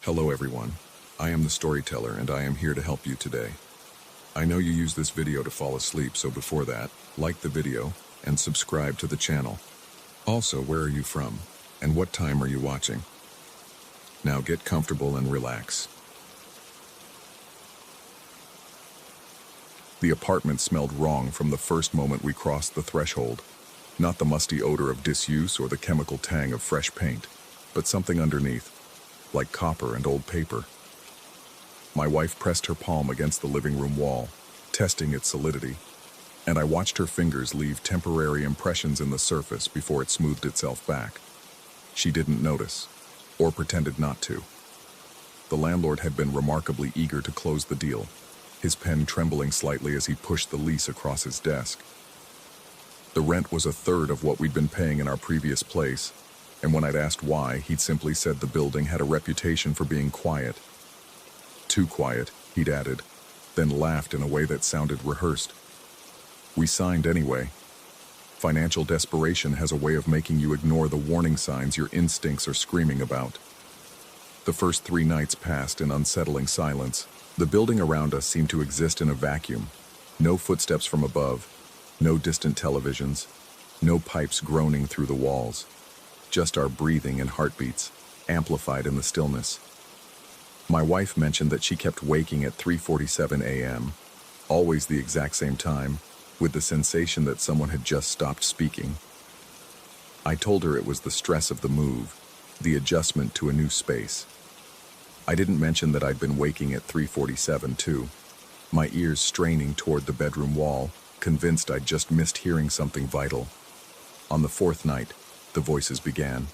Hello everyone, I am the storyteller and I am here to help you today. I know you use this video to fall asleep, so before that, like the video and subscribe to the channel. Also, where are you from and what time are you watching? Now get comfortable and relax. The apartment smelled wrong from the first moment we crossed the threshold. Not the musty odor of disuse or the chemical tang of fresh paint, but something underneath, like copper and old paper. My wife pressed her palm against the living room wall, testing its solidity, and I watched her fingers leave temporary impressions in the surface before it smoothed itself back. She didn't notice, or pretended not to. The landlord had been remarkably eager to close the deal, his pen trembling slightly as he pushed the lease across his desk. The rent was a third of what we'd been paying in our previous place, and when I'd asked why, he'd simply said the building had a reputation for being quiet. Too quiet, he'd added, then laughed in a way that sounded rehearsed. We signed anyway. Financial desperation has a way of making you ignore the warning signs your instincts are screaming about. The first 3 nights passed in unsettling silence. The building around us seemed to exist in a vacuum. No footsteps from above, no distant televisions, no pipes groaning through the walls. Just our breathing and heartbeats, amplified in the stillness. My wife mentioned that she kept waking at 3:47 a.m., always the exact same time, with the sensation that someone had just stopped speaking. I told her it was the stress of the move, the adjustment to a new space. I didn't mention that I'd been waking at 3:47 too, my ears straining toward the bedroom wall, convinced I'd just missed hearing something vital. On the 4th night, the voices began.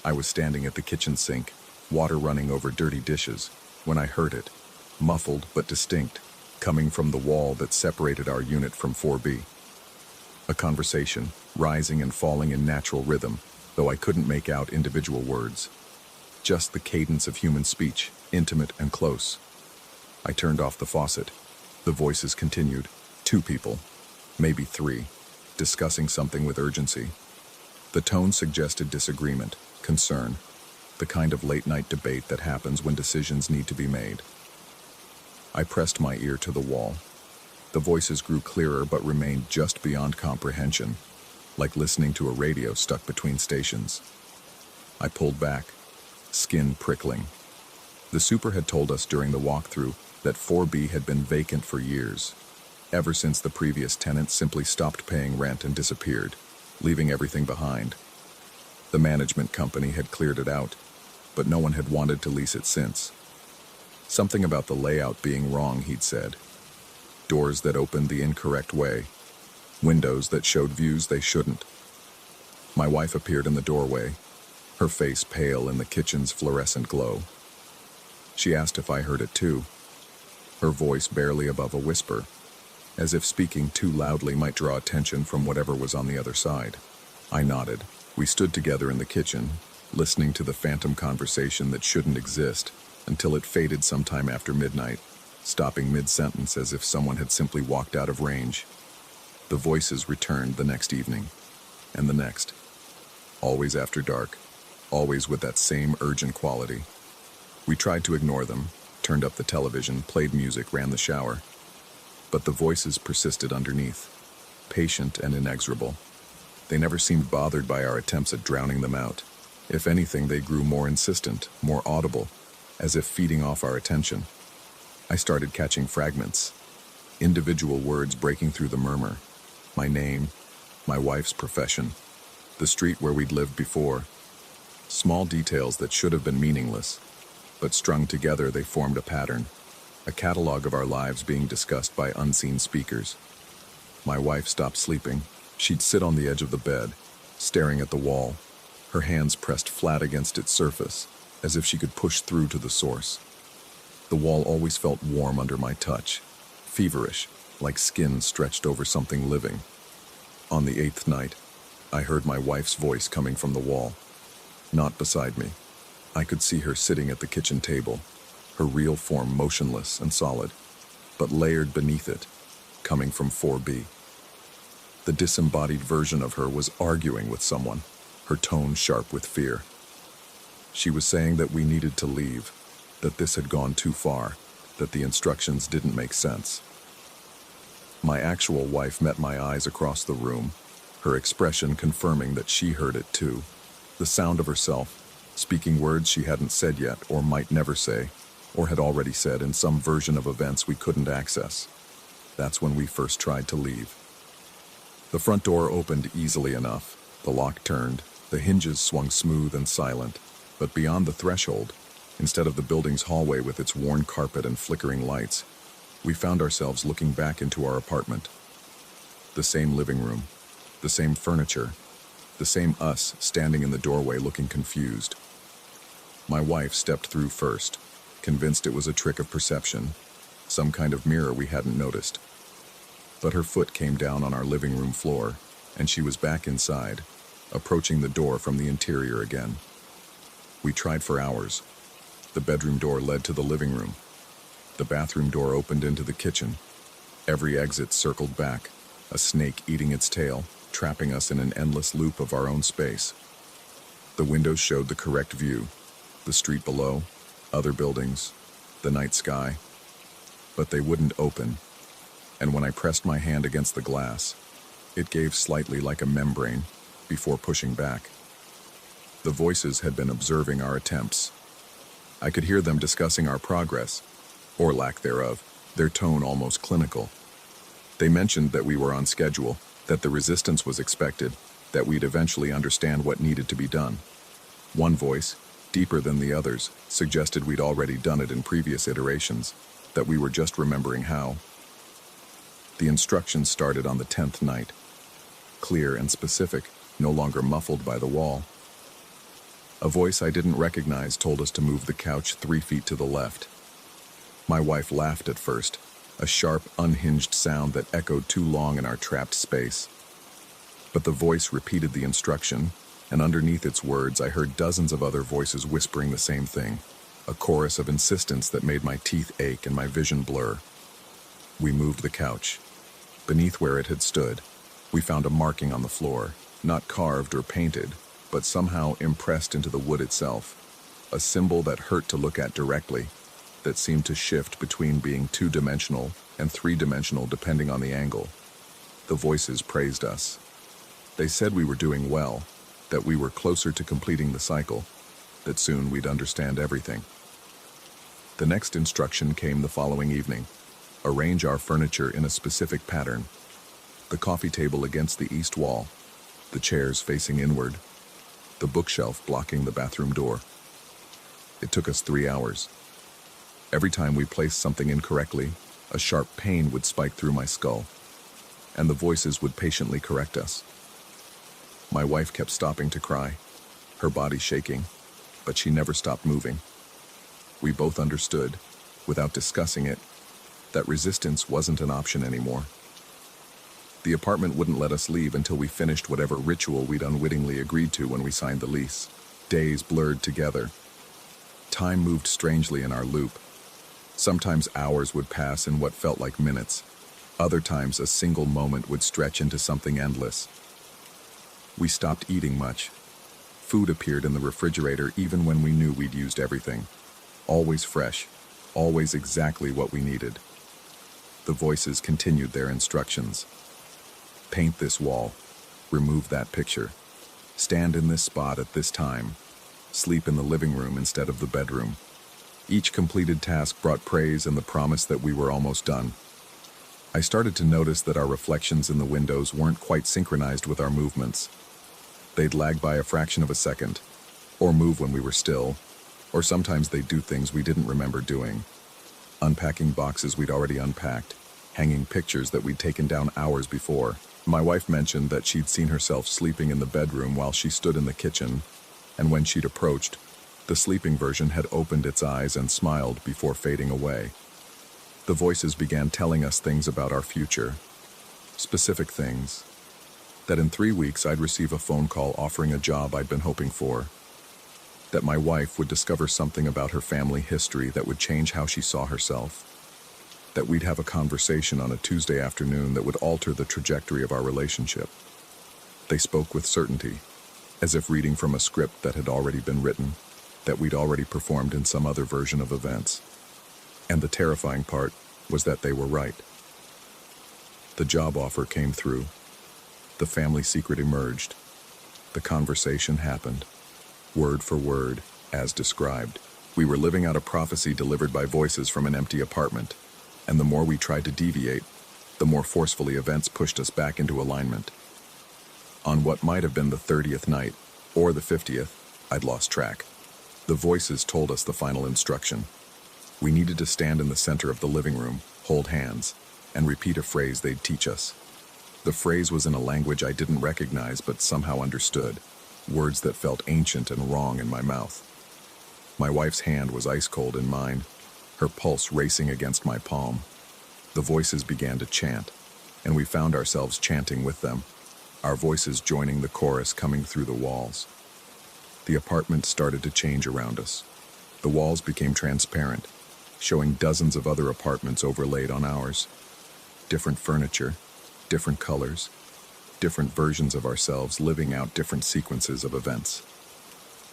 I was standing at the kitchen sink, water running over dirty dishes, when I heard it, muffled but distinct, coming from the wall that separated our unit from 4B. A conversation, rising and falling in natural rhythm, though I couldn't make out individual words. Just the cadence of human speech, intimate and close. I turned off the faucet. The voices continued. 2 people, maybe 3, discussing something with urgency. The tone suggested disagreement, concern, the kind of late-night debate that happens when decisions need to be made. I pressed my ear to the wall. The voices grew clearer but remained just beyond comprehension, like listening to a radio stuck between stations. I pulled back, skin prickling. The super had told us during the walkthrough that 4B had been vacant for years, ever since the previous tenants simply stopped paying rent and disappeared, leaving everything behind. The management company had cleared it out, but no one had wanted to lease it since. Something about the layout being wrong, he'd said. Doors that opened the incorrect way, windows that showed views they shouldn't. My wife appeared in the doorway, her face pale in the kitchen's fluorescent glow. She asked if I heard it too, her voice barely above a whisper, as if speaking too loudly might draw attention from whatever was on the other side. I nodded. We stood together in the kitchen, listening to the phantom conversation that shouldn't exist, until it faded sometime after midnight, stopping mid-sentence as if someone had simply walked out of range. The voices returned the next evening, and the next. Always after dark, always with that same urgent quality. We tried to ignore them, turned up the television, played music, ran the shower. But the voices persisted underneath, patient and inexorable. They never seemed bothered by our attempts at drowning them out. If anything, they grew more insistent, more audible, as if feeding off our attention. I started catching fragments, individual words breaking through the murmur. My name, my wife's profession, the street where we'd lived before. Small details that should have been meaningless, but strung together they formed a pattern. A catalog of our lives being discussed by unseen speakers. My wife stopped sleeping. She'd sit on the edge of the bed, staring at the wall, her hands pressed flat against its surface, as if she could push through to the source. The wall always felt warm under my touch, feverish, like skin stretched over something living. On the 8th night, I heard my wife's voice coming from the wall. Not beside me. I could see her sitting at the kitchen table, her real form motionless and solid, but layered beneath it, coming from 4B. The disembodied version of her was arguing with someone, her tone sharp with fear. She was saying that we needed to leave, that this had gone too far, that the instructions didn't make sense. My actual wife met my eyes across the room, her expression confirming that she heard it too. The sound of herself, speaking words she hadn't said yet or might never say, or had already said in some version of events we couldn't access. That's when we first tried to leave. The front door opened easily enough, the lock turned, the hinges swung smooth and silent, but beyond the threshold, instead of the building's hallway with its worn carpet and flickering lights, we found ourselves looking back into our apartment. The same living room, the same furniture, the same us standing in the doorway looking confused. My wife stepped through first, convinced it was a trick of perception, some kind of mirror we hadn't noticed. But her foot came down on our living room floor, and she was back inside, approaching the door from the interior again. We tried for hours. The bedroom door led to the living room. The bathroom door opened into the kitchen. Every exit circled back, a snake eating its tail, trapping us in an endless loop of our own space. The windows showed the correct view, the street below, other buildings, the night sky, but they wouldn't open. And when I pressed my hand against the glass, it gave slightly like a membrane before pushing back. The voices had been observing our attempts. I could hear them discussing our progress, or lack thereof, their tone almost clinical. They mentioned that we were on schedule, that the resistance was expected, that we'd eventually understand what needed to be done. One voice, deeper than the others, suggested we'd already done it in previous iterations, that we were just remembering how. The instructions started on the 10th night. Clear and specific, no longer muffled by the wall. A voice I didn't recognize told us to move the couch 3 feet to the left. My wife laughed at first, a sharp, unhinged sound that echoed too long in our trapped space. But the voice repeated the instruction, and underneath its words I heard dozens of other voices whispering the same thing, a chorus of insistence that made my teeth ache and my vision blur. We moved the couch. Beneath where it had stood, we found a marking on the floor, not carved or painted, but somehow impressed into the wood itself, a symbol that hurt to look at directly, that seemed to shift between being two-dimensional and three-dimensional depending on the angle. The voices praised us. They said we were doing well, that we were closer to completing the cycle, that soon we'd understand everything. The next instruction came the following evening. Arrange our furniture in a specific pattern. The coffee table against the east wall, the chairs facing inward, the bookshelf blocking the bathroom door. It took us 3 hours. Every time we placed something incorrectly, a sharp pain would spike through my skull, and the voices would patiently correct us. My wife kept stopping to cry, her body shaking, but she never stopped moving. We both understood, without discussing it, that resistance wasn't an option anymore. The apartment wouldn't let us leave until we finished whatever ritual we'd unwittingly agreed to when we signed the lease. Days blurred together. Time moved strangely in our loop. Sometimes hours would pass in what felt like minutes. Other times a single moment would stretch into something endless. We stopped eating much. Food appeared in the refrigerator even when we knew we'd used everything. Always fresh, always exactly what we needed. The voices continued their instructions. Paint this wall. Remove that picture. Stand in this spot at this time. Sleep in the living room instead of the bedroom. Each completed task brought praise and the promise that we were almost done. I started to notice that our reflections in the windows weren't quite synchronized with our movements. They'd lag by a fraction of a second, or move when we were still, or sometimes they'd do things we didn't remember doing. Unpacking boxes we'd already unpacked, hanging pictures that we'd taken down hours before. My wife mentioned that she'd seen herself sleeping in the bedroom while she stood in the kitchen, and when she'd approached, the sleeping version had opened its eyes and smiled before fading away. The voices began telling us things about our future. Specific things. That in 3 weeks I'd receive a phone call offering a job I'd been hoping for. That my wife would discover something about her family history that would change how she saw herself. That we'd have a conversation on a Tuesday afternoon that would alter the trajectory of our relationship. They spoke with certainty, as if reading from a script that had already been written. that we'd already performed in some other version of events. And the terrifying part was that they were right. The job offer came through. The family secret emerged. The conversation happened, word for word, as described. We were living out a prophecy delivered by voices from an empty apartment, and the more we tried to deviate, the more forcefully events pushed us back into alignment. On what might have been the 30th night, or the 50th, I'd lost track. The voices told us the final instruction. We needed to stand in the center of the living room, hold hands, and repeat a phrase they'd teach us. The phrase was in a language I didn't recognize but somehow understood, words that felt ancient and wrong in my mouth. My wife's hand was ice cold in mine, her pulse racing against my palm. The voices began to chant, and we found ourselves chanting with them, our voices joining the chorus coming through the walls. The apartment started to change around us. The walls became transparent, showing dozens of other apartments overlaid on ours. Different furniture, different colors, different versions of ourselves living out different sequences of events.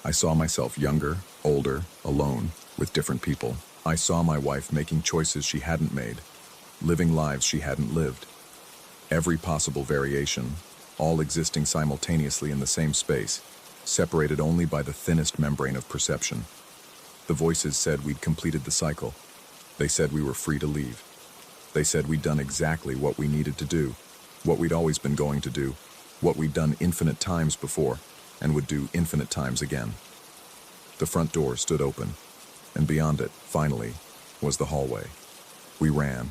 I saw myself younger, older, alone, with different people. I saw my wife making choices she hadn't made, living lives she hadn't lived. Every possible variation, all existing simultaneously in the same space, separated only by the thinnest membrane of perception. The voices said we'd completed the cycle. They said we were free to leave. They said we'd done exactly what we needed to do, what we'd always been going to do, what we'd done infinite times before, and would do infinite times again. The front door stood open, and beyond it, finally, was the hallway. We ran,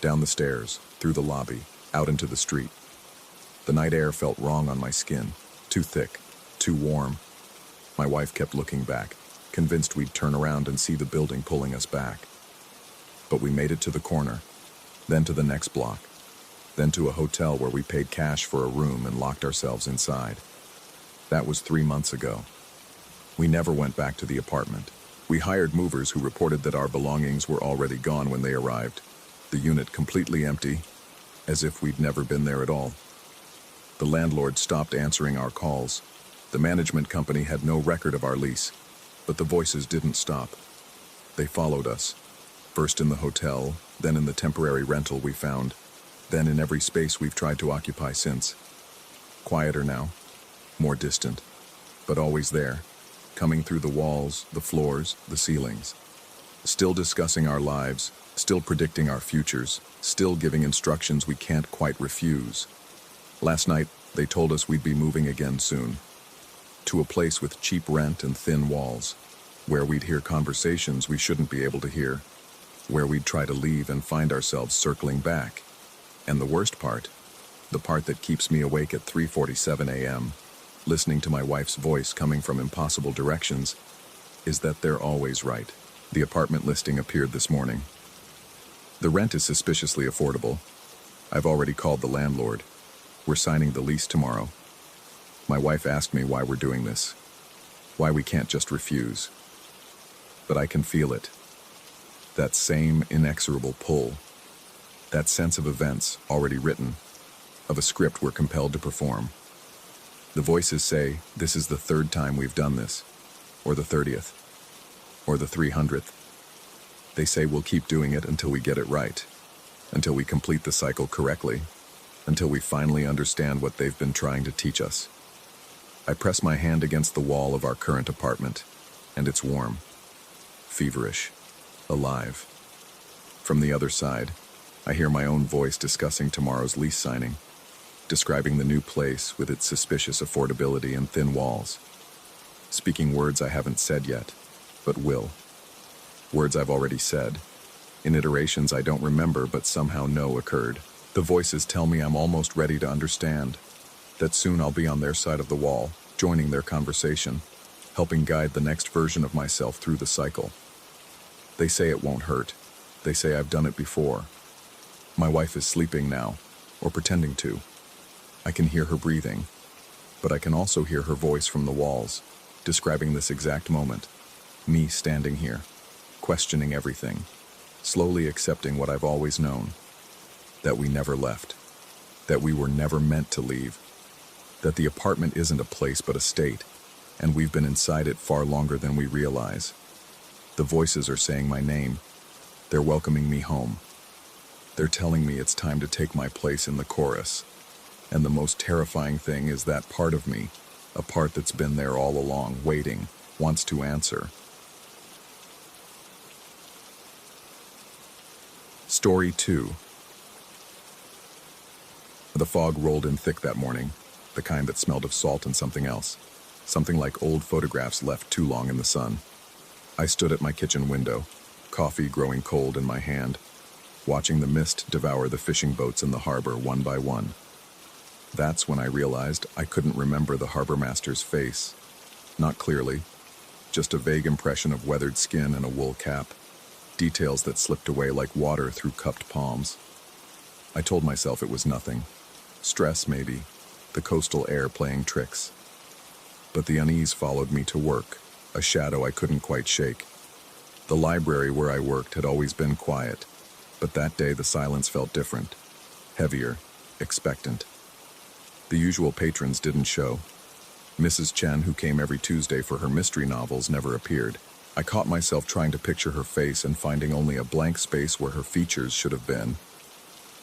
down the stairs, through the lobby, out into the street. The night air felt wrong on my skin, too thick, too warm. My wife kept looking back, convinced we'd turn around and see the building pulling us back. But we made it to the corner, then to the next block, then to a hotel where we paid cash for a room and locked ourselves inside. That was 3 months ago. We never went back to the apartment. We hired movers who reported that our belongings were already gone when they arrived, the unit completely empty, as if we'd never been there at all. The landlord stopped answering our calls. The management company had no record of our lease, but the voices didn't stop. They followed us, first in the hotel, then in the temporary rental we found, then in every space we've tried to occupy since. Quieter now, more distant, but always there, coming through the walls, the floors, the ceilings. Still discussing our lives, still predicting our futures, still giving instructions we can't quite refuse. Last night, they told us we'd be moving again soon, to a place with cheap rent and thin walls, where we'd hear conversations we shouldn't be able to hear, where we'd try to leave and find ourselves circling back. And the worst part, the part that keeps me awake at 3:47 a.m., listening to my wife's voice coming from impossible directions, is that they're always right. The apartment listing appeared this morning. The rent is suspiciously affordable. I've already called the landlord. We're signing the lease tomorrow. My wife asked me why we're doing this, why we can't just refuse. But I can feel it. That same inexorable pull. That sense of events already written, of a script we're compelled to perform. The voices say this is the 3rd time we've done this, or the 30th, or the 300th. They say we'll keep doing it until we get it right, until we complete the cycle correctly, until we finally understand what they've been trying to teach us. I press my hand against the wall of our current apartment, and it's warm, feverish, alive. From the other side, I hear my own voice discussing tomorrow's lease signing, describing the new place with its suspicious affordability and thin walls, speaking words I haven't said yet, but will. Words I've already said, in iterations I don't remember but somehow know occurred. The voices tell me I'm almost ready to understand, that soon I'll be on their side of the wall, joining their conversation, helping guide the next version of myself through the cycle. They say it won't hurt. They say I've done it before. My wife is sleeping now, or pretending to. I can hear her breathing, but I can also hear her voice from the walls, describing this exact moment. Me standing here, questioning everything, slowly accepting what I've always known. That we never left. That we were never meant to leave. That the apartment isn't a place but a state. and we've been inside it far longer than we realize. The voices are saying my name. They're welcoming me home. They're telling me it's time to take my place in the chorus. And the most terrifying thing is that part of me, a part that's been there all along, waiting, wants to answer. Story 2. The fog rolled in thick that morning, the kind that smelled of salt and something else, something like old photographs left too long in the sun. I stood at my kitchen window, coffee growing cold in my hand, watching the mist devour the fishing boats in the harbor one by one. That's when I realized I couldn't remember the harbor master's face. Not clearly, just a vague impression of weathered skin and a wool cap, details that slipped away like water through cupped palms. I told myself it was nothing. Stress, maybe, the coastal air playing tricks. But the unease followed me to work, a shadow I couldn't quite shake. The library where I worked had always been quiet, but that day the silence felt different, heavier, expectant. The usual patrons didn't show. Mrs. Chen, who came every Tuesday for her mystery novels, never appeared. I caught myself trying to picture her face and finding only a blank space where her features should have been.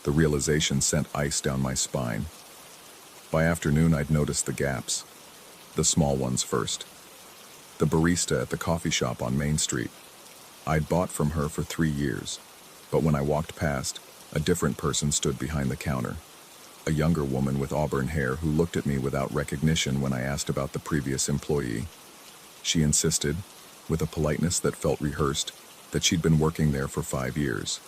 The realization sent ice down my spine. By afternoon, I'd noticed the gaps. The small ones first. The barista at the coffee shop on Main Street. I'd bought from her for 3 years, but when I walked past, a different person stood behind the counter. A younger woman with auburn hair who looked at me without recognition when I asked about the previous employee. She insisted, with a politeness that felt rehearsed, that she'd been working there for 5 years.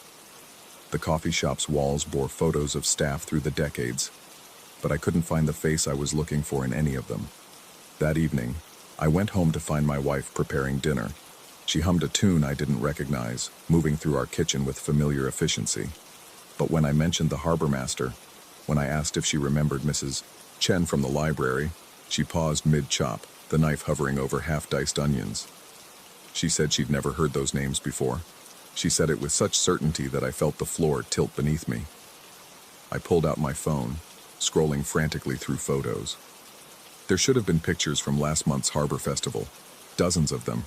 The coffee shop's walls bore photos of staff through the decades, but I couldn't find the face I was looking for in any of them. That evening, I went home to find my wife preparing dinner. She hummed a tune I didn't recognize, moving through our kitchen with familiar efficiency. But when I mentioned the harbor master, when I asked if she remembered Mrs. Chen from the library, she paused mid-chop, the knife hovering over half-diced onions. She said she'd never heard those names before. She said it with such certainty that I felt the floor tilt beneath me. I pulled out my phone, scrolling frantically through photos. There should have been pictures from last month's harbor festival, dozens of them.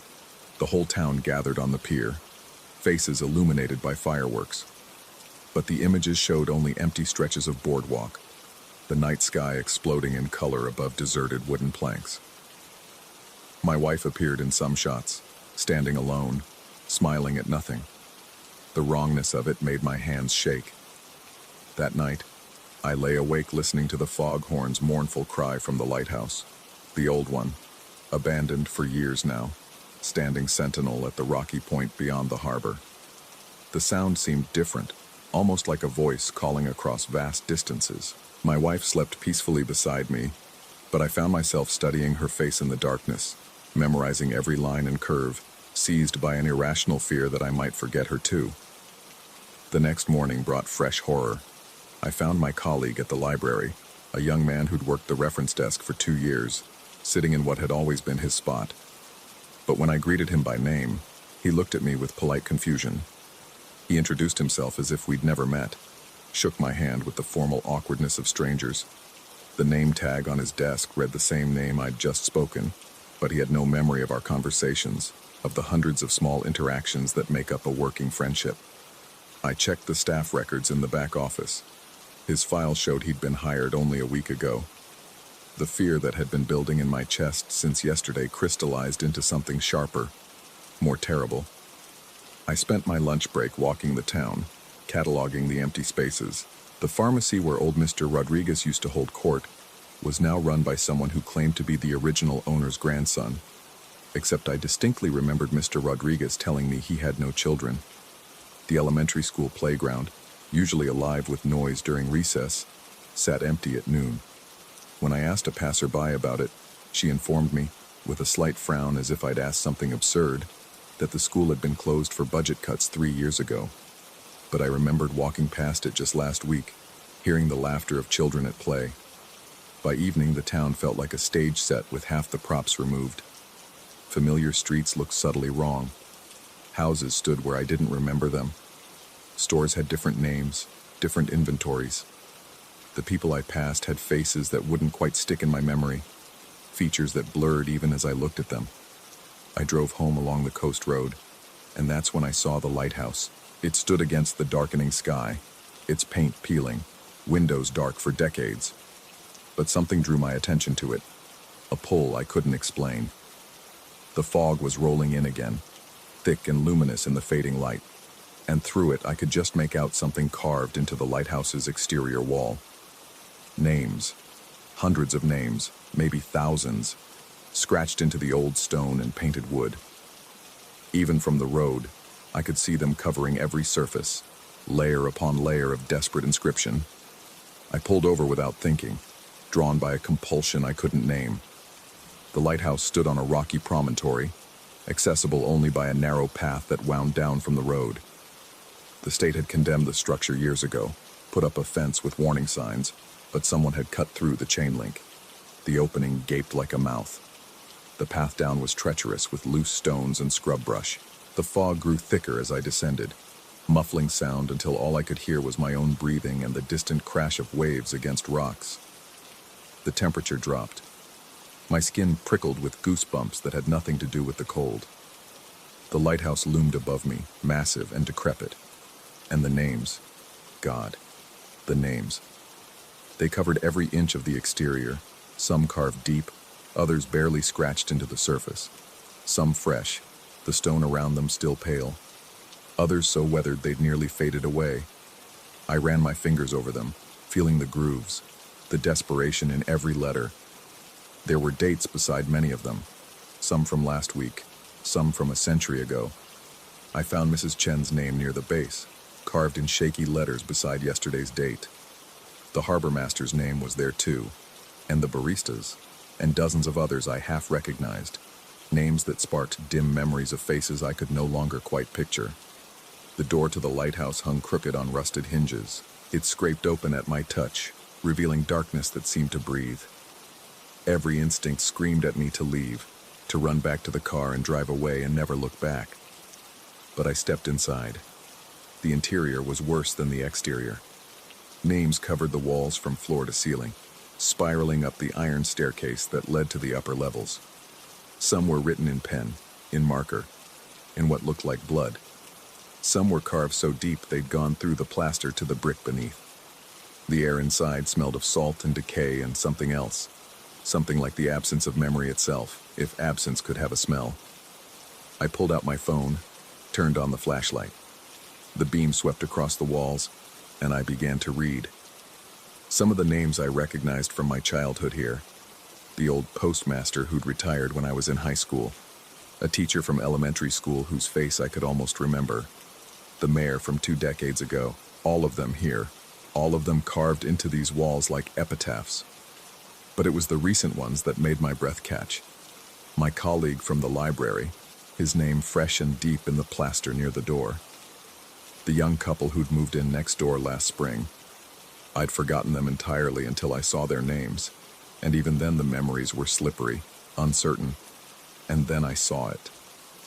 The whole town gathered on the pier, faces illuminated by fireworks. But the images showed only empty stretches of boardwalk, the night sky exploding in color above deserted wooden planks. My wife appeared in some shots, standing alone, smiling at nothing. The wrongness of it made my hands shake. That night, I lay awake listening to the foghorn's mournful cry from the lighthouse, the old one, abandoned for years now, standing sentinel at the rocky point beyond the harbor. The sound seemed different, almost like a voice calling across vast distances. My wife slept peacefully beside me, but I found myself studying her face in the darkness, memorizing every line and curve, seized by an irrational fear that I might forget her too. The next morning brought fresh horror. I found my colleague at the library, a young man who'd worked the reference desk for 2 years, sitting in what had always been his spot. But when I greeted him by name, he looked at me with polite confusion. He introduced himself as if we'd never met, shook my hand with the formal awkwardness of strangers. The name tag on his desk read the same name I'd just spoken, but he had no memory of our conversations, of the hundreds of small interactions that make up a working friendship. I checked the staff records in the back office. His file showed he'd been hired only a week ago. The fear that had been building in my chest since yesterday crystallized into something sharper, more terrible. I spent my lunch break walking the town, cataloging the empty spaces. The pharmacy where old Mr. Rodriguez used to hold court was now run by someone who claimed to be the original owner's grandson. Except I distinctly remembered Mr. Rodriguez telling me he had no children. The elementary school playground, usually alive with noise during recess, sat empty at noon. When I asked a passerby about it, she informed me, with a slight frown as if I'd asked something absurd, that the school had been closed for budget cuts 3 years ago. But I remembered walking past it just last week, hearing the laughter of children at play. By evening, the town felt like a stage set with half the props removed. Familiar streets looked subtly wrong. Houses stood where I didn't remember them. Stores had different names, different inventories. The people I passed had faces that wouldn't quite stick in my memory. features that blurred even as I looked at them. I drove home along the coast road, and that's when I saw the lighthouse. It stood against the darkening sky, its paint peeling, windows dark for decades. But something drew my attention to it, a pull I couldn't explain. The fog was rolling in again, thick and luminous in the fading light, and through it I could just make out something carved into the lighthouse's exterior wall. Names, hundreds of names, maybe thousands, scratched into the old stone and painted wood. Even from the road, I could see them covering every surface, layer upon layer of desperate inscription. I pulled over without thinking, drawn by a compulsion I couldn't name. The lighthouse stood on a rocky promontory, accessible only by a narrow path that wound down from the road. The state had condemned the structure years ago, put up a fence with warning signs, but someone had cut through the chain link. The opening gaped like a mouth. The path down was treacherous with loose stones and scrub brush. The fog grew thicker as I descended, muffling sound until all I could hear was my own breathing and the distant crash of waves against rocks. The temperature dropped. My skin prickled with goosebumps that had nothing to do with the cold. The lighthouse loomed above me, massive and decrepit. And the names. God, the names. They covered every inch of the exterior, some carved deep, others barely scratched into the surface. Some fresh, the stone around them still pale. Others so weathered they'd nearly faded away. I ran my fingers over them, feeling the grooves, the desperation in every letter. There were dates beside many of them, some from last week, some from a century ago. I found Mrs. Chen's name near the base, carved in shaky letters beside yesterday's date. The harbor master's name was there too, and the barista's, and dozens of others I half recognized, names that sparked dim memories of faces I could no longer quite picture. The door to the lighthouse hung crooked on rusted hinges. It scraped open at my touch, revealing darkness that seemed to breathe. Every instinct screamed at me to leave, to run back to the car and drive away and never look back. But I stepped inside. The interior was worse than the exterior. Names covered the walls from floor to ceiling, spiraling up the iron staircase that led to the upper levels. Some were written in pen, in marker, in what looked like blood. Some were carved so deep they'd gone through the plaster to the brick beneath. The air inside smelled of salt and decay and something else, something like the absence of memory itself, if absence could have a smell. I pulled out my phone, turned on the flashlight. The beam swept across the walls, and I began to read. Some of the names I recognized from my childhood here. The old postmaster who'd retired when I was in high school. A teacher from elementary school whose face I could almost remember. The mayor from 2 decades ago. All of them here. All of them carved into these walls like epitaphs. But it was the recent ones that made my breath catch. My colleague from the library, his name fresh and deep in the plaster near the door. The young couple who'd moved in next door last spring. I'd forgotten them entirely until I saw their names, and even then the memories were slippery, uncertain. And then I saw it,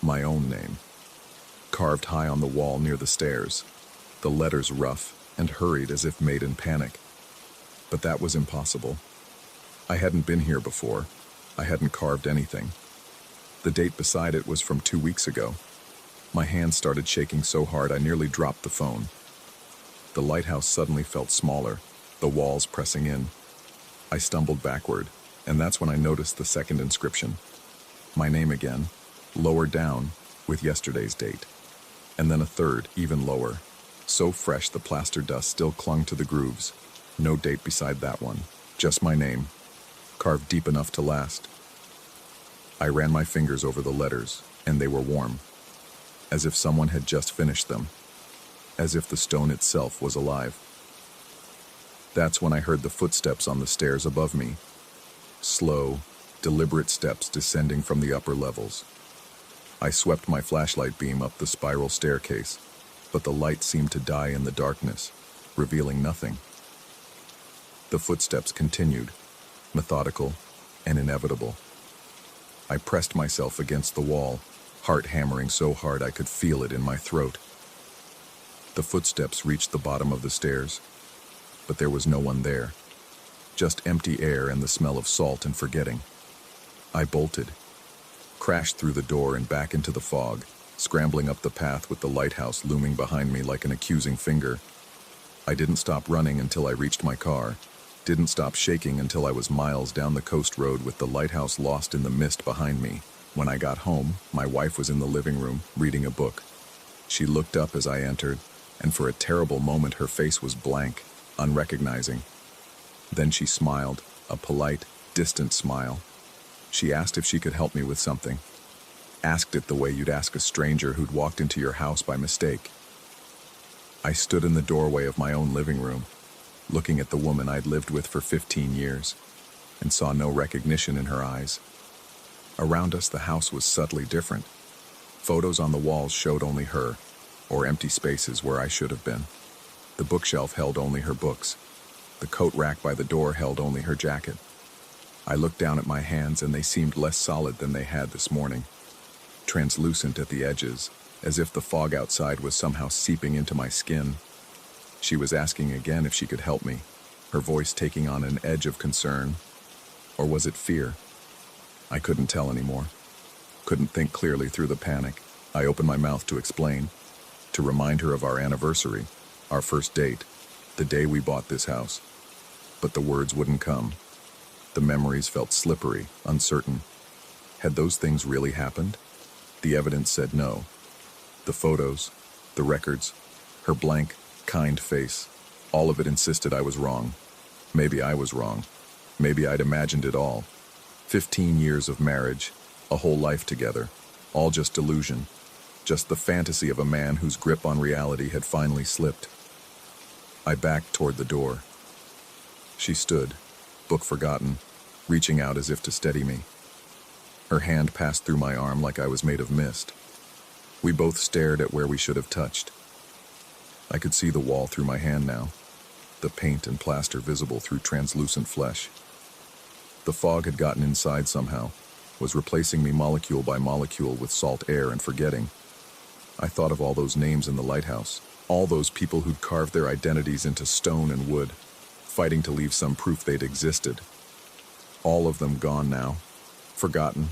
my own name, carved high on the wall near the stairs, the letters rough and hurried as if made in panic. But that was impossible. I hadn't been here before. I hadn't carved anything. The date beside it was from 2 weeks ago. My hands started shaking so hard I nearly dropped the phone. The lighthouse suddenly felt smaller, the walls pressing in. I stumbled backward, and that's when I noticed the second inscription. My name again, lower down, with yesterday's date. And then a third, even lower. So fresh the plaster dust still clung to the grooves. No date beside that one, just my name, carved deep enough to last. I ran my fingers over the letters, and they were warm. As if someone had just finished them. As if the stone itself was alive. That's when I heard the footsteps on the stairs above me. Slow, deliberate steps descending from the upper levels. I swept my flashlight beam up the spiral staircase, but the light seemed to die in the darkness, revealing nothing. The footsteps continued, methodical and inevitable. I pressed myself against the wall, heart hammering so hard I could feel it in my throat. The footsteps reached the bottom of the stairs, but there was no one there. Just empty air and the smell of salt and forgetting. I bolted, crashed through the door and back into the fog, scrambling up the path with the lighthouse looming behind me like an accusing finger. I didn't stop running until I reached my car, didn't stop shaking until I was miles down the coast road with the lighthouse lost in the mist behind me. When I got home, my wife was in the living room, reading a book. She looked up as I entered, and for a terrible moment her face was blank, unrecognizing. Then she smiled, a polite, distant smile. She asked if she could help me with something. Asked it the way you'd ask a stranger who'd walked into your house by mistake. I stood in the doorway of my own living room, looking at the woman I'd lived with for 15 years, and saw no recognition in her eyes. Around us, the house was subtly different. Photos on the walls showed only her, or empty spaces where I should have been. The bookshelf held only her books. The coat rack by the door held only her jacket. I looked down at my hands and they seemed less solid than they had this morning. Translucent at the edges, as if the fog outside was somehow seeping into my skin. She was asking again if she could help me, her voice taking on an edge of concern. Or was it fear? I couldn't tell anymore. Couldn't think clearly through the panic. I opened my mouth to explain, to remind her of our anniversary, our first date, the day we bought this house. But the words wouldn't come. The memories felt slippery, uncertain. Had those things really happened? The evidence said no. The photos, the records, her blank, kind face, all of it insisted I was wrong. Maybe I was wrong. Maybe I'd imagined it all. 15 years of marriage, a whole life together, all just delusion, just the fantasy of a man whose grip on reality had finally slipped. I backed toward the door. She stood, book forgotten, reaching out as if to steady me. Her hand passed through my arm like I was made of mist. We both stared at where we should have touched. I could see the wall through my hand now, the paint and plaster visible through translucent flesh. The fog had gotten inside somehow, was replacing me molecule by molecule with salt air and forgetting. I thought of all those names in the lighthouse, all those people who'd carved their identities into stone and wood, fighting to leave some proof they'd existed. All of them gone now, forgotten,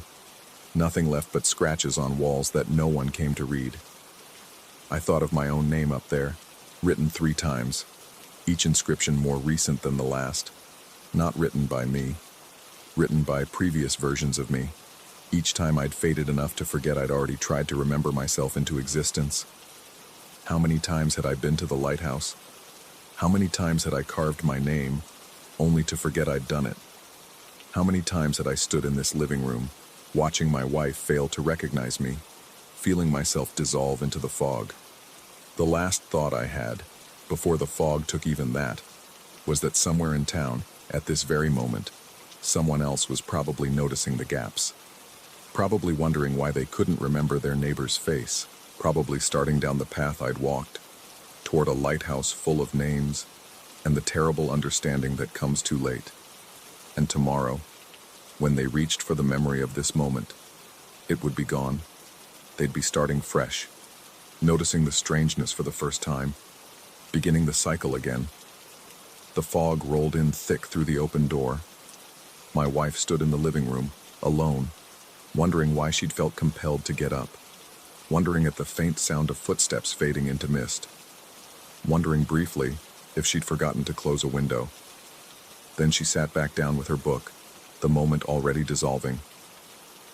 nothing left but scratches on walls that no one came to read. I thought of my own name up there, written 3 times, each inscription more recent than the last, not written by me, written by previous versions of me. Each time I'd faded enough to forget I'd already tried to remember myself into existence. How many times had I been to the lighthouse? How many times had I carved my name, only to forget I'd done it? How many times had I stood in this living room, watching my wife fail to recognize me, feeling myself dissolve into the fog? The last thought I had, before the fog took even that, was that somewhere in town, at this very moment, someone else was probably noticing the gaps. Probably wondering why they couldn't remember their neighbor's face, probably starting down the path I'd walked, toward a lighthouse full of names, and the terrible understanding that comes too late. And tomorrow, when they reached for the memory of this moment, it would be gone. They'd be starting fresh, noticing the strangeness for the first time, beginning the cycle again. The fog rolled in thick through the open door. My wife stood in the living room, alone, wondering why she'd felt compelled to get up, wondering at the faint sound of footsteps fading into mist, wondering briefly if she'd forgotten to close a window. Then she sat back down with her book, the moment already dissolving.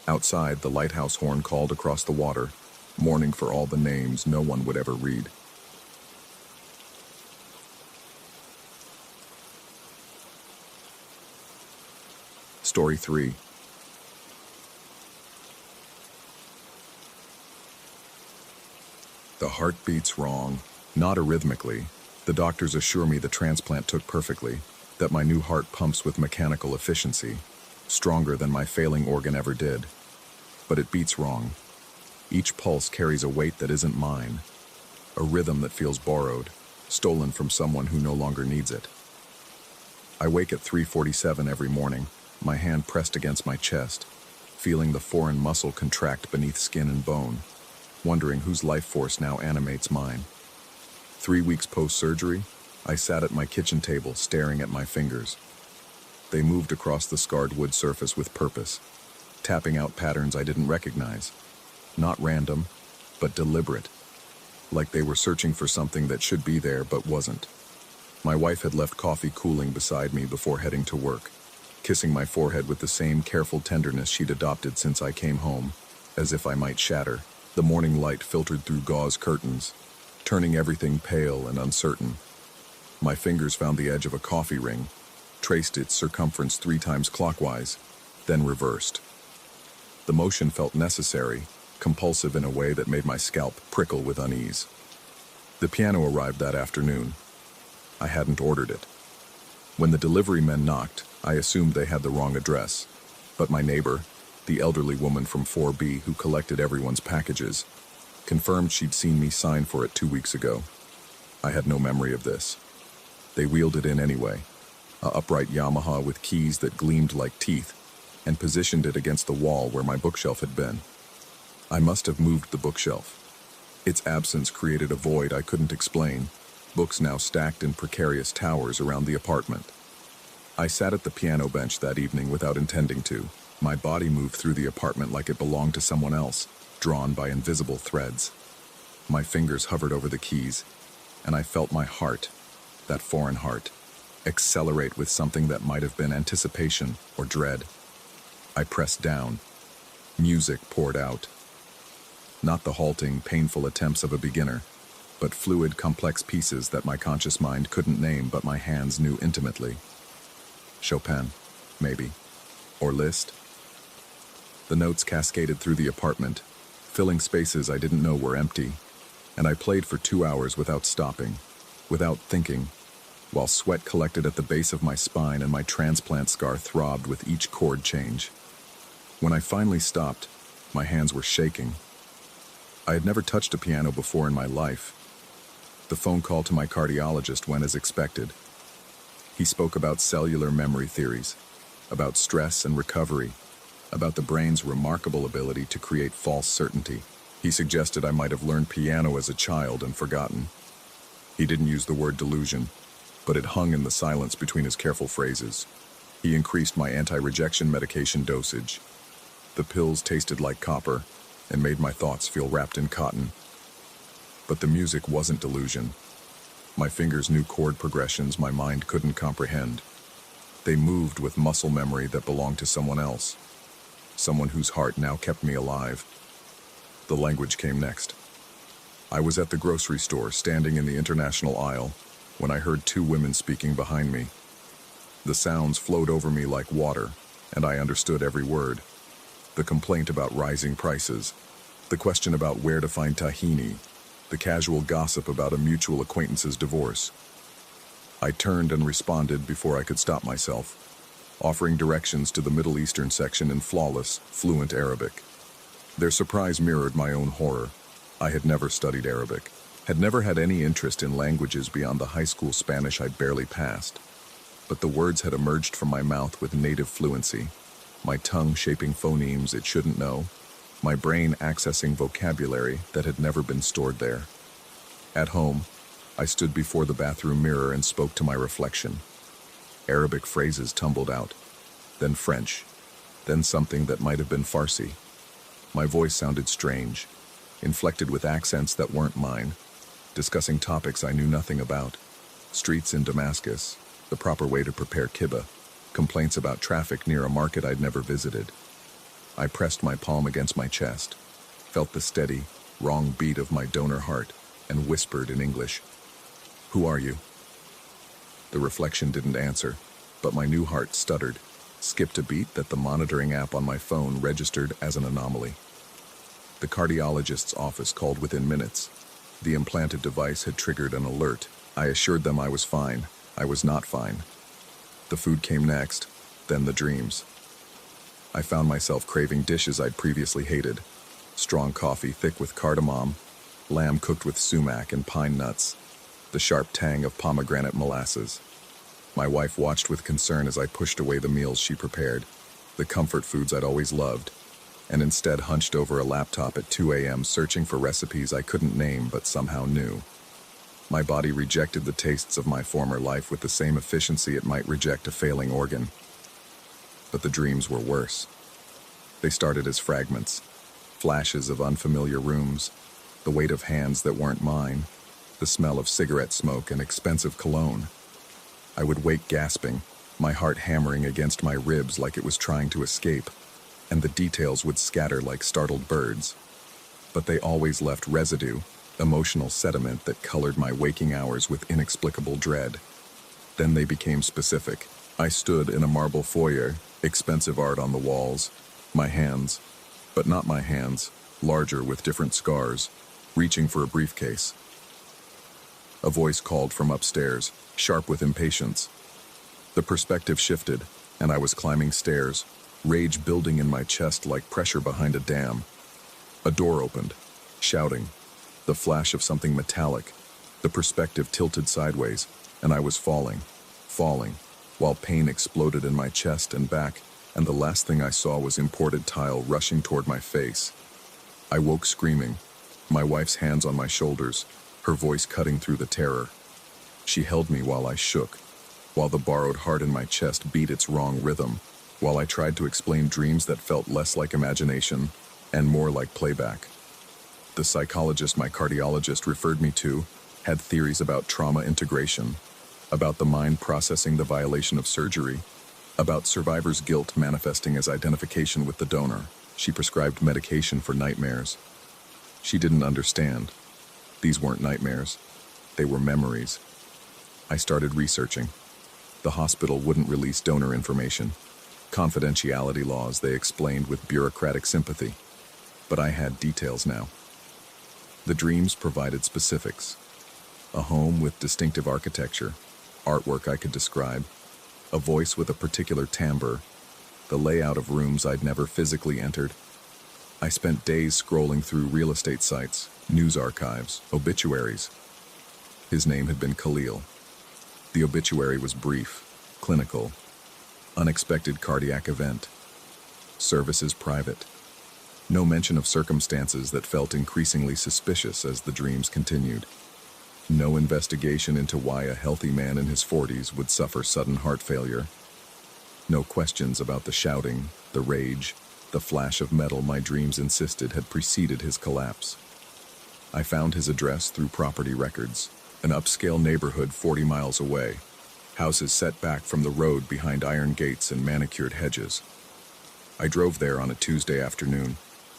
Outside, the lighthouse horn called across the water, mourning for all the names no one would ever read. Story 3. The heart beats wrong, not arrhythmically. The doctors assure me the transplant took perfectly, that my new heart pumps with mechanical efficiency, stronger than my failing organ ever did. But it beats wrong. Each pulse carries a weight that isn't mine, a rhythm that feels borrowed, stolen from someone who no longer needs it. I wake at 3:47 every morning, my hand pressed against my chest, feeling the foreign muscle contract beneath skin and bone, wondering whose life force now animates mine. 3 weeks post-surgery, I sat at my kitchen table staring at my fingers. They moved across the scarred wood surface with purpose, tapping out patterns I didn't recognize. Not random, but deliberate. Like they were searching for something that should be there but wasn't. My wife had left coffee cooling beside me before heading to work, kissing my forehead with the same careful tenderness she'd adopted since I came home, as if I might shatter. The morning light filtered through gauze curtains, turning everything pale and uncertain. My fingers found the edge of a coffee ring, traced its circumference 3 times clockwise, then reversed. The motion felt necessary, compulsive in a way that made my scalp prickle with unease. The piano arrived that afternoon. I hadn't ordered it. When the delivery men knocked, I assumed they had the wrong address, but my neighbor, the elderly woman from 4B who collected everyone's packages, confirmed she'd seen me sign for it 2 weeks ago. I had no memory of this. They wheeled it in anyway, a upright Yamaha with keys that gleamed like teeth, and positioned it against the wall where my bookshelf had been. I must have moved the bookshelf. Its absence created a void I couldn't explain, books now stacked in precarious towers around the apartment. I sat at the piano bench that evening without intending to. My body moved through the apartment like it belonged to someone else, drawn by invisible threads. My fingers hovered over the keys, and I felt my heart, that foreign heart, accelerate with something that might have been anticipation or dread. I pressed down. Music poured out. Not the halting, painful attempts of a beginner, but fluid, complex pieces that my conscious mind couldn't name but my hands knew intimately. Chopin, maybe. Or Liszt. The notes cascaded through the apartment, filling spaces I didn't know were empty, and I played for 2 hours without stopping, without thinking, while sweat collected at the base of my spine and my transplant scar throbbed with each chord change. When I finally stopped, my hands were shaking. I had never touched a piano before in my life. The phone call to my cardiologist went as expected. He spoke about cellular memory theories, about stress and recovery, about the brain's remarkable ability to create false certainty. He suggested I might have learned piano as a child and forgotten. He didn't use the word delusion, but it hung in the silence between his careful phrases. He increased my anti-rejection medication dosage. The pills tasted like copper and made my thoughts feel wrapped in cotton. But the music wasn't delusion. My fingers knew chord progressions my mind couldn't comprehend. They moved with muscle memory that belonged to someone else, someone whose heart now kept me alive. The language came next. I was at the grocery store, standing in the international aisle, when I heard 2 women speaking behind me. The sounds flowed over me like water, and I understood every word. The complaint about rising prices, the question about where to find tahini, the casual gossip about a mutual acquaintance's divorce. I turned and responded before I could stop myself, offering directions to the Middle Eastern section in flawless, fluent Arabic. Their surprise mirrored my own horror. I had never studied Arabic, had never had any interest in languages beyond the high school Spanish I'd barely passed. But the words had emerged from my mouth with native fluency, my tongue shaping phonemes it shouldn't know, my brain accessing vocabulary that had never been stored there. At home, I stood before the bathroom mirror and spoke to my reflection. Arabic phrases tumbled out, then French, then something that might have been Farsi. My voice sounded strange, inflected with accents that weren't mine, discussing topics I knew nothing about. Streets in Damascus, the proper way to prepare kibbeh, complaints about traffic near a market I'd never visited. I pressed my palm against my chest, felt the steady, wrong beat of my donor heart, and whispered in English, "Who are you?" The reflection didn't answer, but my new heart stuttered, skipped a beat that the monitoring app on my phone registered as an anomaly. The cardiologist's office called within minutes. The implanted device had triggered an alert. I assured them I was fine. I was not fine. The food came next, then the dreams. I found myself craving dishes I'd previously hated. Strong coffee thick with cardamom, lamb cooked with sumac and pine nuts, the sharp tang of pomegranate molasses. My wife watched with concern as I pushed away the meals she prepared, the comfort foods I'd always loved, and instead hunched over a laptop at 2 a.m. searching for recipes I couldn't name but somehow knew. My body rejected the tastes of my former life with the same efficiency it might reject a failing organ. But the dreams were worse. They started as fragments, flashes of unfamiliar rooms, the weight of hands that weren't mine, the smell of cigarette smoke and expensive cologne. I would wake gasping, my heart hammering against my ribs like it was trying to escape, and the details would scatter like startled birds. But they always left residue, emotional sediment that colored my waking hours with inexplicable dread. Then they became specific. I stood in a marble foyer, expensive art on the walls, my hands, but not my hands, larger with different scars, reaching for a briefcase. A voice called from upstairs, sharp with impatience. The perspective shifted, and I was climbing stairs, rage building in my chest like pressure behind a dam. A door opened, shouting. The flash of something metallic. The perspective tilted sideways, and I was falling, while pain exploded in my chest and back, and the last thing I saw was imported tile rushing toward my face. I woke screaming, my wife's hands on my shoulders, her voice cutting through the terror. She held me while I shook, while the borrowed heart in my chest beat its wrong rhythm, while I tried to explain dreams that felt less like imagination and more like playback. The psychologist my cardiologist referred me to had theories about trauma integration, about the mind processing the violation of surgery, about survivor's guilt manifesting as identification with the donor. She prescribed medication for nightmares. She didn't understand. These weren't nightmares. They were memories. I started researching. The hospital wouldn't release donor information. Confidentiality laws, they explained with bureaucratic sympathy. But I had details now. The dreams provided specifics. A home with distinctive architecture, artwork I could describe, a voice with a particular timbre, the layout of rooms I'd never physically entered. I spent days scrolling through real estate sites, news archives, obituaries. His name had been Khalil. The obituary was brief, clinical, unexpected cardiac event. Services private. No mention of circumstances that felt increasingly suspicious as the dreams continued. No investigation into why a healthy man in his 40s would suffer sudden heart failure. No questions about the shouting, the rage, the flash of metal my dreams insisted had preceded his collapse. I found his address through property records, an upscale neighborhood 40 miles away, houses set back from the road behind iron gates and manicured hedges. I drove there on a Tuesday afternoon,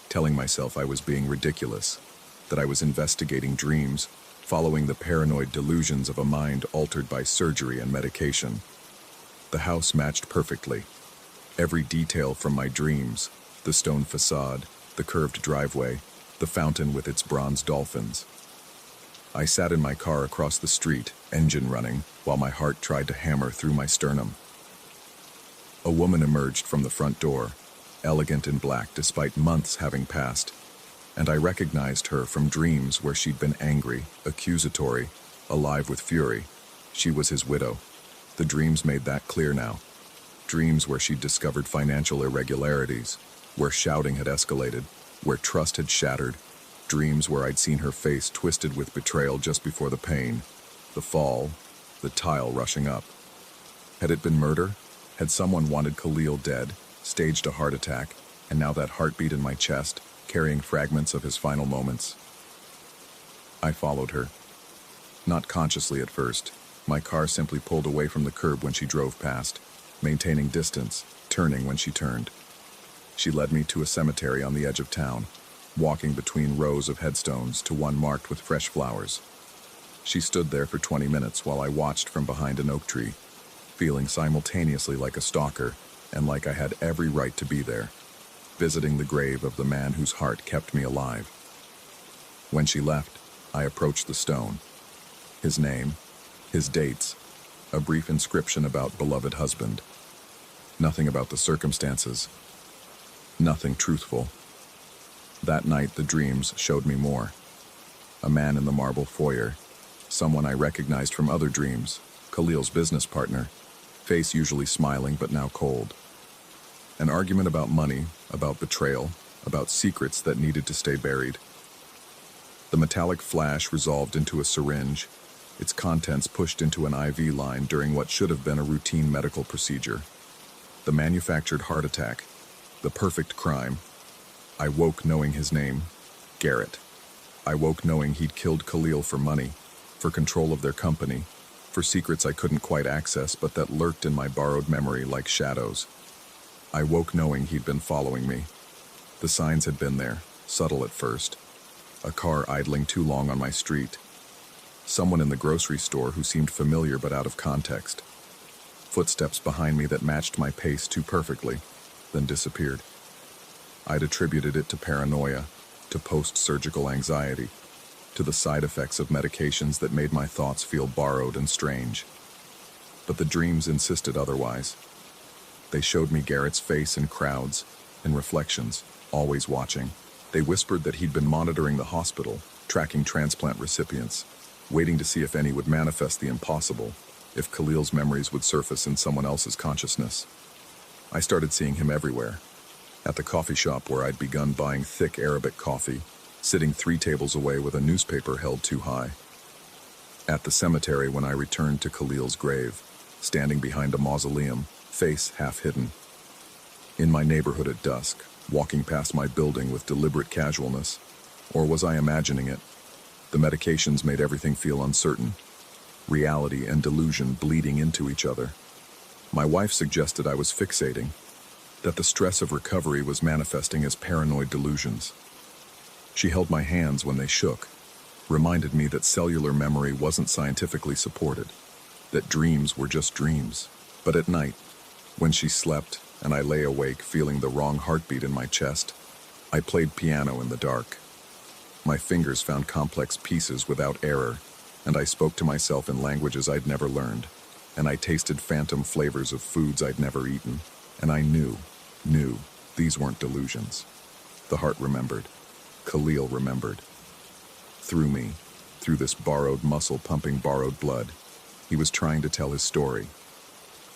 telling myself I was being ridiculous, that I was investigating dreams, following the paranoid delusions of a mind altered by surgery and medication. The house matched perfectly. Every detail from my dreams, the stone facade, the curved driveway, the fountain with its bronze dolphins. I sat in my car across the street, engine running, while my heart tried to hammer through my sternum. A woman emerged from the front door, elegant in black despite months having passed, and I recognized her from dreams where she'd been angry, accusatory, alive with fury. She was his widow. The dreams made that clear now. Dreams where she'd discovered financial irregularities, where shouting had escalated, where trust had shattered. Dreams where I'd seen her face twisted with betrayal just before the pain, the fall, the tile rushing up. Had it been murder? Had someone wanted Khalil dead, staged a heart attack, and now that heartbeat in my chest, carrying fragments of his final moments? I followed her. Not consciously at first. My car simply pulled away from the curb when she drove past, maintaining distance, turning when she turned. She led me to a cemetery on the edge of town, walking between rows of headstones to one marked with fresh flowers. She stood there for 20 minutes while I watched from behind an oak tree, feeling simultaneously like a stalker and like I had every right to be there, visiting the grave of the man whose heart kept me alive. When she left, I approached the stone. His name, his dates, a brief inscription about beloved husband. Nothing about the circumstances. Nothing truthful. That night, the dreams showed me more. A man in the marble foyer, someone I recognized from other dreams, Khalil's business partner, face usually smiling but now cold. An argument about money, about betrayal, about secrets that needed to stay buried. The metallic flash resolved into a syringe, its contents pushed into an IV line during what should have been a routine medical procedure. The manufactured heart attack, The perfect crime. I woke knowing his name, Garrett. I woke knowing he'd killed Khalil for money, for control of their company, for secrets I couldn't quite access but that lurked in my borrowed memory like shadows. I woke knowing he'd been following me. The signs had been there, subtle at first. A car idling too long on my street. Someone in the grocery store who seemed familiar but out of context. Footsteps behind me that matched my pace too perfectly, then disappeared. I'd attributed it to paranoia, to post-surgical anxiety, to the side effects of medications that made my thoughts feel borrowed and strange. But the dreams insisted otherwise. They showed me Garrett's face in crowds, in reflections, always watching. They whispered that he'd been monitoring the hospital, tracking transplant recipients, waiting to see if any would manifest the impossible, if Khalil's memories would surface in someone else's consciousness. I started seeing him everywhere. At the coffee shop where I'd begun buying thick Arabic coffee, sitting 3 tables away with a newspaper held too high. At the cemetery when I returned to Khalil's grave, standing behind a mausoleum, face half hidden. In my neighborhood at dusk, walking past my building with deliberate casualness. Or was I imagining it? The medications made everything feel uncertain. Reality and delusion bleeding into each other. My wife suggested I was fixating, that the stress of recovery was manifesting as paranoid delusions. She held my hands when they shook, reminded me that cellular memory wasn't scientifically supported, that dreams were just dreams. But at night, when she slept and I lay awake feeling the wrong heartbeat in my chest, I played piano in the dark. My fingers found complex pieces without error, and I spoke to myself in languages I'd never learned, and I tasted phantom flavors of foods I'd never eaten, and I knew these weren't delusions. The heart remembered. Khalil remembered. Through me, through this borrowed muscle pumping borrowed blood, he was trying to tell his story.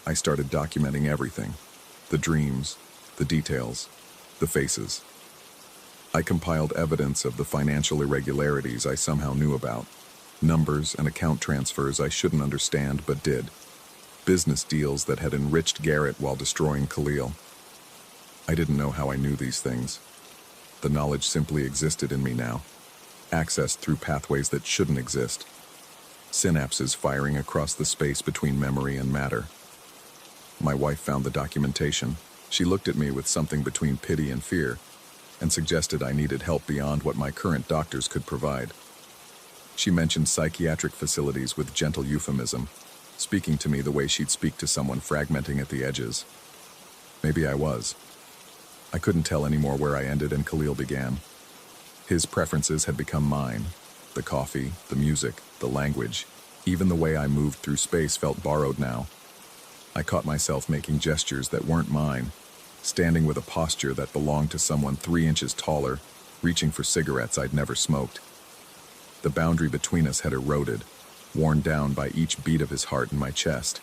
I started documenting everything. The dreams, the details, the faces. I compiled evidence of the financial irregularities I somehow knew about. Numbers and account transfers I shouldn't understand but did. Business deals that had enriched Garrett while destroying Khalil. I didn't know how I knew these things. The knowledge simply existed in me now, accessed through pathways that shouldn't exist. Synapses firing across the space between memory and matter. My wife found the documentation. She looked at me with something between pity and fear, and suggested I needed help beyond what my current doctors could provide. She mentioned psychiatric facilities with gentle euphemism, speaking to me the way she'd speak to someone fragmenting at the edges. Maybe I was. I couldn't tell anymore where I ended and Khalil began. His preferences had become mine. The coffee, the music, the language, even the way I moved through space felt borrowed now. I caught myself making gestures that weren't mine, standing with a posture that belonged to someone 3 inches taller, reaching for cigarettes I'd never smoked. The boundary between us had eroded, worn down by each beat of his heart in my chest.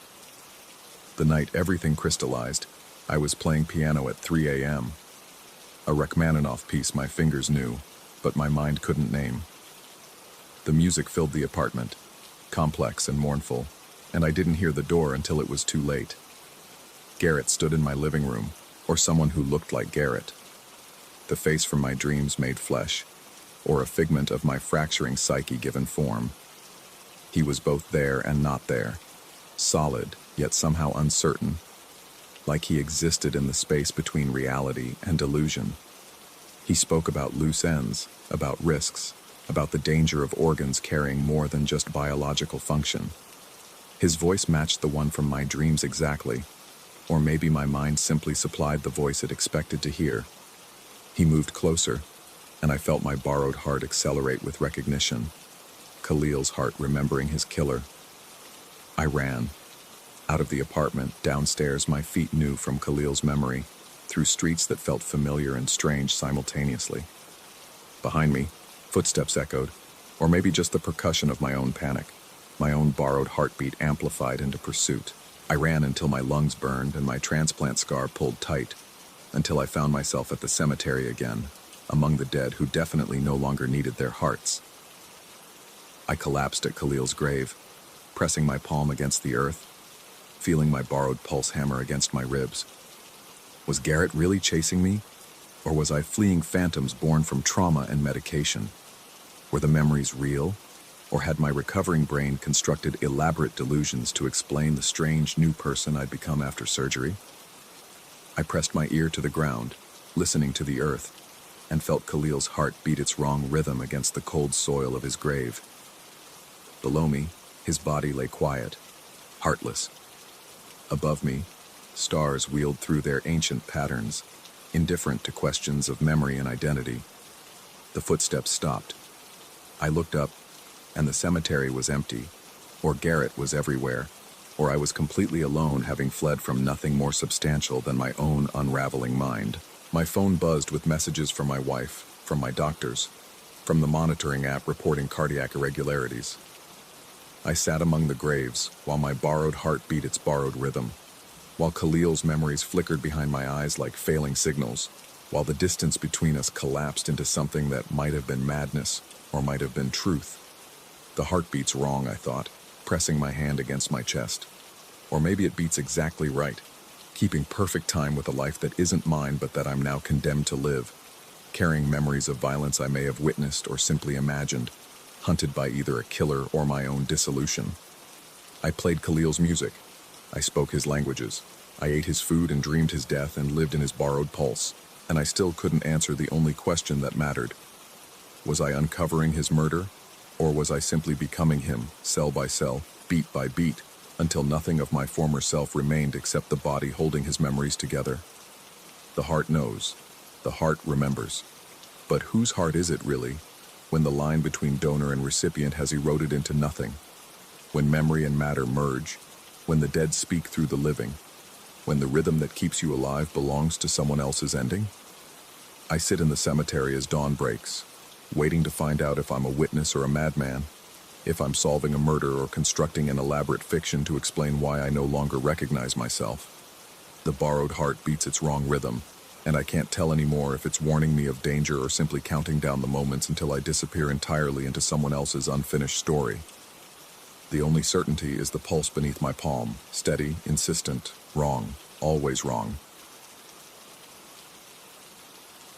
The night everything crystallized, I was playing piano at 3 a.m. A Rachmaninoff piece my fingers knew, but my mind couldn't name. The music filled the apartment, complex and mournful, and I didn't hear the door until it was too late. Garrett stood in my living room, or someone who looked like Garrett. The face from my dreams made flesh, or a figment of my fracturing psyche given form. He was both there and not there, solid, yet somehow uncertain, like he existed in the space between reality and delusion. He spoke about loose ends, about risks, about the danger of organs carrying more than just biological function. His voice matched the one from my dreams exactly, or maybe my mind simply supplied the voice it expected to hear. He moved closer, and I felt my borrowed heart accelerate with recognition. Khalil's heart remembering his killer. I ran. Out of the apartment, downstairs, my feet knew from Khalil's memory, through streets that felt familiar and strange simultaneously. Behind me, footsteps echoed, or maybe just the percussion of my own panic, my own borrowed heartbeat amplified into pursuit. I ran until my lungs burned and my transplant scar pulled tight, until I found myself at the cemetery again, among the dead who definitely no longer needed their hearts. I collapsed at Khalil's grave, pressing my palm against the earth, feeling my borrowed pulse hammer against my ribs. Was Garrett really chasing me? Or was I fleeing phantoms born from trauma and medication? Were the memories real? Or had my recovering brain constructed elaborate delusions to explain the strange new person I'd become after surgery? I pressed my ear to the ground, listening to the earth, and felt Khalil's heart beat its wrong rhythm against the cold soil of his grave. Below me, his body lay quiet, heartless. Above me, stars wheeled through their ancient patterns, indifferent to questions of memory and identity. The footsteps stopped. I looked up, and the cemetery was empty, or Garrett was everywhere, or I was completely alone, having fled from nothing more substantial than my own unraveling mind. My phone buzzed with messages from my wife, from my doctors, from the monitoring app reporting cardiac irregularities. I sat among the graves while my borrowed heart beat its borrowed rhythm, while Khalil's memories flickered behind my eyes like failing signals, while the distance between us collapsed into something that might have been madness or might have been truth. The heart beats wrong, I thought, pressing my hand against my chest. Or maybe it beats exactly right, keeping perfect time with a life that isn't mine but that I'm now condemned to live, carrying memories of violence I may have witnessed or simply imagined, hunted by either a killer or my own dissolution. I played Khalil's music. I spoke his languages. I ate his food and dreamed his death and lived in his borrowed pulse. And I still couldn't answer the only question that mattered. Was I uncovering his murder? Or was I simply becoming him, cell by cell, beat by beat, until nothing of my former self remained except the body holding his memories together? The heart knows. The heart remembers. But whose heart is it really, when the line between donor and recipient has eroded into nothing? When memory and matter merge? When the dead speak through the living? When the rhythm that keeps you alive belongs to someone else's ending? I sit in the cemetery as dawn breaks, waiting to find out if I'm a witness or a madman, if I'm solving a murder or constructing an elaborate fiction to explain why I no longer recognize myself. The borrowed heart beats its wrong rhythm, and I can't tell anymore if it's warning me of danger or simply counting down the moments until I disappear entirely into someone else's unfinished story. The only certainty is the pulse beneath my palm, steady, insistent, wrong, always wrong.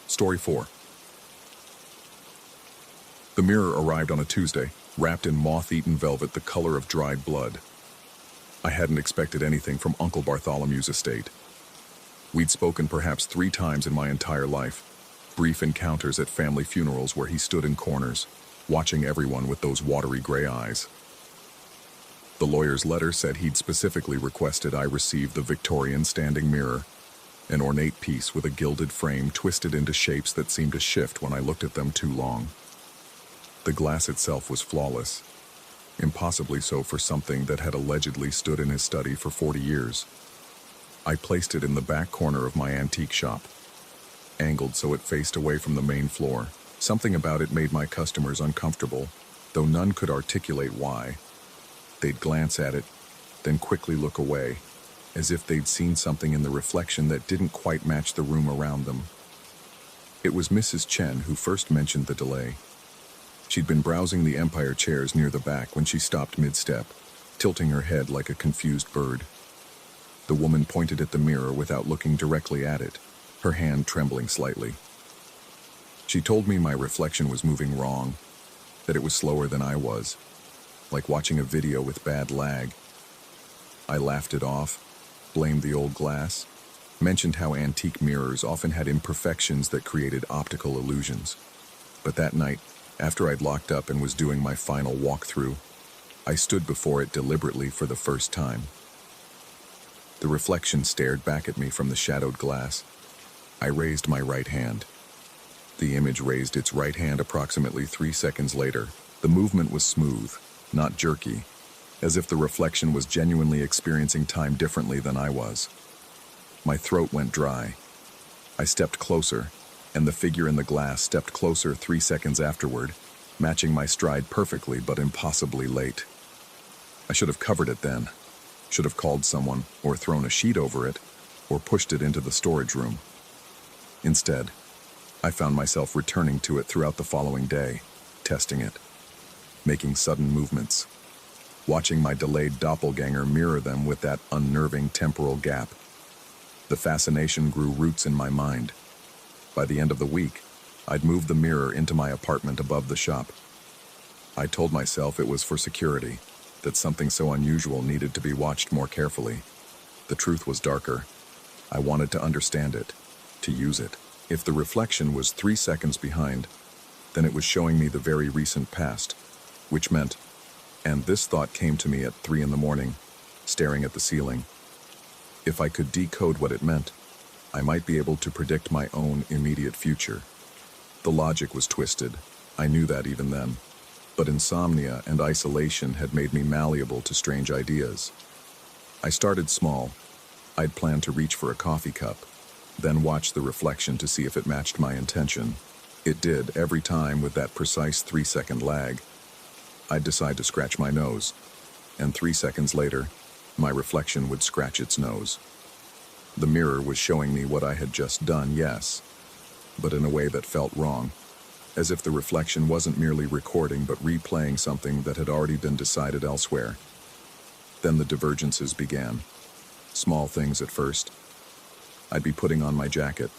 Story 4. The mirror arrived on a Tuesday, wrapped in moth-eaten velvet the color of dried blood. I hadn't expected anything from Uncle Bartholomew's estate. We'd spoken perhaps 3 times in my entire life, brief encounters at family funerals where he stood in corners, watching everyone with those watery gray eyes. The lawyer's letter said he'd specifically requested I receive the Victorian standing mirror, an ornate piece with a gilded frame twisted into shapes that seemed to shift when I looked at them too long. The glass itself was flawless, impossibly so for something that had allegedly stood in his study for 40 years. I placed it in the back corner of my antique shop, angled so it faced away from the main floor. Something about it made my customers uncomfortable, though none could articulate why. They'd glance at it, then quickly look away, as if they'd seen something in the reflection that didn't quite match the room around them. It was Mrs. Chen who first mentioned the delay. She'd been browsing the Empire chairs near the back when she stopped mid-step, tilting her head like a confused bird. The woman pointed at the mirror without looking directly at it, her hand trembling slightly. She told me my reflection was moving wrong, that it was slower than I was, like watching a video with bad lag. I laughed it off, blamed the old glass, mentioned how antique mirrors often had imperfections that created optical illusions. But that night, after I'd locked up and was doing my final walkthrough, I stood before it deliberately for the first time. The reflection stared back at me from the shadowed glass. I raised my right hand. The image raised its right hand approximately 3 seconds later. The movement was smooth, not jerky, as if the reflection was genuinely experiencing time differently than I was. My throat went dry. I stepped closer, and the figure in the glass stepped closer 3 seconds afterward, matching my stride perfectly but impossibly late. I should have covered it then, should have called someone, or thrown a sheet over it, or pushed it into the storage room. Instead, I found myself returning to it throughout the following day, testing it, making sudden movements, watching my delayed doppelganger mirror them with that unnerving temporal gap. The fascination grew roots in my mind. By the end of the week, I'd moved the mirror into my apartment above the shop. I told myself it was for security, that something so unusual needed to be watched more carefully. The truth was darker. I wanted to understand it, to use it. If the reflection was 3 seconds behind, then it was showing me the very recent past, which meant, and this thought came to me at 3 in the morning, staring at the ceiling. If I could decode what it meant, I might be able to predict my own immediate future. The logic was twisted. I knew that even then. But insomnia and isolation had made me malleable to strange ideas. I started small. I'd planned to reach for a coffee cup, then watch the reflection to see if it matched my intention. It did, every time with that precise 3-second lag. I'd decide to scratch my nose, and 3 seconds later, my reflection would scratch its nose. The mirror was showing me what I had just done, yes, but in a way that felt wrong, as if the reflection wasn't merely recording but replaying something that had already been decided elsewhere. Then the divergences began. Small things at first. I'd be putting on my jacket,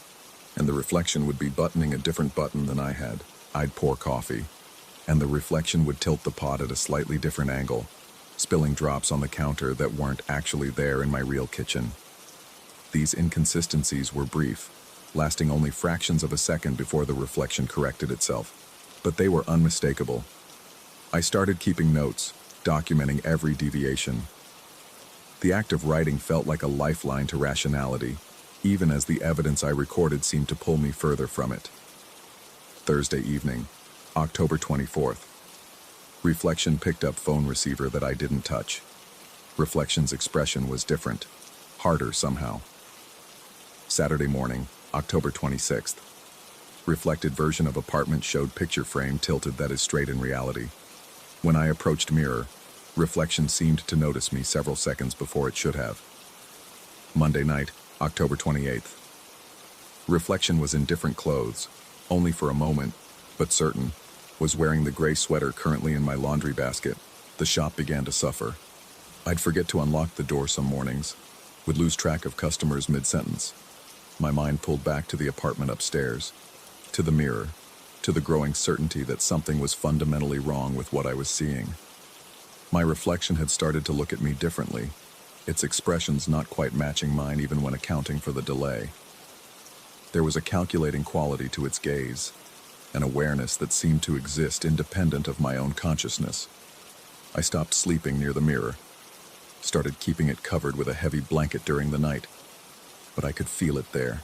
and the reflection would be buttoning a different button than I had. I'd pour coffee, and the reflection would tilt the pot at a slightly different angle, spilling drops on the counter that weren't actually there in my real kitchen. These inconsistencies were brief, lasting only fractions of a second before the reflection corrected itself. But they were unmistakable. I started keeping notes, documenting every deviation. The act of writing felt like a lifeline to rationality, even as the evidence I recorded seemed to pull me further from it. Thursday evening, October 24th. Reflection picked up phone receiver that I didn't touch. Reflection's expression was different, harder somehow. Saturday morning, October 26th. Reflected version of apartment showed picture frame tilted that is straight in reality. When I approached mirror, reflection seemed to notice me several seconds before it should have. Monday night, October 28th. Reflection was in different clothes, only for a moment, but certain, was wearing the gray sweater currently in my laundry basket. The shop began to suffer. I'd forget to unlock the door some mornings, would lose track of customers mid-sentence. My mind pulled back to the apartment upstairs, to the mirror, to the growing certainty that something was fundamentally wrong with what I was seeing. My reflection had started to look at me differently, its expressions not quite matching mine even when accounting for the delay. There was a calculating quality to its gaze, an awareness that seemed to exist independent of my own consciousness. I stopped sleeping near the mirror, started keeping it covered with a heavy blanket during the night, but I could feel it there,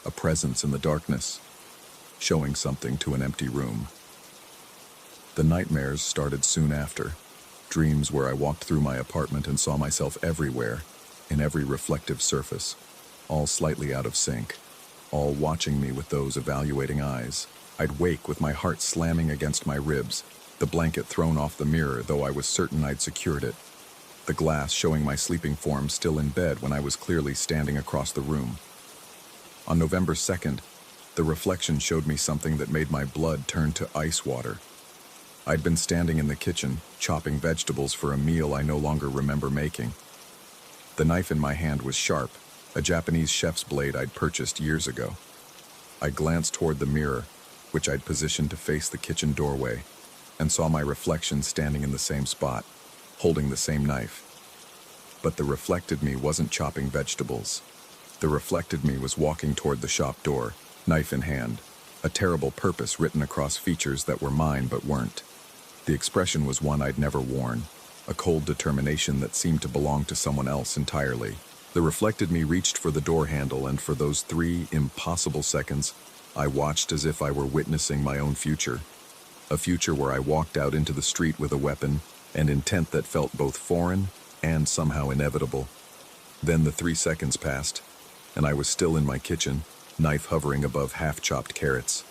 a presence in the darkness, showing something to an empty room. The nightmares started soon after, dreams where I walked through my apartment and saw myself everywhere, in every reflective surface, all slightly out of sync, all watching me with those evaluating eyes. I'd wake with my heart slamming against my ribs, the blanket thrown off the mirror though I was certain I'd secured it, the glass showing my sleeping form still in bed when I was clearly standing across the room. On November 2nd, the reflection showed me something that made my blood turn to ice water. I'd been standing in the kitchen, chopping vegetables for a meal I no longer remember making. The knife in my hand was sharp, a Japanese chef's blade I'd purchased years ago. I glanced toward the mirror, which I'd positioned to face the kitchen doorway, and saw my reflection standing in the same spot, holding the same knife. But the reflected me wasn't chopping vegetables. The reflected me was walking toward the shop door, knife in hand, a terrible purpose written across features that were mine but weren't. The expression was one I'd never worn, a cold determination that seemed to belong to someone else entirely. The reflected me reached for the door handle, and for those 3 impossible seconds, I watched as if I were witnessing my own future. A future where I walked out into the street with a weapon, an intent that felt both foreign and somehow inevitable. Then the 3 seconds passed, and I was still in my kitchen, knife hovering above half-chopped carrots.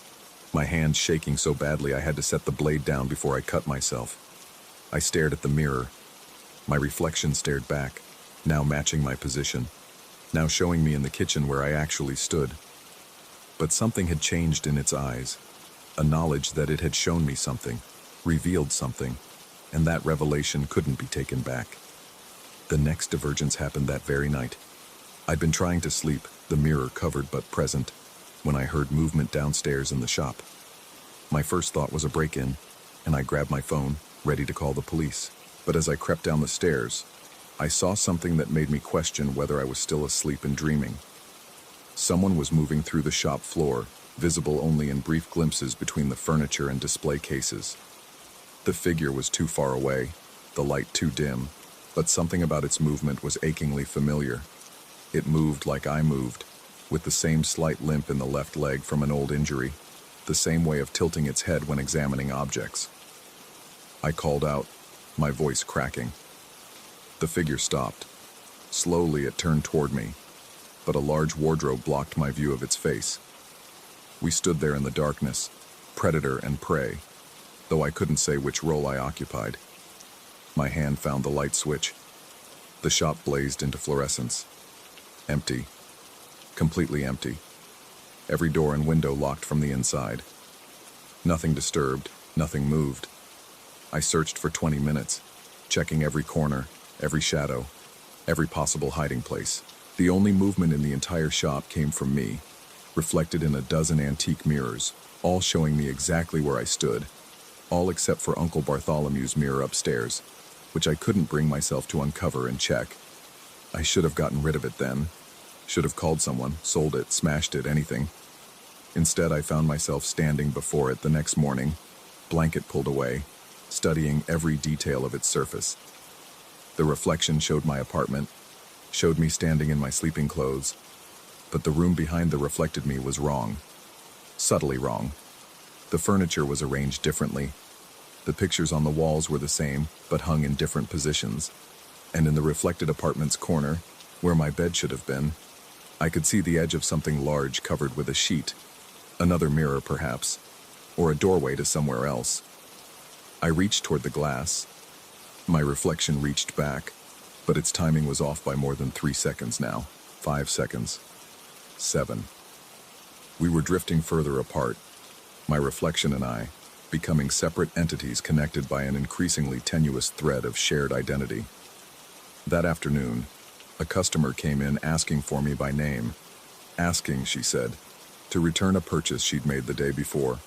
My hands shaking so badly I had to set the blade down before I cut myself. I stared at the mirror. My reflection stared back, now matching my position, now showing me in the kitchen where I actually stood. But something had changed in its eyes, a knowledge that it had shown me something, revealed something, and that revelation couldn't be taken back. The next divergence happened that very night. I'd been trying to sleep, the mirror covered but present, when I heard movement downstairs in the shop. My first thought was a break-in, and I grabbed my phone, ready to call the police. But as I crept down the stairs, I saw something that made me question whether I was still asleep and dreaming. Someone was moving through the shop floor, visible only in brief glimpses between the furniture and display cases. The figure was too far away, the light too dim, but something about its movement was achingly familiar. It moved like I moved, with the same slight limp in the left leg from an old injury, the same way of tilting its head when examining objects. I called out, my voice cracking. The figure stopped. Slowly it turned toward me, but a large wardrobe blocked my view of its face. We stood there in the darkness, predator and prey, though I couldn't say which role I occupied. My hand found the light switch. The shop blazed into fluorescence. Empty. Completely empty. Every door and window locked from the inside. Nothing disturbed, nothing moved. I searched for 20 minutes, checking every corner, every shadow, every possible hiding place. The only movement in the entire shop came from me, reflected in a dozen antique mirrors, all showing me exactly where I stood, all except for Uncle Bartholomew's mirror upstairs, which I couldn't bring myself to uncover and check. I should have gotten rid of it then. Should have called someone, sold it, smashed it, anything. Instead, I found myself standing before it the next morning, blanket pulled away, studying every detail of its surface. The reflection showed my apartment, showed me standing in my sleeping clothes, but the room behind the reflected me was wrong. Subtly wrong. The furniture was arranged differently. The pictures on the walls were the same, but hung in different positions. And in the reflected apartment's corner, where my bed should have been, I could see the edge of something large covered with a sheet. Another mirror, perhaps, or a doorway to somewhere else. I reached toward the glass. My reflection reached back, but its timing was off by more than 3 seconds now. 5 seconds. 7. We were drifting further apart, my reflection and I, becoming separate entities connected by an increasingly tenuous thread of shared identity. That afternoon, a customer came in asking for me by name. Asking, she said, to return a purchase she'd made the day before.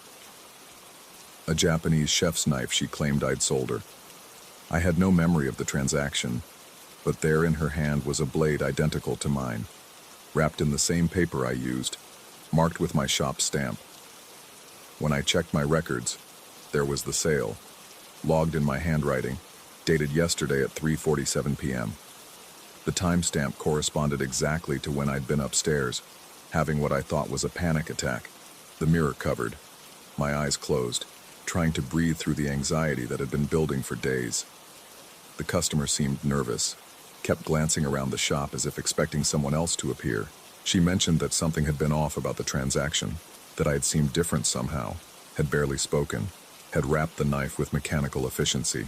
A Japanese chef's knife she claimed I'd sold her. I had no memory of the transaction, but there in her hand was a blade identical to mine, wrapped in the same paper I used, marked with my shop stamp. When I checked my records, there was the sale, logged in my handwriting, dated yesterday at 3:47 p.m. The timestamp corresponded exactly to when I'd been upstairs, having what I thought was a panic attack, the mirror covered, my eyes closed, trying to breathe through the anxiety that had been building for days. The customer seemed nervous, kept glancing around the shop as if expecting someone else to appear. She mentioned that something had been off about the transaction, that I had seemed different somehow, had barely spoken, had wrapped the knife with mechanical efficiency.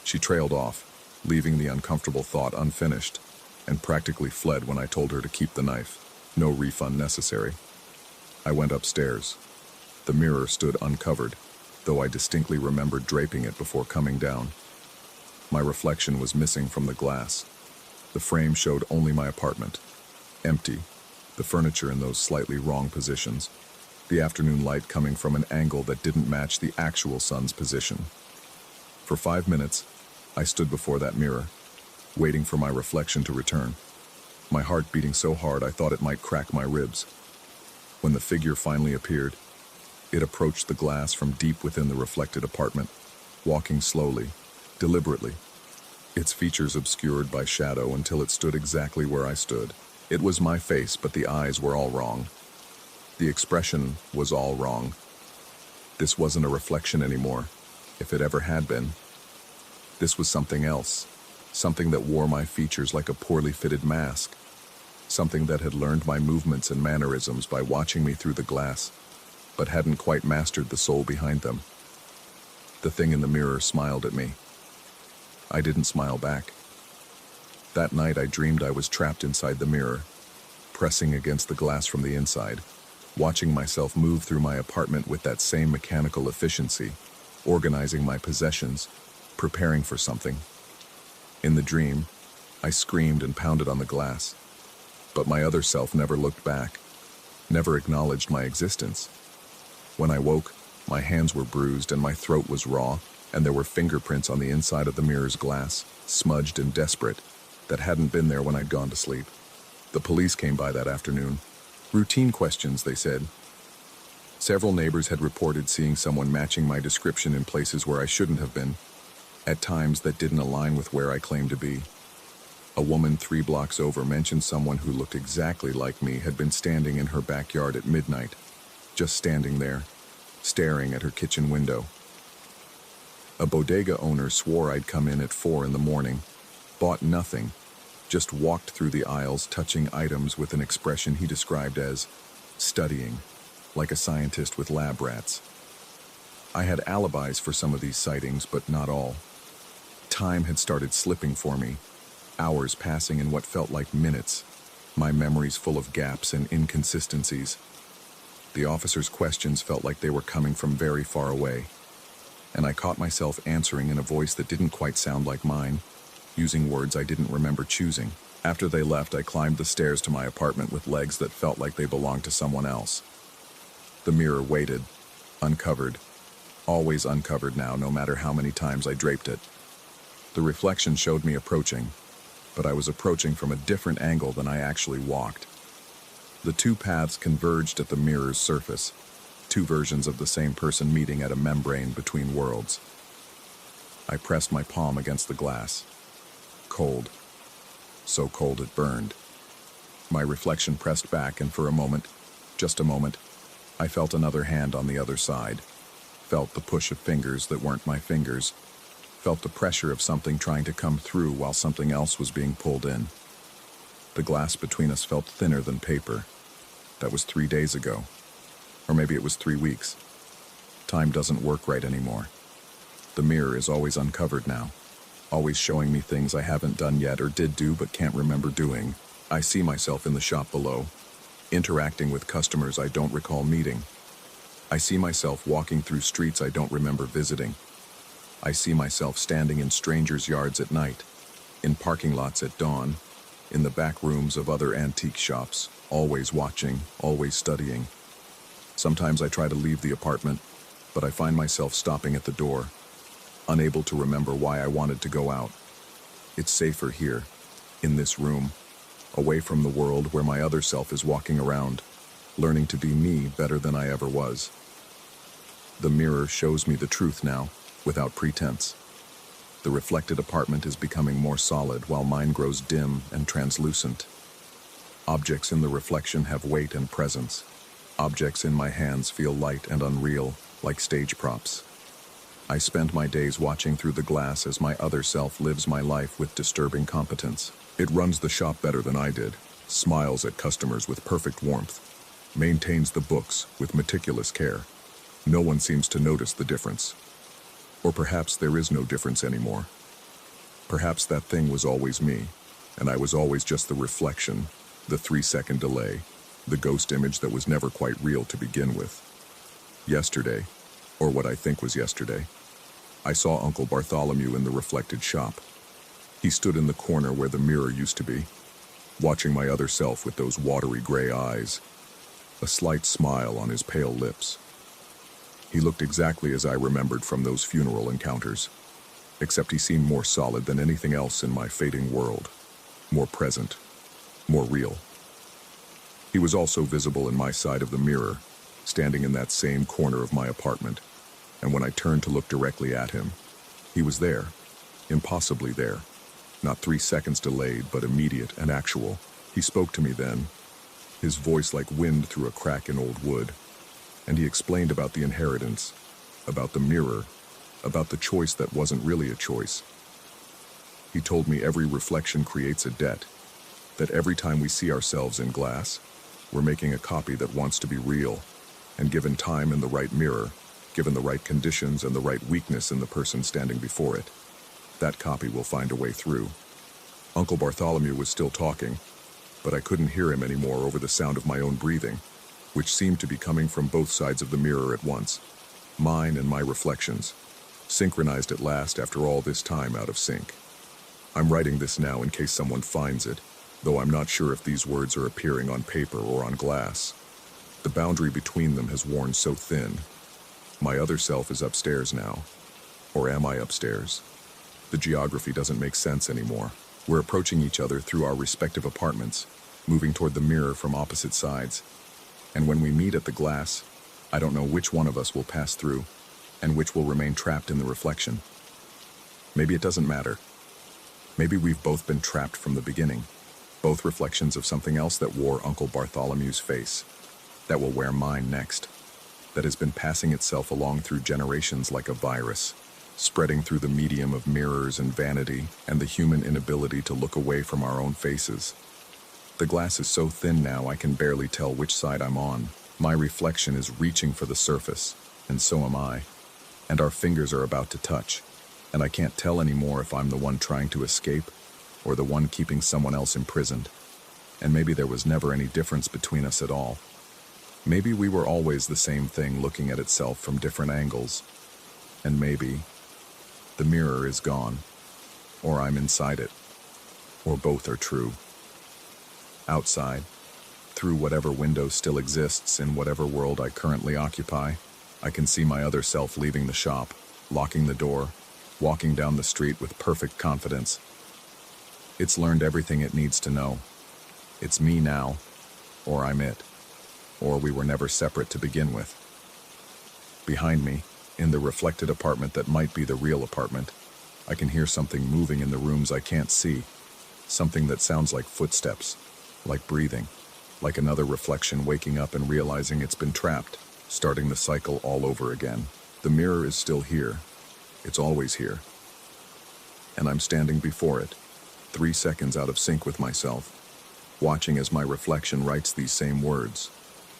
She trailed off, leaving the uncomfortable thought unfinished, and practically fled when I told her to keep the knife. No refund necessary. I went upstairs. The mirror stood uncovered, though I distinctly remembered draping it before coming down. My reflection was missing from the glass. The frame showed only my apartment. Empty, the furniture in those slightly wrong positions, the afternoon light coming from an angle that didn't match the actual sun's position. For 5 minutes, I stood before that mirror, waiting for my reflection to return, my heart beating so hard I thought it might crack my ribs. When the figure finally appeared, it approached the glass from deep within the reflected apartment, walking slowly, deliberately, its features obscured by shadow until it stood exactly where I stood. It was my face, but the eyes were all wrong. The expression was all wrong. This wasn't a reflection anymore, if it ever had been. This was something else, something that wore my features like a poorly fitted mask, something that had learned my movements and mannerisms by watching me through the glass, but hadn't quite mastered the soul behind them. The thing in the mirror smiled at me. I didn't smile back. That night I dreamed I was trapped inside the mirror, pressing against the glass from the inside, watching myself move through my apartment with that same mechanical efficiency, organizing my possessions, preparing for something. In the dream, I screamed and pounded on the glass, But my other self never looked back, never acknowledged my existence. When I woke, my hands were bruised and my throat was raw, and there were fingerprints on the inside of the mirror's glass, smudged and desperate, that hadn't been there when I'd gone to sleep. The police came by that afternoon. Routine questions, they said. Several neighbors had reported seeing someone matching my description in places where I shouldn't have been, at times that didn't align with where I claimed to be. A woman 3 blocks over mentioned someone who looked exactly like me had been standing in her backyard at midnight, just standing there, staring at her kitchen window. A bodega owner swore I'd come in at 4 in the morning, bought nothing, just walked through the aisles touching items with an expression he described as studying, like a scientist with lab rats. I had alibis for some of these sightings, but not all. Time had started slipping for me, hours passing in what felt like minutes, my memories full of gaps and inconsistencies. The officer's questions felt like they were coming from very far away, and I caught myself answering in a voice that didn't quite sound like mine, using words I didn't remember choosing. After they left, I climbed the stairs to my apartment with legs that felt like they belonged to someone else. The mirror waited, uncovered, always uncovered now, no matter how many times I draped it. The reflection showed me approaching, but I was approaching from a different angle than I actually walked. The 2 paths converged at the mirror's surface, 2 versions of the same person meeting at a membrane between worlds. I pressed my palm against the glass. Cold. So cold it burned. My reflection pressed back, and for a moment, just a moment, I felt another hand on the other side, felt the push of fingers that weren't my fingers, felt the pressure of something trying to come through while something else was being pulled in. The glass between us felt thinner than paper. That was 3 days ago. Or maybe it was 3 weeks. Time doesn't work right anymore. The mirror is always uncovered now, always showing me things I haven't done yet or did do but can't remember doing. I see myself in the shop below, interacting with customers I don't recall meeting. I see myself walking through streets I don't remember visiting. I see myself standing in strangers' yards at night, in parking lots at dawn, in the back rooms of other antique shops, always watching, always studying. Sometimes I try to leave the apartment, but I find myself stopping at the door, unable to remember why I wanted to go out. It's safer here, in this room, away from the world where my other self is walking around, learning to be me better than I ever was. The mirror shows me the truth now, without pretense. The reflected apartment is becoming more solid while mine grows dim and translucent. Objects in the reflection have weight and presence. Objects in my hands feel light and unreal, like stage props. I spend my days watching through the glass as my other self lives my life with disturbing competence. It runs the shop better than I did, smiles at customers with perfect warmth, maintains the books with meticulous care. No one seems to notice the difference. Or perhaps there is no difference anymore. Perhaps that thing was always me, and I was always just the reflection, the 3-second delay, the ghost image that was never quite real to begin with. Yesterday, or what I think was yesterday, I saw Uncle Bartholomew in the reflected shop. He stood in the corner where the mirror used to be, watching my other self with those watery gray eyes, a slight smile on his pale lips. He looked exactly as I remembered from those funeral encounters, except he seemed more solid than anything else in my fading world, more present, more real. He was also visible in my side of the mirror, standing in that same corner of my apartment, and when I turned to look directly at him, he was there, impossibly there, not 3 seconds delayed, but immediate and actual. He spoke to me then, his voice like wind through a crack in old wood, and he explained about the inheritance, about the mirror, about the choice that wasn't really a choice. He told me every reflection creates a debt, that every time we see ourselves in glass, we're making a copy that wants to be real, and given time and the right mirror, given the right conditions and the right weakness in the person standing before it, that copy will find a way through. Uncle Bartholomew was still talking, but I couldn't hear him anymore over the sound of my own breathing, which seemed to be coming from both sides of the mirror at once, mine and my reflections, synchronized at last after all this time out of sync. I'm writing this now in case someone finds it, though I'm not sure if these words are appearing on paper or on glass. The boundary between them has worn so thin. My other self is upstairs now. Or am I upstairs? The geography doesn't make sense anymore. We're approaching each other through our respective apartments, moving toward the mirror from opposite sides. And when we meet at the glass, I don't know which one of us will pass through, and which will remain trapped in the reflection. Maybe it doesn't matter. Maybe we've both been trapped from the beginning, both reflections of something else that wore Uncle Bartholomew's face, that will wear mine next, that has been passing itself along through generations like a virus, spreading through the medium of mirrors and vanity and the human inability to look away from our own faces. The glass is so thin now I can barely tell which side I'm on. My reflection is reaching for the surface, and so am I. And our fingers are about to touch, and I can't tell anymore if I'm the one trying to escape or the one keeping someone else imprisoned. And maybe there was never any difference between us at all. Maybe we were always the same thing looking at itself from different angles. And maybe the mirror is gone, or I'm inside it, or both are true. Outside, through whatever window still exists in whatever world I currently occupy, I can see my other self leaving the shop, locking the door, walking down the street with perfect confidence. It's learned everything it needs to know. It's me now, or I'm it, or we were never separate to begin with. Behind me, in the reflected apartment that might be the real apartment, I can hear something moving in the rooms I can't see, something that sounds like footsteps, like breathing, like another reflection waking up and realizing it's been trapped, starting the cycle all over again. The mirror is still here. It's always here. And I'm standing before it, 3 seconds out of sync with myself, watching as my reflection writes these same words,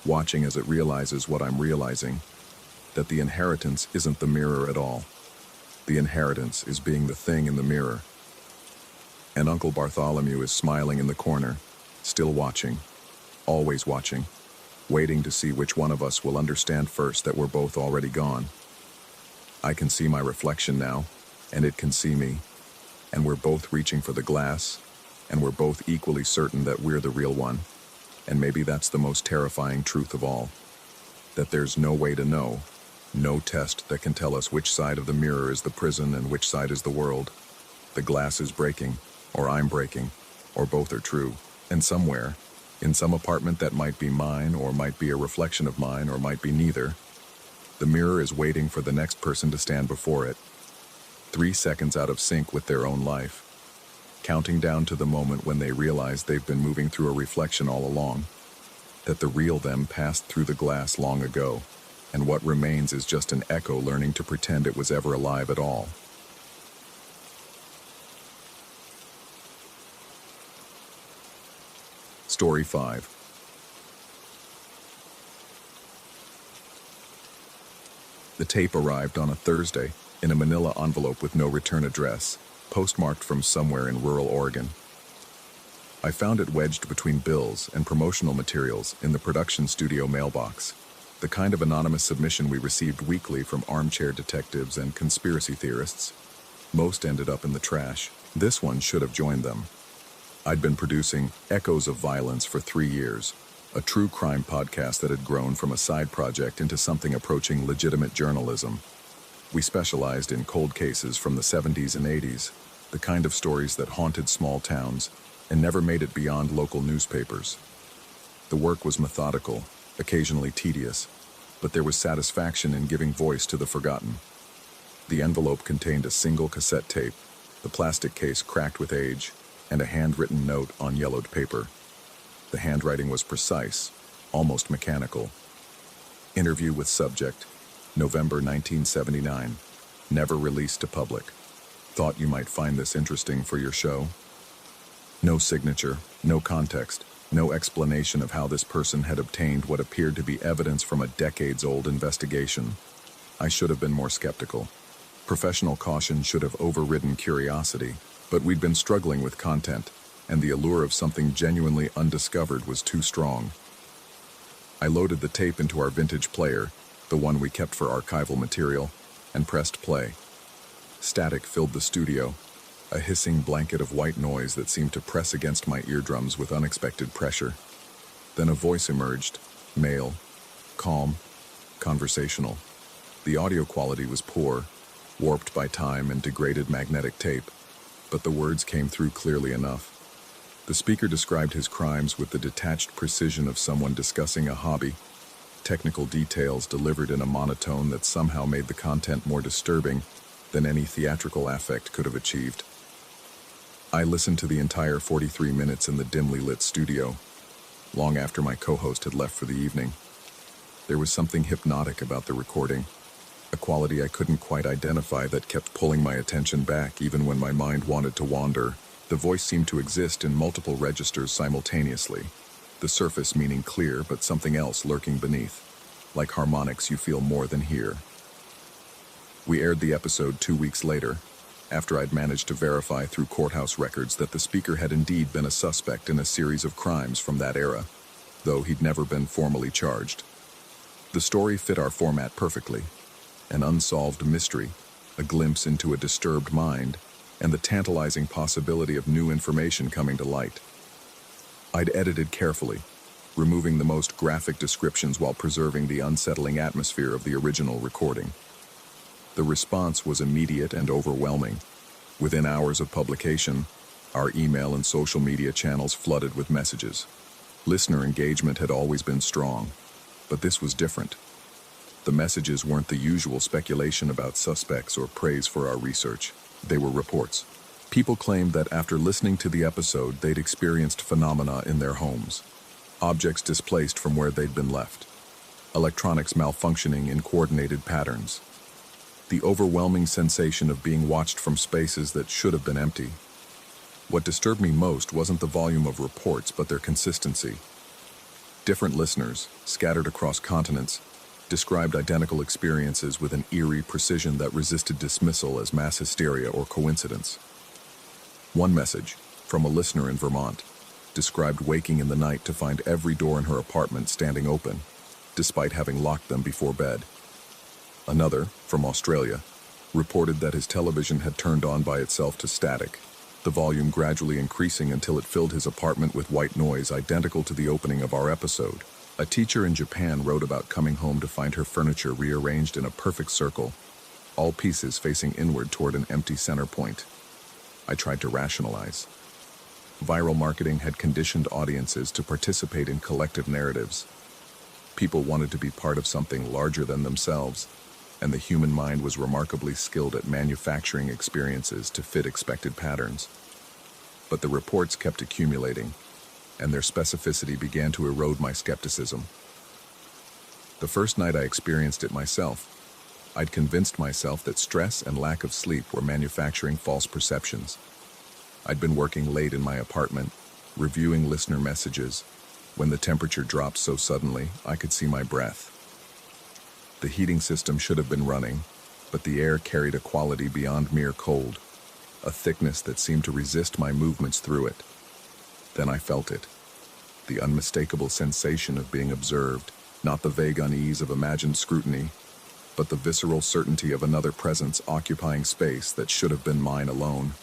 watching as it realizes what I'm realizing, that the inheritance isn't the mirror at all. The inheritance is being the thing in the mirror. And Uncle Bartholomew is smiling in the corner, still watching, always watching, waiting to see which one of us will understand first that we're both already gone. I can see my reflection now, and it can see me, and we're both reaching for the glass, and we're both equally certain that we're the real one. And maybe that's the most terrifying truth of all, that there's no way to know, no test that can tell us which side of the mirror is the prison and which side is the world. The glass is breaking, or I'm breaking, or both are true, and somewhere, in some apartment that might be mine, or might be a reflection of mine, or might be neither, the mirror is waiting for the next person to stand before it, 3 seconds out of sync with their own life, counting down to the moment when they realize they've been moving through a reflection all along, that the real them passed through the glass long ago, and what remains is just an echo learning to pretend it was ever alive at all. Story 5. The tape arrived on a Thursday in a manila envelope with no return address, postmarked from somewhere in rural Oregon. I found it wedged between bills and promotional materials in the production studio mailbox, the kind of anonymous submission we received weekly from armchair detectives and conspiracy theorists. Most ended up in the trash. This one should have joined them. I'd been producing Echoes of Violence for 3 years, a true crime podcast that had grown from a side project into something approaching legitimate journalism. We specialized in cold cases from the 70s and 80s, the kind of stories that haunted small towns and never made it beyond local newspapers. The work was methodical, occasionally tedious, but there was satisfaction in giving voice to the forgotten. The envelope contained a single cassette tape, the plastic case cracked with age, and a handwritten note on yellowed paper. The handwriting was precise, almost mechanical. Interview with subject, November 1979. Never released to public. Thought you might find this interesting for your show. No signature, no context, no explanation of how this person had obtained what appeared to be evidence from a decades-old investigation. I should have been more skeptical. Professional caution should have overridden curiosity, but we'd been struggling with content, and the allure of something genuinely undiscovered was too strong. I loaded the tape into our vintage player, the one we kept for archival material, and pressed play. Static filled the studio, a hissing blanket of white noise that seemed to press against my eardrums with unexpected pressure. Then a voice emerged, male, calm, conversational. The audio quality was poor, warped by time and degraded magnetic tape, but the words came through clearly enough. The speaker described his crimes with the detached precision of someone discussing a hobby, technical details delivered in a monotone that somehow made the content more disturbing than any theatrical affect could have achieved. I listened to the entire 43 minutes in the dimly lit studio, long after my co-host had left for the evening. There was something hypnotic about the recording, a quality I couldn't quite identify that kept pulling my attention back even when my mind wanted to wander. The voice seemed to exist in multiple registers simultaneously, the surface meaning clear but something else lurking beneath. Like harmonics you feel more than hear. We aired the episode 2 weeks later, after I'd managed to verify through courthouse records that the speaker had indeed been a suspect in a series of crimes from that era, though he'd never been formally charged. The story fit our format perfectly. An unsolved mystery, a glimpse into a disturbed mind, and the tantalizing possibility of new information coming to light. I'd edited carefully, removing the most graphic descriptions while preserving the unsettling atmosphere of the original recording. The response was immediate and overwhelming. Within hours of publication, our email and social media channels flooded with messages. Listener engagement had always been strong, but this was different. The messages weren't the usual speculation about suspects or praise for our research. They were reports. People claimed that after listening to the episode, they'd experienced phenomena in their homes. Objects displaced from where they'd been left. Electronics malfunctioning in coordinated patterns. The overwhelming sensation of being watched from spaces that should have been empty. What disturbed me most wasn't the volume of reports, but their consistency. Different listeners, scattered across continents, described identical experiences with an eerie precision that resisted dismissal as mass hysteria or coincidence. One message, from a listener in Vermont, described waking in the night to find every door in her apartment standing open, despite having locked them before bed. Another, from Australia, reported that his television had turned on by itself to static, the volume gradually increasing until it filled his apartment with white noise identical to the opening of our episode. A teacher in Japan wrote about coming home to find her furniture rearranged in a perfect circle, all pieces facing inward toward an empty center point. I tried to rationalize. Viral marketing had conditioned audiences to participate in collective narratives. People wanted to be part of something larger than themselves, and the human mind was remarkably skilled at manufacturing experiences to fit expected patterns. But the reports kept accumulating, and their specificity began to erode my skepticism. The first night I experienced it myself, I'd convinced myself that stress and lack of sleep were manufacturing false perceptions. I'd been working late in my apartment, reviewing listener messages, when the temperature dropped so suddenly I could see my breath. The heating system should have been running, but the air carried a quality beyond mere cold, a thickness that seemed to resist my movements through it. Then I felt it, the unmistakable sensation of being observed, not the vague unease of imagined scrutiny, but the visceral certainty of another presence occupying space that should have been mine alone.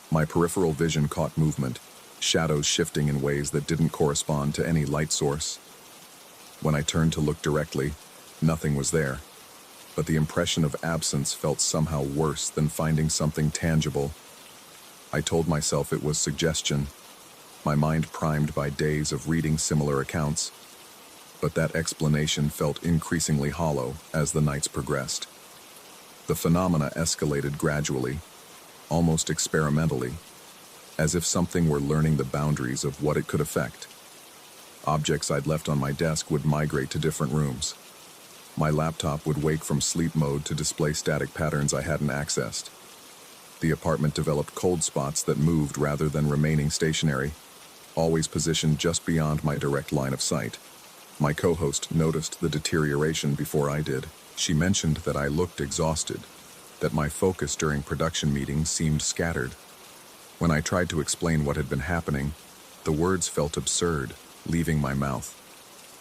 My peripheral vision caught movement, shadows shifting in ways that didn't correspond to any light source. When I turned to look directly, nothing was there, but the impression of absence felt somehow worse than finding something tangible. I told myself it was suggestion, my mind primed by days of reading similar accounts, but that explanation felt increasingly hollow as the nights progressed. The phenomena escalated gradually, almost experimentally, as if something were learning the boundaries of what it could affect. Objects I'd left on my desk would migrate to different rooms. My laptop would wake from sleep mode to display static patterns I hadn't accessed. The apartment developed cold spots that moved rather than remaining stationary, always positioned just beyond my direct line of sight. My co-host noticed the deterioration before I did. She mentioned that I looked exhausted, that my focus during production meetings seemed scattered. When I tried to explain what had been happening, the words felt absurd, leaving my mouth.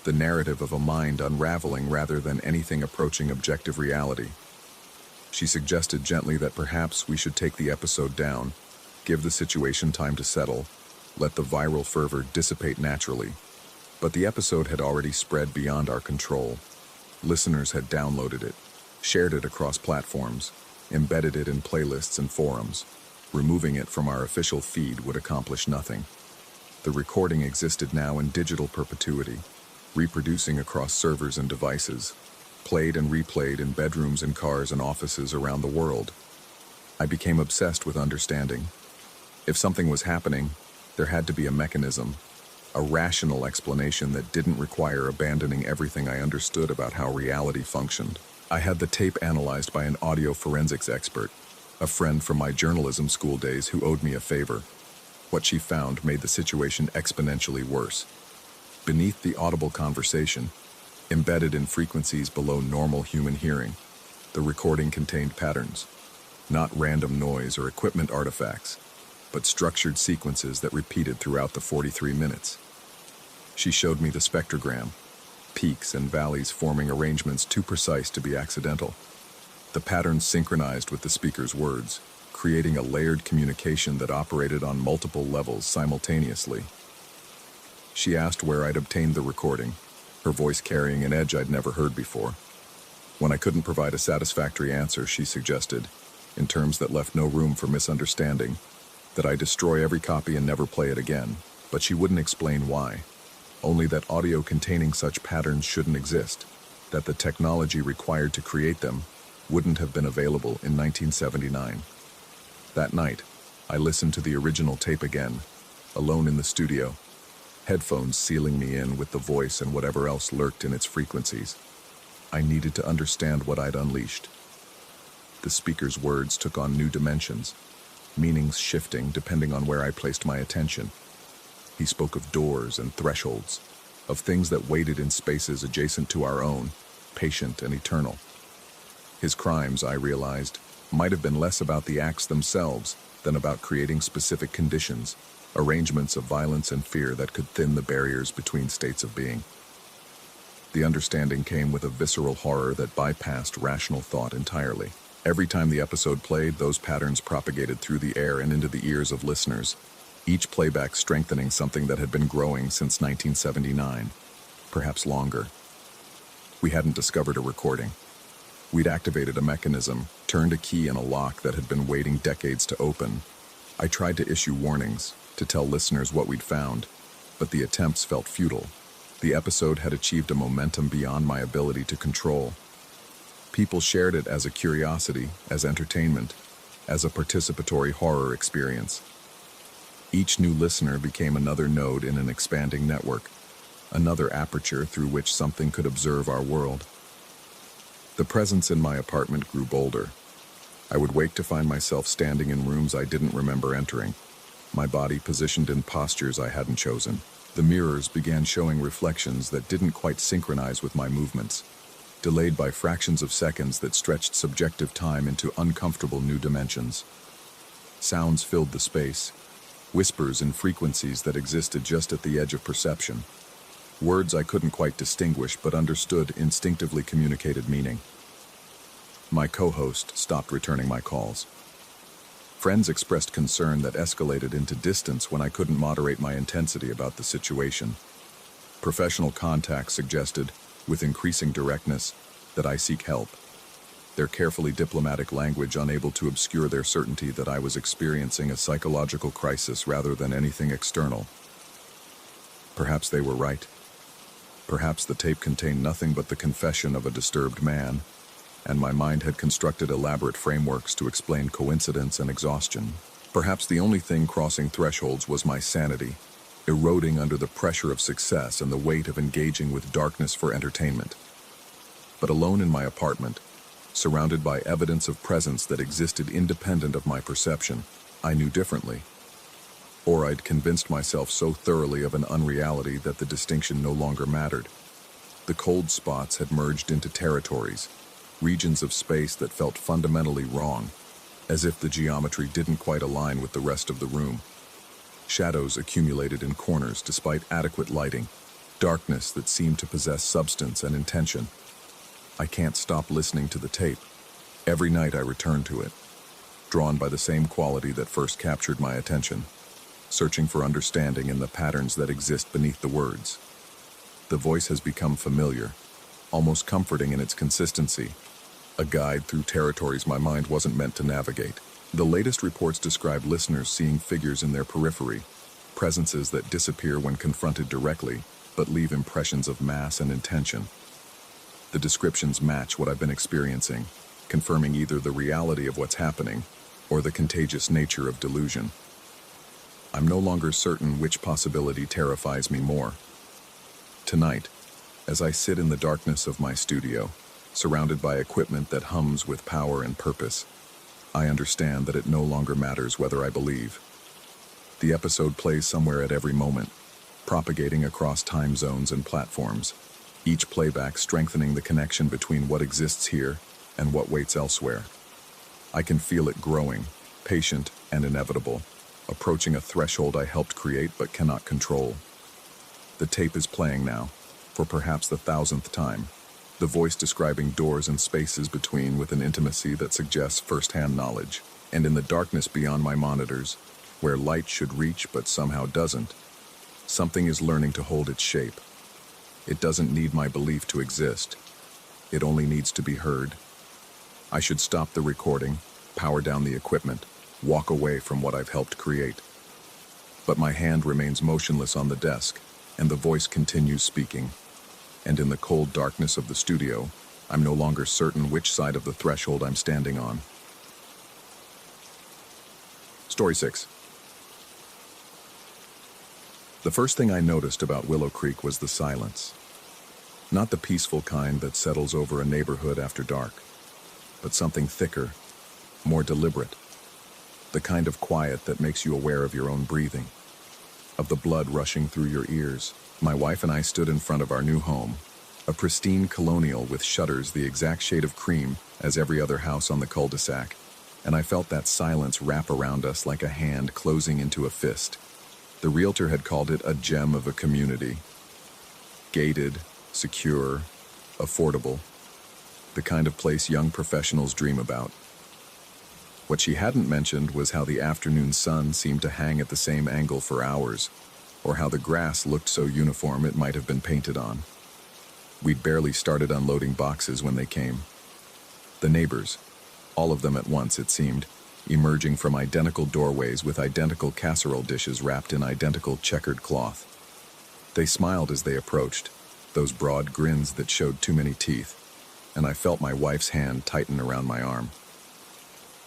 The narrative of a mind unraveling rather than anything approaching objective reality. She suggested gently that perhaps we should take the episode down, give the situation time to settle, let the viral fervor dissipate naturally. But the episode had already spread beyond our control. Listeners had downloaded it, shared it across platforms, embedded it in playlists and forums. Removing it from our official feed would accomplish nothing. The recording existed now in digital perpetuity, reproducing across servers and devices, played and replayed in bedrooms and cars and offices around the world. I became obsessed with understanding. If something was happening, there had to be a mechanism, a rational explanation that didn't require abandoning everything I understood about how reality functioned. I had the tape analyzed by an audio forensics expert, a friend from my journalism school days who owed me a favor. What she found made the situation exponentially worse. Beneath the audible conversation, embedded in frequencies below normal human hearing, the recording contained patterns, not random noise or equipment artifacts, but structured sequences that repeated throughout the 43 minutes. She showed me the spectrogram, peaks and valleys forming arrangements too precise to be accidental. The patterns synchronized with the speaker's words, creating a layered communication that operated on multiple levels simultaneously. She asked where I'd obtained the recording, her voice carrying an edge I'd never heard before. When I couldn't provide a satisfactory answer, she suggested, in terms that left no room for misunderstanding, that I destroy every copy and never play it again, but she wouldn't explain why. Only that audio containing such patterns shouldn't exist, that the technology required to create them wouldn't have been available in 1979. That night, I listened to the original tape again, alone in the studio, headphones sealing me in with the voice and whatever else lurked in its frequencies. I needed to understand what I'd unleashed. The speaker's words took on new dimensions, meanings shifting depending on where I placed my attention. He spoke of doors and thresholds, of things that waited in spaces adjacent to our own, patient and eternal. His crimes, I realized, might have been less about the acts themselves than about creating specific conditions, arrangements of violence and fear that could thin the barriers between states of being. The understanding came with a visceral horror that bypassed rational thought entirely. Every time the episode played, those patterns propagated through the air and into the ears of listeners, each playback strengthening something that had been growing since 1979, perhaps longer. We hadn't discovered a recording. We'd activated a mechanism, turned a key in a lock that had been waiting decades to open. I tried to issue warnings, to tell listeners what we'd found, but the attempts felt futile. The episode had achieved a momentum beyond my ability to control. People shared it as a curiosity, as entertainment, as a participatory horror experience. Each new listener became another node in an expanding network, another aperture through which something could observe our world. The presence in my apartment grew bolder. I would wake to find myself standing in rooms I didn't remember entering, my body positioned in postures I hadn't chosen. The mirrors began showing reflections that didn't quite synchronize with my movements, delayed by fractions of seconds that stretched subjective time into uncomfortable new dimensions. Sounds filled the space, whispers in frequencies that existed just at the edge of perception. Words I couldn't quite distinguish but understood instinctively communicated meaning. My co-host stopped returning my calls. Friends expressed concern that escalated into distance when I couldn't moderate my intensity about the situation. Professional contacts suggested, with increasing directness, that I seek help. Their carefully diplomatic language unable to obscure their certainty that I was experiencing a psychological crisis rather than anything external. Perhaps they were right. Perhaps the tape contained nothing but the confession of a disturbed man, and my mind had constructed elaborate frameworks to explain coincidence and exhaustion. Perhaps the only thing crossing thresholds was my sanity, eroding under the pressure of success and the weight of engaging with darkness for entertainment. But alone in my apartment, surrounded by evidence of presence that existed independent of my perception, I knew differently. Or I'd convinced myself so thoroughly of an unreality that the distinction no longer mattered. The cold spots had merged into territories, regions of space that felt fundamentally wrong, as if the geometry didn't quite align with the rest of the room. Shadows accumulated in corners despite adequate lighting, darkness that seemed to possess substance and intention. I can't stop listening to the tape, Every night I return to it, drawn by the same quality that first captured my attention, searching for understanding in the patterns that exist beneath the words. The voice has become familiar, almost comforting in its consistency, a guide through territories my mind wasn't meant to navigate. The latest reports describe listeners seeing figures in their periphery, presences that disappear when confronted directly, but leave impressions of mass and intention. The descriptions match what I've been experiencing, confirming either the reality of what's happening or the contagious nature of delusion. I'm no longer certain which possibility terrifies me more. Tonight, as I sit in the darkness of my studio, surrounded by equipment that hums with power and purpose, I understand that it no longer matters whether I believe. The episode plays somewhere at every moment, propagating across time zones and platforms, each playback strengthening the connection between what exists here and what waits elsewhere. I can feel it growing, patient and inevitable, approaching a threshold I helped create but cannot control. The tape is playing now, for perhaps the 1000th time, the voice describing doors and spaces between with an intimacy that suggests first-hand knowledge. And in the darkness beyond my monitors, where light should reach but somehow doesn't, something is learning to hold its shape. It doesn't need my belief to exist. It only needs to be heard. I should stop the recording, power down the equipment, walk away from what I've helped create. But my hand remains motionless on the desk, and the voice continues speaking. And in the cold darkness of the studio, I'm no longer certain which side of the threshold I'm standing on. Story 6. The first thing I noticed about Willow Creek was the silence. Not the peaceful kind that settles over a neighborhood after dark, but something thicker, more deliberate. The kind of quiet that makes you aware of your own breathing, of the blood rushing through your ears. My wife and I stood in front of our new home, a pristine colonial with shutters the exact shade of cream as every other house on the cul-de-sac, and I felt that silence wrap around us like a hand closing into a fist. The realtor had called it a gem of a community. Gated, secure, affordable, the kind of place young professionals dream about. What she hadn't mentioned was how the afternoon sun seemed to hang at the same angle for hours, or how the grass looked so uniform it might have been painted on. We'd barely started unloading boxes when they came. The neighbors, all of them at once it seemed, emerging from identical doorways with identical casserole dishes wrapped in identical checkered cloth. They smiled as they approached, those broad grins that showed too many teeth, and I felt my wife's hand tighten around my arm.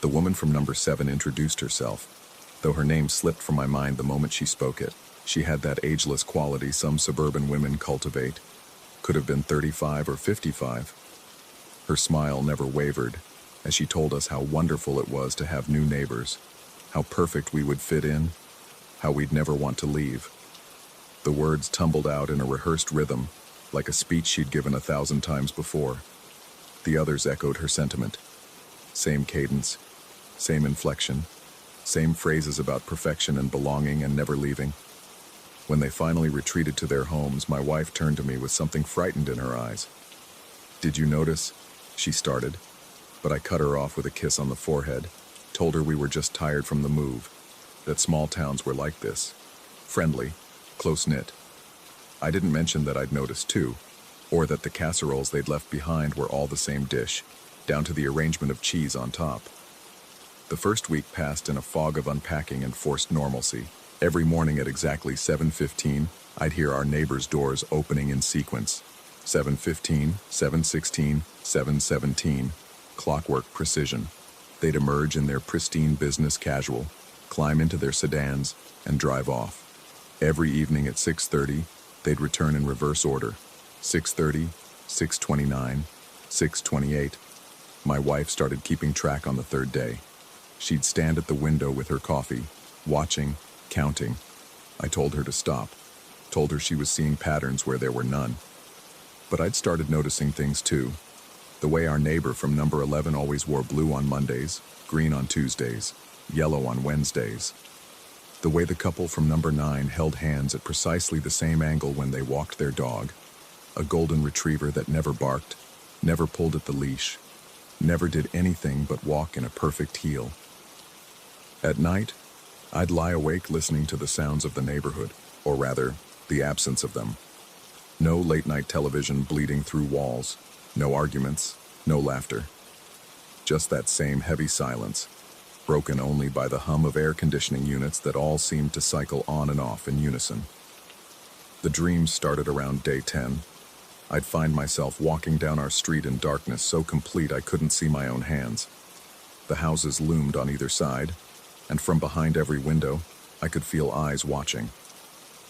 The woman from number 7 introduced herself, though her name slipped from my mind the moment she spoke it. She had that ageless quality some suburban women cultivate. Could have been 35 or 55. Her smile never wavered as she told us how wonderful it was to have new neighbors, how perfect we would fit in, how we'd never want to leave. The words tumbled out in a rehearsed rhythm, like a speech she'd given 1,000 times before. The others echoed her sentiment. Same cadence, same inflection, same phrases about perfection and belonging and never leaving. When they finally retreated to their homes, my wife turned to me with something frightened in her eyes. "Did you notice?" she started, but I cut her off with a kiss on the forehead, told her we were just tired from the move, that small towns were like this, friendly, close-knit. I didn't mention that I'd noticed too, or that the casseroles they'd left behind were all the same dish, down to the arrangement of cheese on top. The first week passed in a fog of unpacking and forced normalcy. Every morning at exactly 7:15, I'd hear our neighbors' doors opening in sequence. 7:15, 7:16, 7:17, clockwork precision. They'd emerge in their pristine business casual, climb into their sedans, and drive off. Every evening at 6:30, they'd return in reverse order. 6:30, 6:29, 6:28. My wife started keeping track on the third day. She'd stand at the window with her coffee, watching, counting. I told her to stop, told her she was seeing patterns where there were none. But I'd started noticing things too. The way our neighbor from number 11 always wore blue on Mondays, green on Tuesdays, yellow on Wednesdays. The way the couple from number 9 held hands at precisely the same angle when they walked their dog, a golden retriever that never barked, never pulled at the leash. never did anything but walk in a perfect heel. At night, I'd lie awake listening to the sounds of the neighborhood, or rather, the absence of them. No late-night television bleeding through walls, no arguments, no laughter. Just that same heavy silence, broken only by the hum of air conditioning units that all seemed to cycle on and off in unison. The dreams started around day 10. I'd find myself walking down our street in darkness so complete I couldn't see my own hands. The houses loomed on either side, and from behind every window, I could feel eyes watching.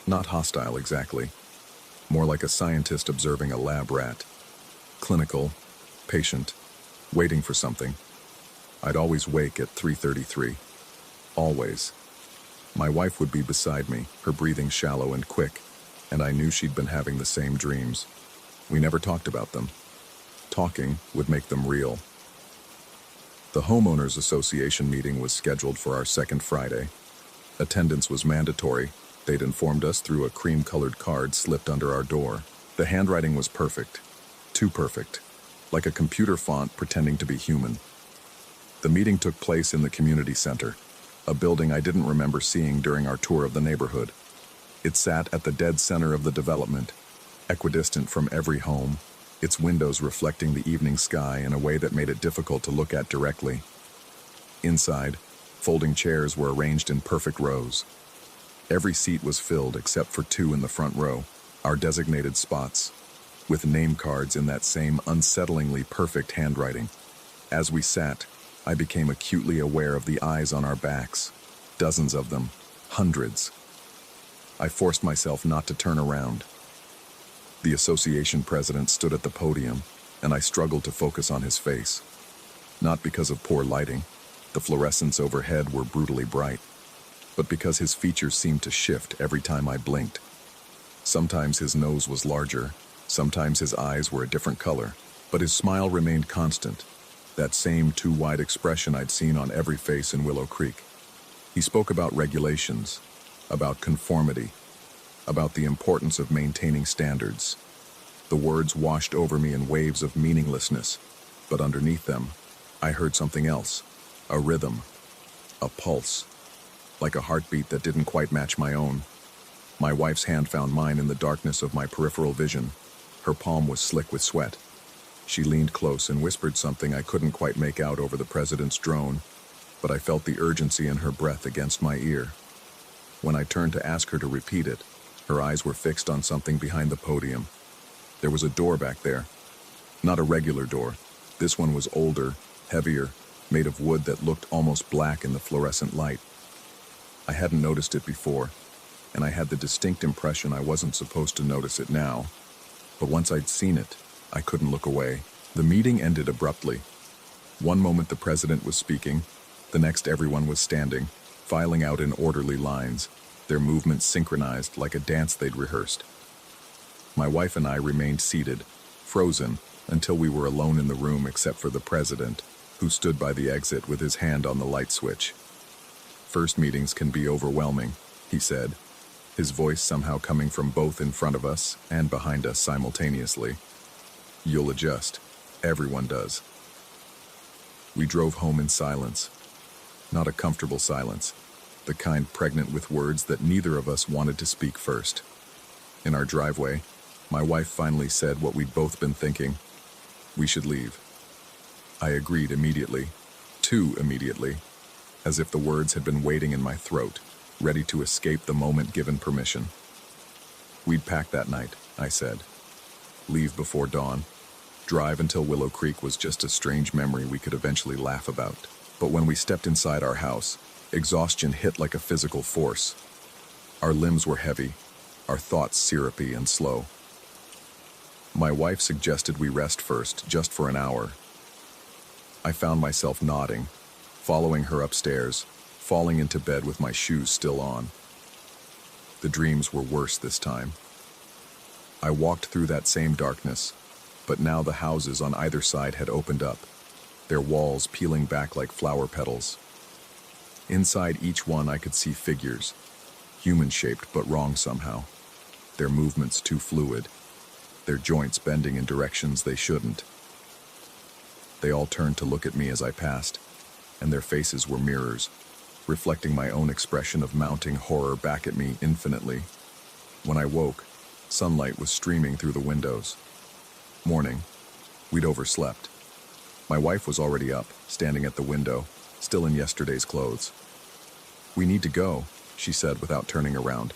Not hostile exactly, more like a scientist observing a lab rat. Clinical, patient, waiting for something. I'd always wake at 3:33. Always. My wife would be beside me, her breathing shallow and quick, and I knew she'd been having the same dreams. We never talked about them. Talking would make them real. The Homeowners Association meeting was scheduled for our second Friday. Attendance was mandatory. They'd informed us through a cream-colored card slipped under our door. The handwriting was perfect. Too perfect. Like a computer font pretending to be human. The meeting took place in the community center, a building I didn't remember seeing during our tour of the neighborhood. It sat at the dead center of the development, equidistant from every home, its windows reflecting the evening sky in a way that made it difficult to look at directly. Inside, folding chairs were arranged in perfect rows. Every seat was filled except for 2 in the front row, our designated spots, with name cards in that same unsettlingly perfect handwriting. As we sat, I became acutely aware of the eyes on our backs, dozens of them, hundreds. I forced myself not to turn around. The association president stood at the podium, and I struggled to focus on his face. Not because of poor lighting, the fluorescents overhead were brutally bright, but because his features seemed to shift every time I blinked. Sometimes his nose was larger, sometimes his eyes were a different color, but his smile remained constant, that same too-wide expression I'd seen on every face in Willow Creek. He spoke about regulations, about conformity, about the importance of maintaining standards. The words washed over me in waves of meaninglessness, but underneath them, I heard something else, a rhythm, a pulse, like a heartbeat that didn't quite match my own. My wife's hand found mine in the darkness of my peripheral vision. Her palm was slick with sweat. She leaned close and whispered something I couldn't quite make out over the president's drone, but I felt the urgency in her breath against my ear. When I turned to ask her to repeat it, her eyes were fixed on something behind the podium. There was a door back there. Not a regular door. This one was older, heavier, made of wood that looked almost black in the fluorescent light. I hadn't noticed it before, and I had the distinct impression I wasn't supposed to notice it now. But once I'd seen it, I couldn't look away. The meeting ended abruptly. One moment the president was speaking, the next everyone was standing, filing out in orderly lines, their movements synchronized like a dance they'd rehearsed. My wife and I remained seated, frozen, until we were alone in the room except for the president, who stood by the exit with his hand on the light switch. "First meetings can be overwhelming," he said, his voice somehow coming from both in front of us and behind us simultaneously. "You'll adjust. Everyone does." We drove home in silence. Not a comfortable silence, the kind pregnant with words that neither of us wanted to speak first. In our driveway, my wife finally said what we'd both been thinking. We should leave. I agreed immediately, too immediately, as if the words had been waiting in my throat, ready to escape the moment given permission. We'd pack that night, I said. Leave before dawn. Drive until Willow Creek was just a strange memory we could eventually laugh about. But when we stepped inside our house, exhaustion hit like a physical force. Our limbs were heavy, our thoughts syrupy and slow. My wife suggested we rest first, just for an hour. I found myself nodding, following her upstairs, falling into bed with my shoes still on. The dreams were worse this time. I walked through that same darkness, but now the houses on either side had opened up, their walls peeling back like flower petals. Inside each one I could see figures, human-shaped but wrong somehow, their movements too fluid, their joints bending in directions they shouldn't. They all turned to look at me as I passed, and their faces were mirrors, reflecting my own expression of mounting horror back at me infinitely. When I woke, sunlight was streaming through the windows. Morning. We'd overslept. My wife was already up, standing at the window, still in yesterday's clothes. "We need to go," she said without turning around.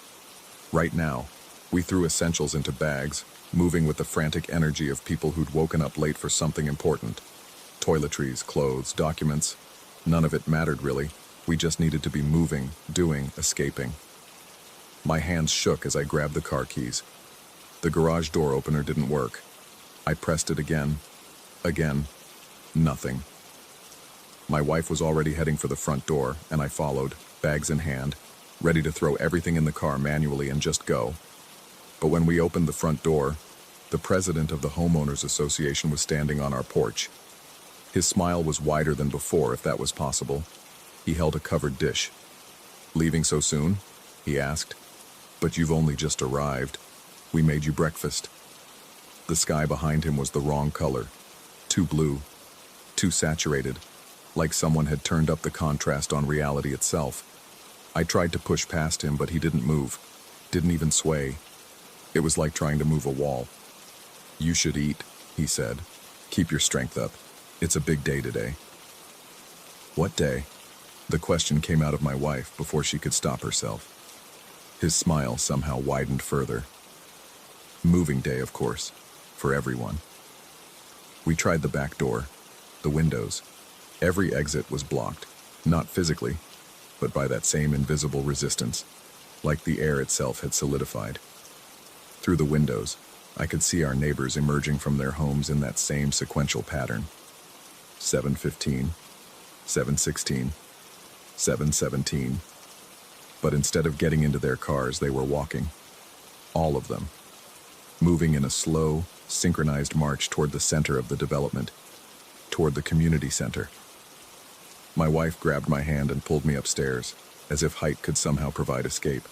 Right now. We threw essentials into bags, moving with the frantic energy of people who'd woken up late for something important. Toiletries, clothes, documents. None of it mattered really. We just needed to be moving, doing, escaping. My hands shook as I grabbed the car keys. The garage door opener didn't work. I pressed it again. Again. Nothing. My wife was already heading for the front door, and I followed, bags in hand, ready to throw everything in the car manually and just go. But when we opened the front door, the president of the Homeowners Association was standing on our porch. His smile was wider than before, if that was possible. He held a covered dish. "Leaving so soon?" he asked. "But you've only just arrived. We made you breakfast." The sky behind him was the wrong color. Too blue. Too saturated. Like someone had turned up the contrast on reality itself. I tried to push past him, but he didn't move. Didn't even sway. It was like trying to move a wall. "You should eat," he said. "Keep your strength up. It's a big day today." "What day?" The question came out of my wife before she could stop herself. His smile somehow widened further. "Moving day, of course. For everyone." We tried the back door, the windows. Every exit was blocked, not physically, but by that same invisible resistance, like the air itself had solidified. Through the windows, I could see our neighbors emerging from their homes in that same sequential pattern. 7:15, 7:16, 7:17. But instead of getting into their cars, they were walking. All of them. Moving in a slow, synchronized march toward the center of the development, toward the community center. My wife grabbed my hand and pulled me upstairs, as if height could somehow provide escape.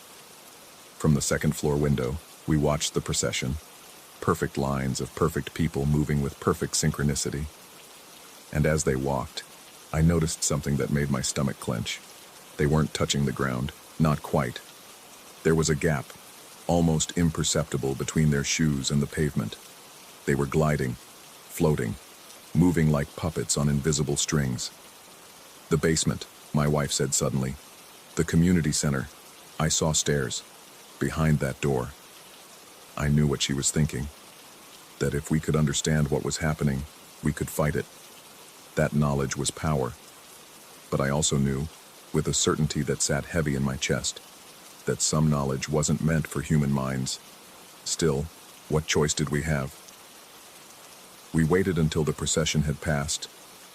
From the second-floor window, we watched the procession, perfect lines of perfect people moving with perfect synchronicity. And as they walked, I noticed something that made my stomach clench. They weren't touching the ground, not quite. There was a gap, almost imperceptible between their shoes and the pavement. They were gliding, floating, moving like puppets on invisible strings. "The basement," my wife said suddenly. "The community center. I saw stairs. Behind that door." I knew what she was thinking. That if we could understand what was happening, we could fight it. That knowledge was power. But I also knew, with a certainty that sat heavy in my chest, that some knowledge wasn't meant for human minds. Still, what choice did we have? We waited until the procession had passed,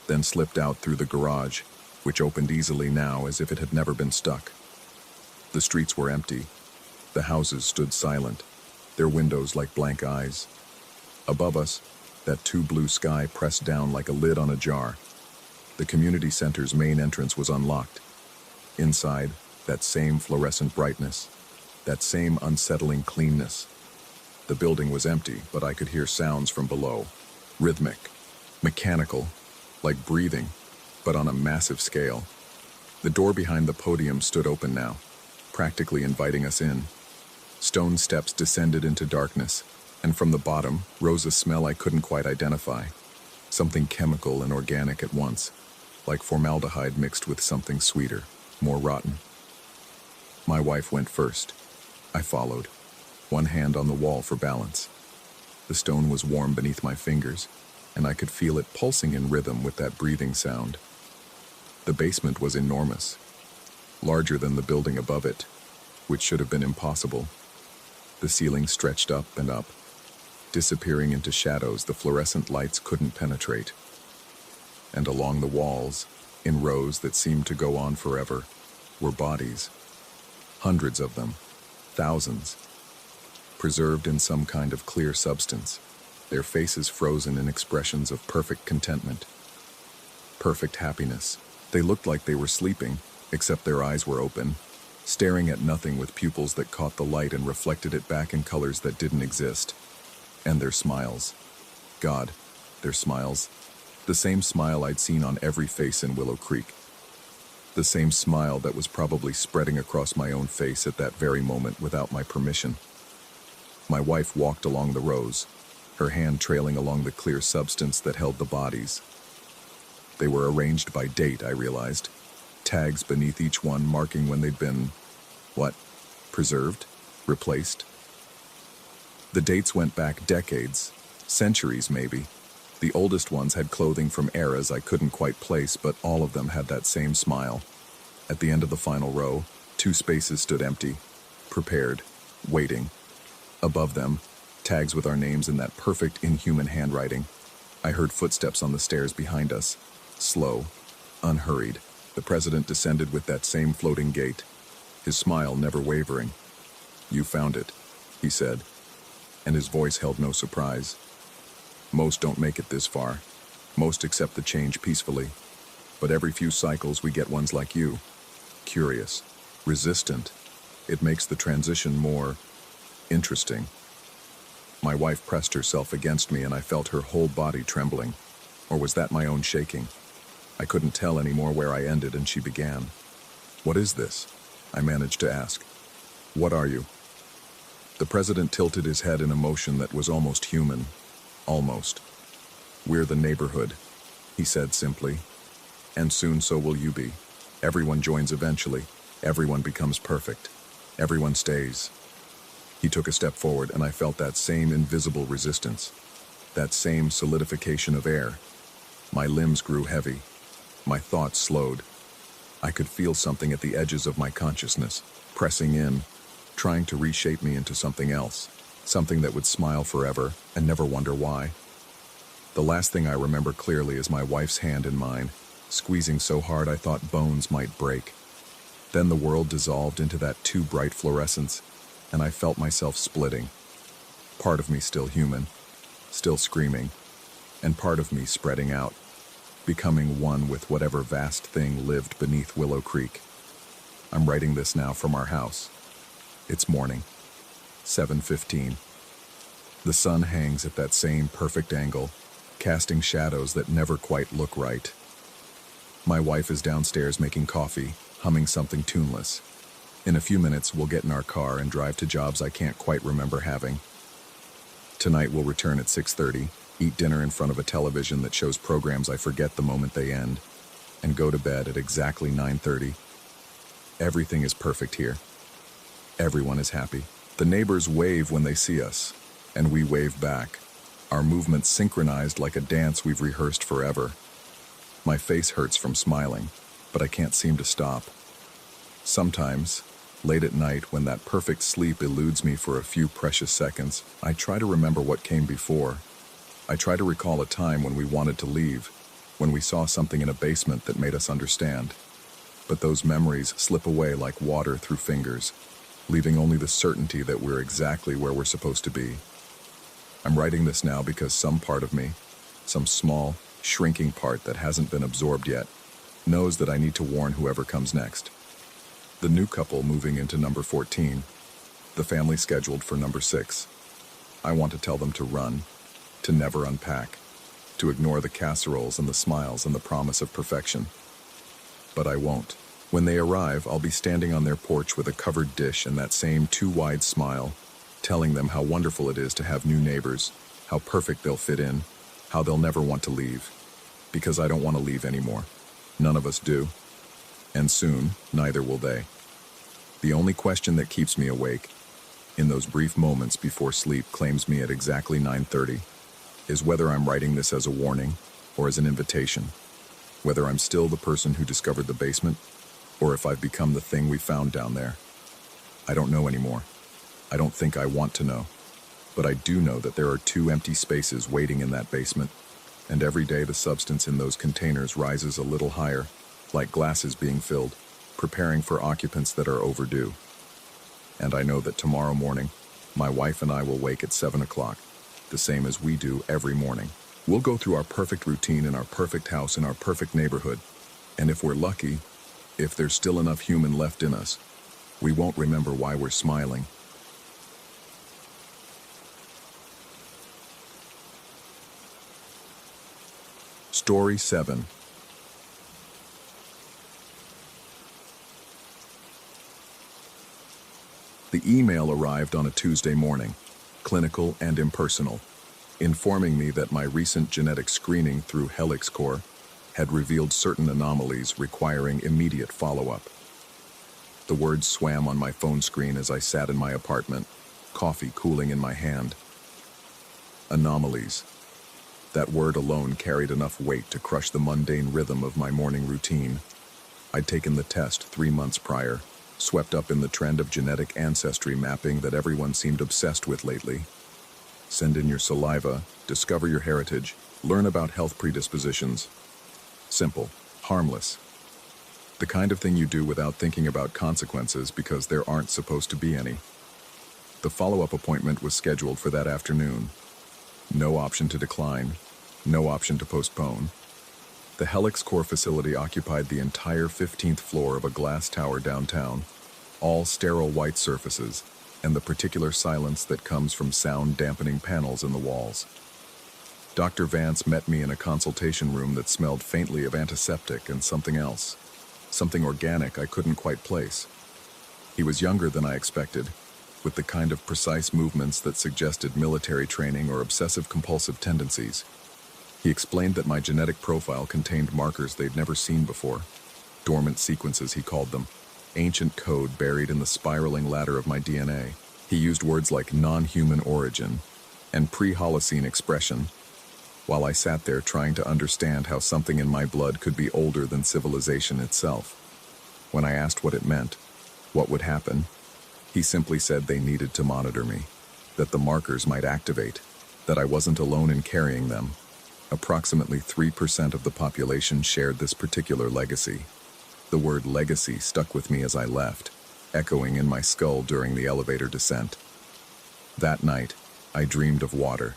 then slipped out through the garage, which opened easily now as if it had never been stuck. The streets were empty. The houses stood silent, their windows like blank eyes. Above us, that too blue sky pressed down like a lid on a jar. The community center's main entrance was unlocked. Inside, that same fluorescent brightness, that same unsettling cleanness. The building was empty, but I could hear sounds from below. Rhythmic, mechanical, like breathing, but on a massive scale. The door behind the podium stood open now, practically inviting us in. Stone steps descended into darkness, and from the bottom rose a smell I couldn't quite identify. Something chemical and organic at once, like formaldehyde mixed with something sweeter, more rotten. My wife went first. I followed, one hand on the wall for balance. The stone was warm beneath my fingers, and I could feel it pulsing in rhythm with that breathing sound. The basement was enormous, larger than the building above it, which should have been impossible. The ceiling stretched up and up, disappearing into shadows the fluorescent lights couldn't penetrate. And along the walls, in rows that seemed to go on forever, were bodies. Hundreds of them, thousands, preserved in some kind of clear substance, their faces frozen in expressions of perfect contentment, perfect happiness. They looked like they were sleeping, except their eyes were open, staring at nothing with pupils that caught the light and reflected it back in colors that didn't exist. And their smiles. God, their smiles. The same smile I'd seen on every face in Willow Creek. The same smile that was probably spreading across my own face at that very moment without my permission. My wife walked along the rows, her hand trailing along the clear substance that held the bodies. They were arranged by date, I realized. Tags beneath each one marking when they'd been, preserved? Replaced? The dates went back decades, centuries maybe. The oldest ones had clothing from eras I couldn't quite place, but all of them had that same smile. At the end of the final row, 2 spaces stood empty, prepared, waiting. Above them, tags with our names in that perfect inhuman handwriting. I heard footsteps on the stairs behind us, slow, unhurried. The president descended with that same floating gait, his smile never wavering. "You found it," he said, and his voice held no surprise. "Most don't make it this far. Most accept the change peacefully. But every few cycles we get ones like you. Curious, resistant. It makes the transition more interesting." My wife pressed herself against me and I felt her whole body trembling. Or was that my own shaking? I couldn't tell anymore where I ended and she began. "What is this?" I managed to ask. "What are you?" The president tilted his head in a motion that was almost human. Almost. "We're the neighborhood," he said simply. "And soon so will you be. Everyone joins eventually. Everyone becomes perfect. Everyone stays." He took a step forward and I felt that same invisible resistance. That same solidification of air. My limbs grew heavy. My thoughts slowed. I could feel something at the edges of my consciousness, pressing in, trying to reshape me into something else. Something that would smile forever and never wonder why. The last thing I remember clearly is my wife's hand in mine, squeezing so hard I thought bones might break. Then the world dissolved into that too bright fluorescence, and I felt myself splitting. Part of me still human, still screaming, and part of me spreading out, becoming one with whatever vast thing lived beneath Willow Creek. I'm writing this now from our house. It's morning, 7:15. The sun hangs at that same perfect angle, casting shadows that never quite look right. My wife is downstairs making coffee, humming something tuneless. In a few minutes, we'll get in our car and drive to jobs I can't quite remember having. Tonight we'll return at 6:30, eat dinner in front of a television that shows programs I forget the moment they end, and go to bed at exactly 9:30. Everything is perfect here. Everyone is happy. The neighbors wave when they see us, and we wave back, our movements synchronized like a dance we've rehearsed forever. My face hurts from smiling, but I can't seem to stop. Sometimes, late at night when that perfect sleep eludes me for a few precious seconds, I try to remember what came before. I try to recall a time when we wanted to leave, when we saw something in a basement that made us understand. But those memories slip away like water through fingers, leaving only the certainty that we're exactly where we're supposed to be. I'm writing this now because some part of me, some small, shrinking part that hasn't been absorbed yet, knows that I need to warn whoever comes next. The new couple moving into number 14, the family scheduled for number 6. I want to tell them to run, to never unpack, to ignore the casseroles and the smiles and the promise of perfection. But I won't. When they arrive, I'll be standing on their porch with a covered dish and that same too wide smile, telling them how wonderful it is to have new neighbors, how perfect they'll fit in, how they'll never want to leave. Because I don't want to leave anymore. None of us do. And soon, neither will they. The only question that keeps me awake, in those brief moments before sleep claims me at exactly 9:30, is whether I'm writing this as a warning or as an invitation. Whether I'm still the person who discovered the basement, or if I've become the thing we found down there. I don't know anymore. I don't think I want to know. But I do know that there are 2 empty spaces waiting in that basement, and every day the substance in those containers rises a little higher, like glasses being filled, preparing for occupants that are overdue. And I know that tomorrow morning, my wife and I will wake at 7 o'clock, the same as we do every morning. We'll go through our perfect routine in our perfect house in our perfect neighborhood, and if we're lucky, if there's still enough human left in us, we won't remember why we're smiling. Story 7. The email arrived on a Tuesday morning, clinical and impersonal, informing me that my recent genetic screening through HelixCore had revealed certain anomalies requiring immediate follow-up. The words swam on my phone screen as I sat in my apartment, coffee cooling in my hand. Anomalies. That word alone carried enough weight to crush the mundane rhythm of my morning routine. I'd taken the test 3 months prior, swept up in the trend of genetic ancestry mapping that everyone seemed obsessed with lately. Send in your saliva, discover your heritage, learn about health predispositions. Simple, harmless. The kind of thing you do without thinking about consequences because there aren't supposed to be any. The follow-up appointment was scheduled for that afternoon. No option to decline, no option to postpone. The HelixCore facility occupied the entire 15th floor of a glass tower downtown, all sterile white surfaces, and the particular silence that comes from sound-dampening panels in the walls. Dr. Vance met me in a consultation room that smelled faintly of antiseptic and something else, something organic I couldn't quite place. He was younger than I expected, with the kind of precise movements that suggested military training or obsessive-compulsive tendencies. He explained that my genetic profile contained markers they'd never seen before. Dormant sequences, he called them. Ancient code buried in the spiraling ladder of my DNA. He used words like non-human origin and pre-Holocene expression, while I sat there trying to understand how something in my blood could be older than civilization itself. When I asked what it meant, what would happen, he simply said they needed to monitor me, that the markers might activate, that I wasn't alone in carrying them. Approximately 3% of the population shared this particular legacy. The word legacy stuck with me as I left, echoing in my skull during the elevator descent. That night, I dreamed of water.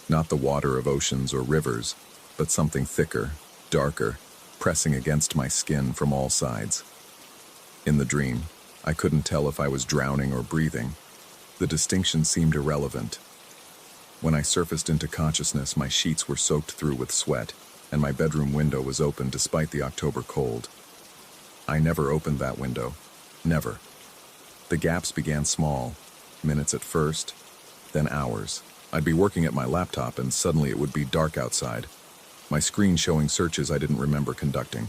Not the water of oceans or rivers, but something thicker, darker, pressing against my skin from all sides. In the dream, I couldn't tell if I was drowning or breathing. The distinction seemed irrelevant. When I surfaced into consciousness, my sheets were soaked through with sweat, and my bedroom window was open despite the October cold. I never opened that window. Never. The gaps began small, minutes at first, then hours. I'd be working at my laptop and suddenly it would be dark outside, my screen showing searches I didn't remember conducting.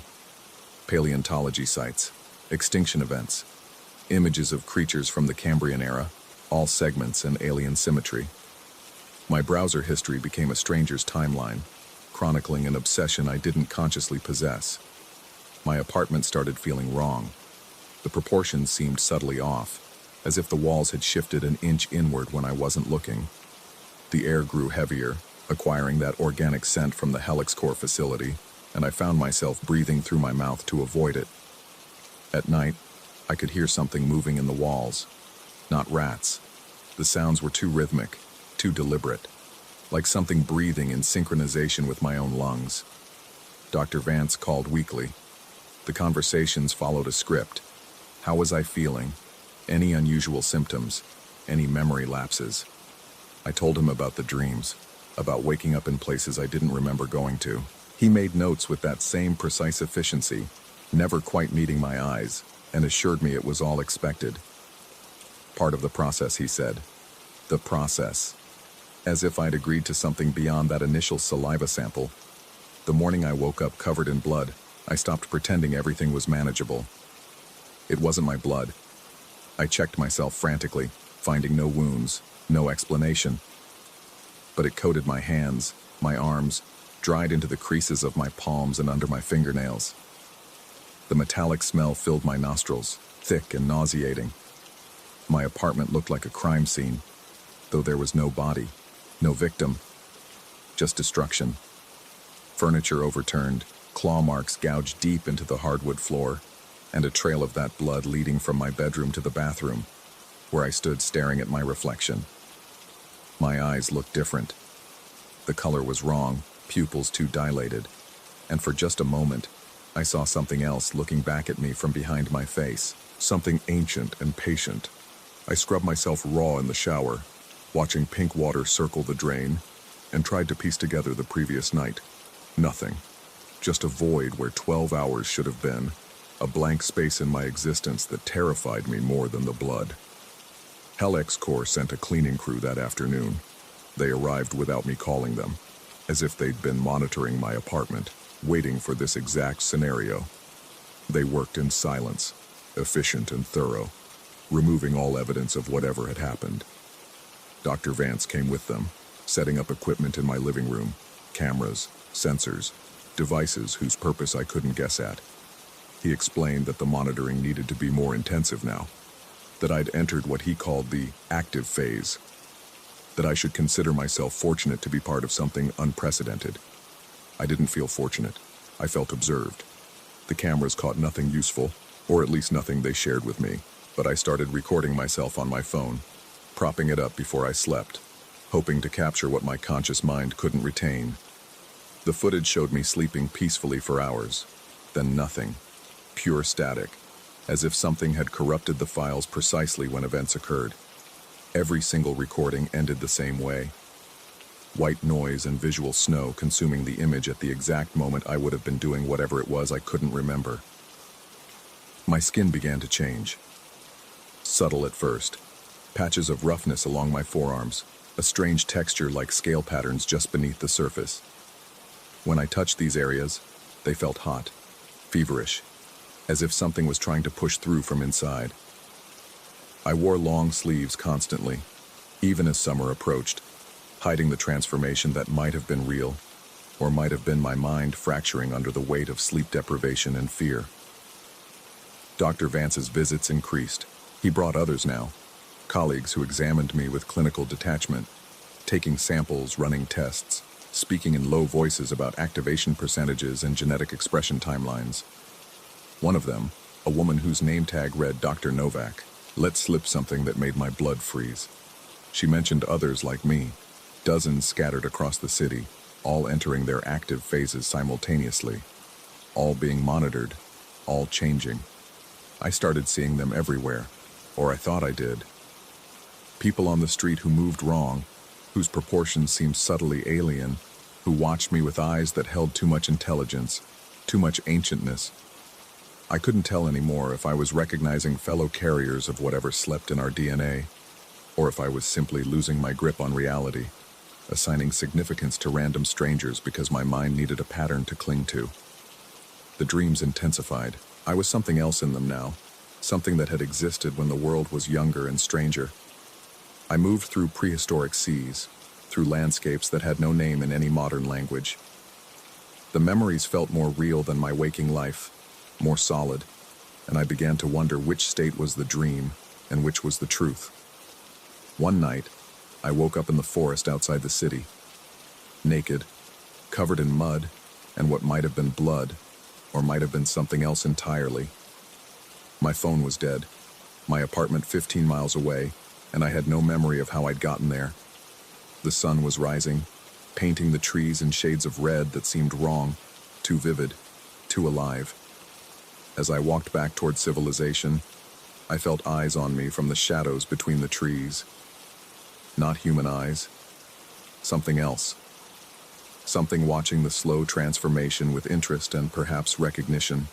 Paleontology sites, extinction events, images of creatures from the Cambrian era, all segments and alien symmetry. My browser history became a stranger's timeline, chronicling an obsession I didn't consciously possess. My apartment started feeling wrong. The proportions seemed subtly off, as if the walls had shifted an inch inward when I wasn't looking. The air grew heavier, acquiring that organic scent from the HelixCore facility, and I found myself breathing through my mouth to avoid it. At night, I could hear something moving in the walls. Not rats. The sounds were too rhythmic, too deliberate, like something breathing in synchronization with my own lungs. Dr. Vance called weekly. The conversations followed a script. How was I feeling? Any unusual symptoms? Any memory lapses? I told him about the dreams, about waking up in places I didn't remember going to. He made notes with that same precise efficiency, never quite meeting my eyes, and assured me it was all expected. Part of the process, he said. The process. As if I'd agreed to something beyond that initial saliva sample. The morning I woke up covered in blood, I stopped pretending everything was manageable. It wasn't my blood. I checked myself frantically, finding no wounds, no explanation. But it coated my hands, my arms, dried into the creases of my palms and under my fingernails. The metallic smell filled my nostrils, thick and nauseating. My apartment looked like a crime scene, though there was no body, no victim, just destruction. Furniture overturned, claw marks gouged deep into the hardwood floor, and a trail of that blood leading from my bedroom to the bathroom, where I stood staring at my reflection. My eyes looked different. The color was wrong, pupils too dilated, and for just a moment, I saw something else looking back at me from behind my face, something ancient and patient. I scrubbed myself raw in the shower, watching pink water circle the drain, and tried to piece together the previous night. Nothing. just a void where 12 hours should have been, a blank space in my existence that terrified me more than the blood. Hell-X Corps sent a cleaning crew that afternoon. They arrived without me calling them, as if they'd been monitoring my apartment, waiting for this exact scenario. They worked in silence, efficient and thorough, removing all evidence of whatever had happened. Dr. Vance came with them, setting up equipment in my living room, cameras, sensors, devices whose purpose I couldn't guess at. He explained that the monitoring needed to be more intensive now, that I'd entered what he called the active phase, that I should consider myself fortunate to be part of something unprecedented. I didn't feel fortunate. I felt observed. The cameras caught nothing useful, or at least nothing they shared with me, but I started recording myself on my phone, propping it up before I slept, hoping to capture what my conscious mind couldn't retain. The footage showed me sleeping peacefully for hours, then nothing, pure static, as if something had corrupted the files precisely when events occurred. Every single recording ended the same way. White noise and visual snow consuming the image at the exact moment I would have been doing whatever it was I couldn't remember. My skin began to change. Subtle at first, patches of roughness along my forearms, a strange texture like scale patterns just beneath the surface. When I touched these areas, they felt hot, feverish, as if something was trying to push through from inside. I wore long sleeves constantly, even as summer approached, hiding the transformation that might have been real, or might have been my mind fracturing under the weight of sleep deprivation and fear. Dr. Vance's visits increased. He brought others now, colleagues who examined me with clinical detachment, taking samples, running tests, speaking in low voices about activation percentages and genetic expression timelines. One of them, a woman whose name tag read Dr. Novak, let slip something that made my blood freeze. She mentioned others like me, dozens scattered across the city, all entering their active phases simultaneously, all being monitored, all changing. I started seeing them everywhere, or I thought I did. People on the street who moved wrong, whose proportions seemed subtly alien, who watched me with eyes that held too much intelligence, too much ancientness. I couldn't tell anymore if I was recognizing fellow carriers of whatever slept in our DNA, or if I was simply losing my grip on reality, assigning significance to random strangers because my mind needed a pattern to cling to. The dreams intensified. I was something else in them now, something that had existed when the world was younger and stranger. I moved through prehistoric seas, through landscapes that had no name in any modern language. The memories felt more real than my waking life, more solid, and I began to wonder which state was the dream and which was the truth. One night, I woke up in the forest outside the city, naked, covered in mud and what might have been blood, or might have been something else entirely. My phone was dead, my apartment 15 miles away, and I had no memory of how I'd gotten there. The sun was rising, painting the trees in shades of red that seemed wrong, too vivid, too alive. As I walked back toward civilization, I felt eyes on me from the shadows between the trees. Not human eyes. Something else. Something watching the slow transformation with interest and perhaps recognition.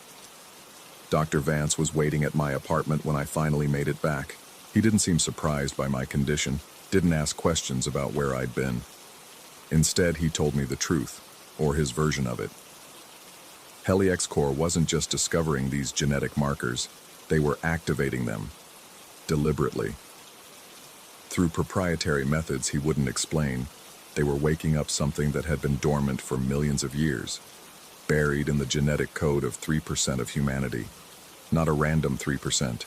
Dr. Vance was waiting at my apartment when I finally made it back. He didn't seem surprised by my condition, didn't ask questions about where I'd been. Instead, he told me the truth, or his version of it. Hell-X Corps wasn't just discovering these genetic markers, they were activating them, deliberately. Through proprietary methods he wouldn't explain, they were waking up something that had been dormant for millions of years, buried in the genetic code of 3% of humanity. Not a random 3%,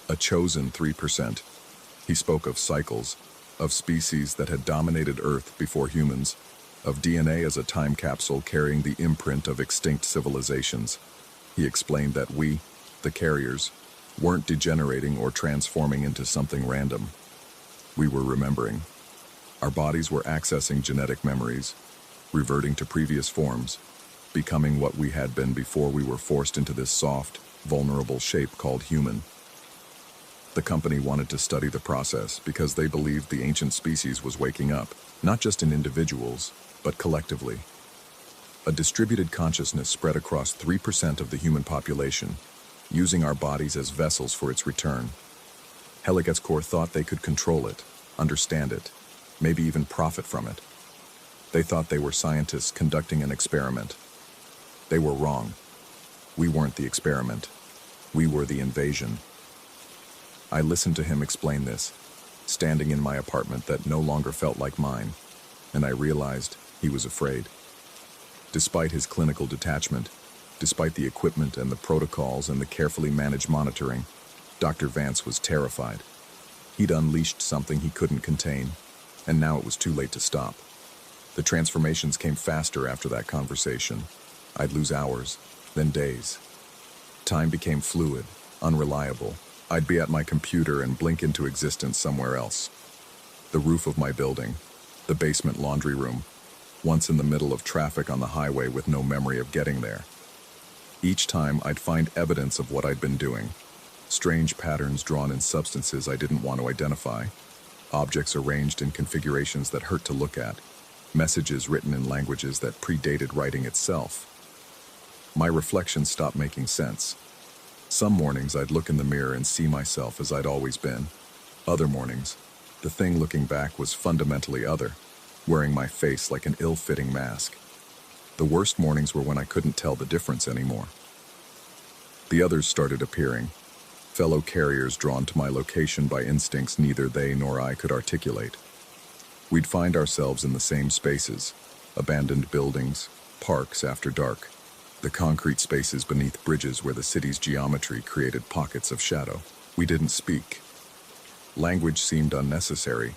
a chosen 3%. He spoke of cycles, of species that had dominated Earth before humans, of DNA as a time capsule carrying the imprint of extinct civilizations. He explained that we, the carriers, weren't degenerating or transforming into something random. We were remembering. Our bodies were accessing genetic memories, reverting to previous forms, becoming what we had been before we were forced into this soft, vulnerable shape called human. The company wanted to study the process because they believed the ancient species was waking up, not just in individuals, but collectively. A distributed consciousness spread across 3% of the human population, using our bodies as vessels for its return. Helic's core thought they could control it, understand it, maybe even profit from it. They thought they were scientists conducting an experiment. They were wrong. We weren't the experiment. We were the invasion. I listened to him explain this, standing in my apartment that no longer felt like mine, and I realized he was afraid. Despite his clinical detachment, despite the equipment and the protocols and the carefully managed monitoring, Dr. Vance was terrified. He'd unleashed something he couldn't contain, and now it was too late to stop. The transformations came faster after that conversation. I'd lose hours, then days. Time became fluid, unreliable. I'd be at my computer and blink into existence somewhere else. The roof of my building, the basement laundry room, once in the middle of traffic on the highway with no memory of getting there. Each time I'd find evidence of what I'd been doing. Strange patterns drawn in substances I didn't want to identify. Objects arranged in configurations that hurt to look at. Messages written in languages that predated writing itself. My reflections stopped making sense. Some mornings I'd look in the mirror and see myself as I'd always been. Other mornings, the thing looking back was fundamentally other, wearing my face like an ill-fitting mask. The worst mornings were when I couldn't tell the difference anymore. The others started appearing, fellow carriers drawn to my location by instincts neither they nor I could articulate. We'd find ourselves in the same spaces, abandoned buildings, parks after dark, the concrete spaces beneath bridges where the city's geometry created pockets of shadow. We didn't speak. Language seemed unnecessary.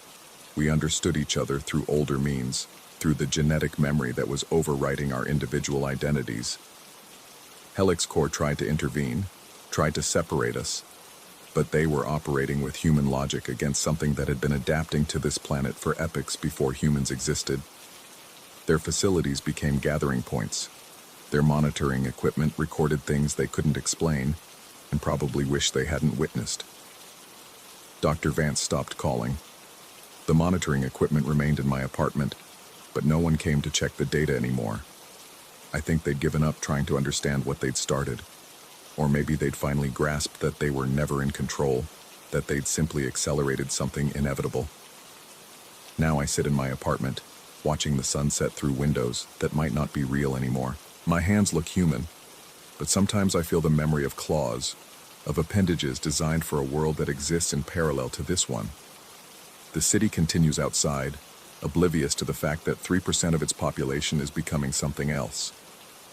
We understood each other through older means, through the genetic memory that was overwriting our individual identities. Helic's core tried to intervene, tried to separate us, but they were operating with human logic against something that had been adapting to this planet for epochs before humans existed. Their facilities became gathering points. Their monitoring equipment recorded things they couldn't explain, and probably wished they hadn't witnessed. Dr. Vance stopped calling. The monitoring equipment remained in my apartment, but no one came to check the data anymore. I think they'd given up trying to understand what they'd started. Or maybe they'd finally grasped that they were never in control, that they'd simply accelerated something inevitable. Now I sit in my apartment, watching the sunset through windows that might not be real anymore. My hands look human, but sometimes I feel the memory of claws, of appendages designed for a world that exists in parallel to this one. The city continues outside, oblivious to the fact that 3% of its population is becoming something else.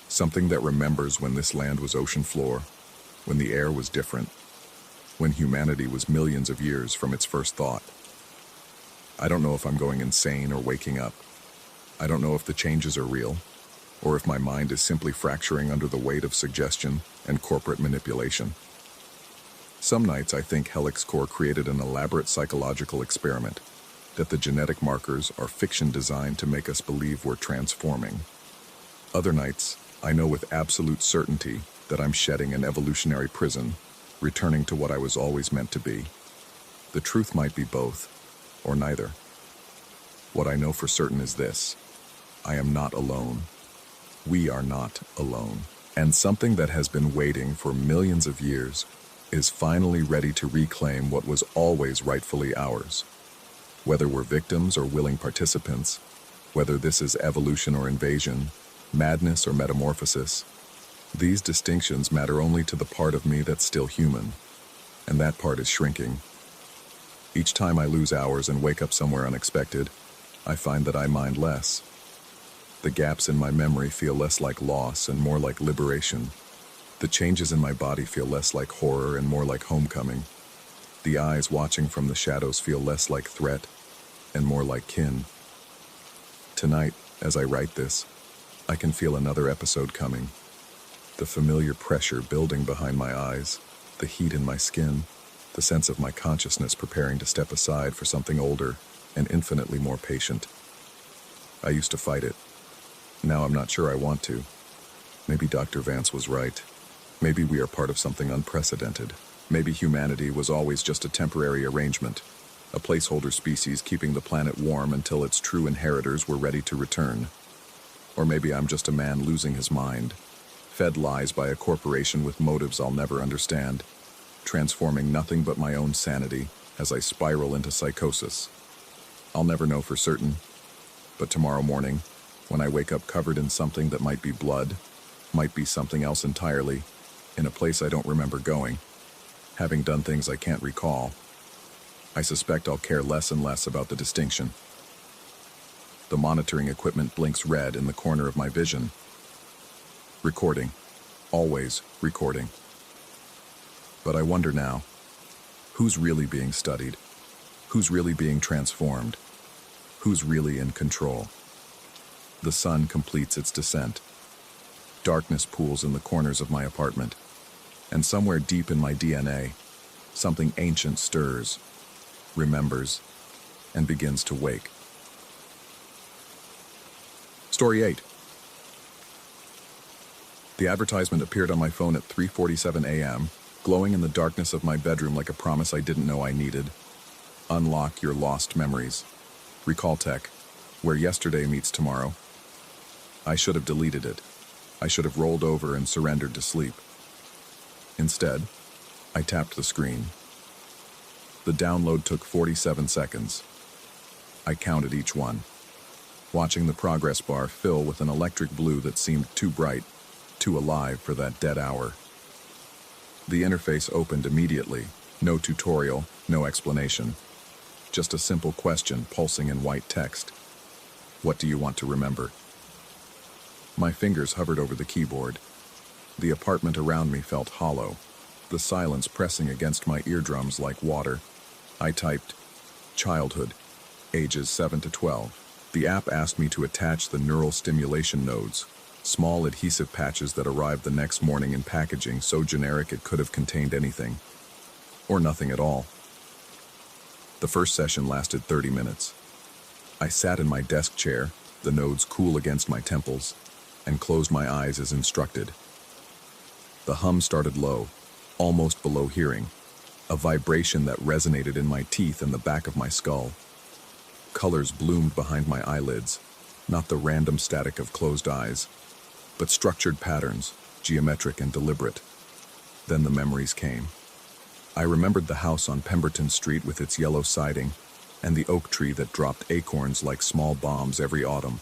Something that remembers when this land was ocean floor, when the air was different, when humanity was millions of years from its first thought. I don't know if I'm going insane or waking up. I don't know if the changes are real, or if my mind is simply fracturing under the weight of suggestion and corporate manipulation. Some nights I think Helic's core created an elaborate psychological experiment, that the genetic markers are fiction designed to make us believe we're transforming. Other nights, I know with absolute certainty that I'm shedding an evolutionary prison, returning to what I was always meant to be. The truth might be both, or neither. What I know for certain is this: I am not alone. We are not alone. And something that has been waiting for millions of years is finally ready to reclaim what was always rightfully ours. Whether we're victims or willing participants, whether this is evolution or invasion, madness or metamorphosis, these distinctions matter only to the part of me that's still human, and that part is shrinking. Each time I lose hours and wake up somewhere unexpected, I find that I mind less. The gaps in my memory feel less like loss and more like liberation. The changes in my body feel less like horror and more like homecoming. The eyes watching from the shadows feel less like threat and more like kin. Tonight, as I write this, I can feel another episode coming. The familiar pressure building behind my eyes, the heat in my skin, the sense of my consciousness preparing to step aside for something older and infinitely more patient. I used to fight it. Now I'm not sure I want to. Maybe Dr. Vance was right. Maybe we are part of something unprecedented. Maybe humanity was always just a temporary arrangement, a placeholder species keeping the planet warm until its true inheritors were ready to return. Or maybe I'm just a man losing his mind, fed lies by a corporation with motives I'll never understand, transforming nothing but my own sanity as I spiral into psychosis. I'll never know for certain, but tomorrow morning, when I wake up covered in something that might be blood, might be something else entirely, in a place I don't remember going, having done things I can't recall, I suspect I'll care less and less about the distinction. The monitoring equipment blinks red in the corner of my vision. Recording. Always recording. But I wonder now, who's really being studied? Who's really being transformed? Who's really in control? The sun completes its descent. Darkness pools in the corners of my apartment, and somewhere deep in my DNA, something ancient stirs, remembers, and begins to wake. Story 8. The advertisement appeared on my phone at 3:47 a.m., glowing in the darkness of my bedroom like a promise I didn't know I needed. Unlock your lost memories. Recall tech, where yesterday meets tomorrow. I should have deleted it. I should have rolled over and surrendered to sleep. Instead, I tapped the screen. The download took 47 seconds. I counted each one, watching the progress bar fill with an electric blue that seemed too bright, too alive for that dead hour. The interface opened immediately. No tutorial, no explanation. Just a simple question pulsing in white text. What do you want to remember? My fingers hovered over the keyboard. The apartment around me felt hollow, the silence pressing against my eardrums like water. I typed, childhood, ages 7 to 12. The app asked me to attach the neural stimulation nodes, small adhesive patches that arrived the next morning in packaging so generic it could have contained anything. Or nothing at all. The first session lasted 30 minutes. I sat in my desk chair, the nodes cool against my temples, and closed my eyes as instructed. The hum started low, almost below hearing, a vibration that resonated in my teeth and the back of my skull. Colors bloomed behind my eyelids, not the random static of closed eyes, but structured patterns, geometric and deliberate. Then the memories came. I remembered the house on Pemberton Street with its yellow siding, and the oak tree that dropped acorns like small bombs every autumn.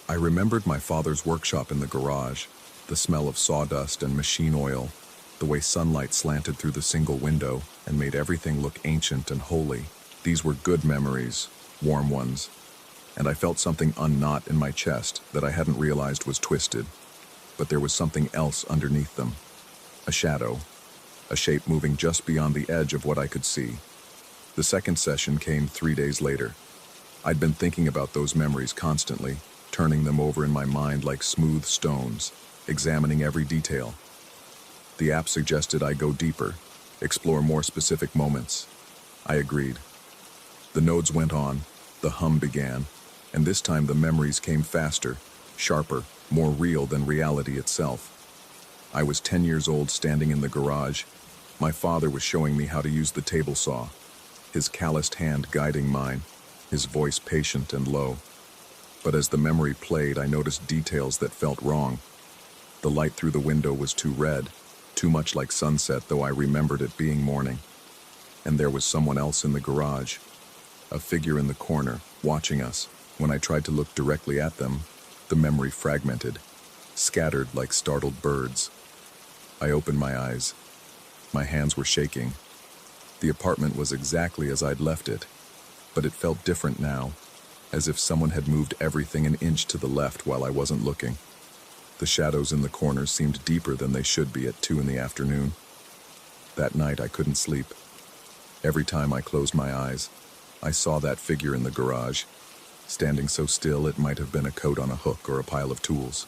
I remembered my father's workshop in the garage, the smell of sawdust and machine oil, the way sunlight slanted through the single window and made everything look ancient and holy. These were good memories, warm ones, and I felt something unknot in my chest that I hadn't realized was twisted, but there was something else underneath them. A shadow, a shape moving just beyond the edge of what I could see. The second session came 3 days later. I'd been thinking about those memories constantly, turning them over in my mind like smooth stones, examining every detail. The app suggested I go deeper, explore more specific moments. I agreed. The nodes went on, the hum began, and this time the memories came faster, sharper, more real than reality itself. I was 10 years old standing in the garage. My father was showing me how to use the table saw, his calloused hand guiding mine, his voice patient and low. But as the memory played, I noticed details that felt wrong. The light through the window was too red, too much like sunset, though I remembered it being morning. And there was someone else in the garage, a figure in the corner, watching us. When I tried to look directly at them, the memory fragmented, scattered like startled birds. I opened my eyes. My hands were shaking. The apartment was exactly as I'd left it, but it felt different now, as if someone had moved everything an inch to the left while I wasn't looking. The shadows in the corners seemed deeper than they should be at 2 in the afternoon. That night I couldn't sleep. Every time I closed my eyes, I saw that figure in the garage, standing so still it might have been a coat on a hook or a pile of tools.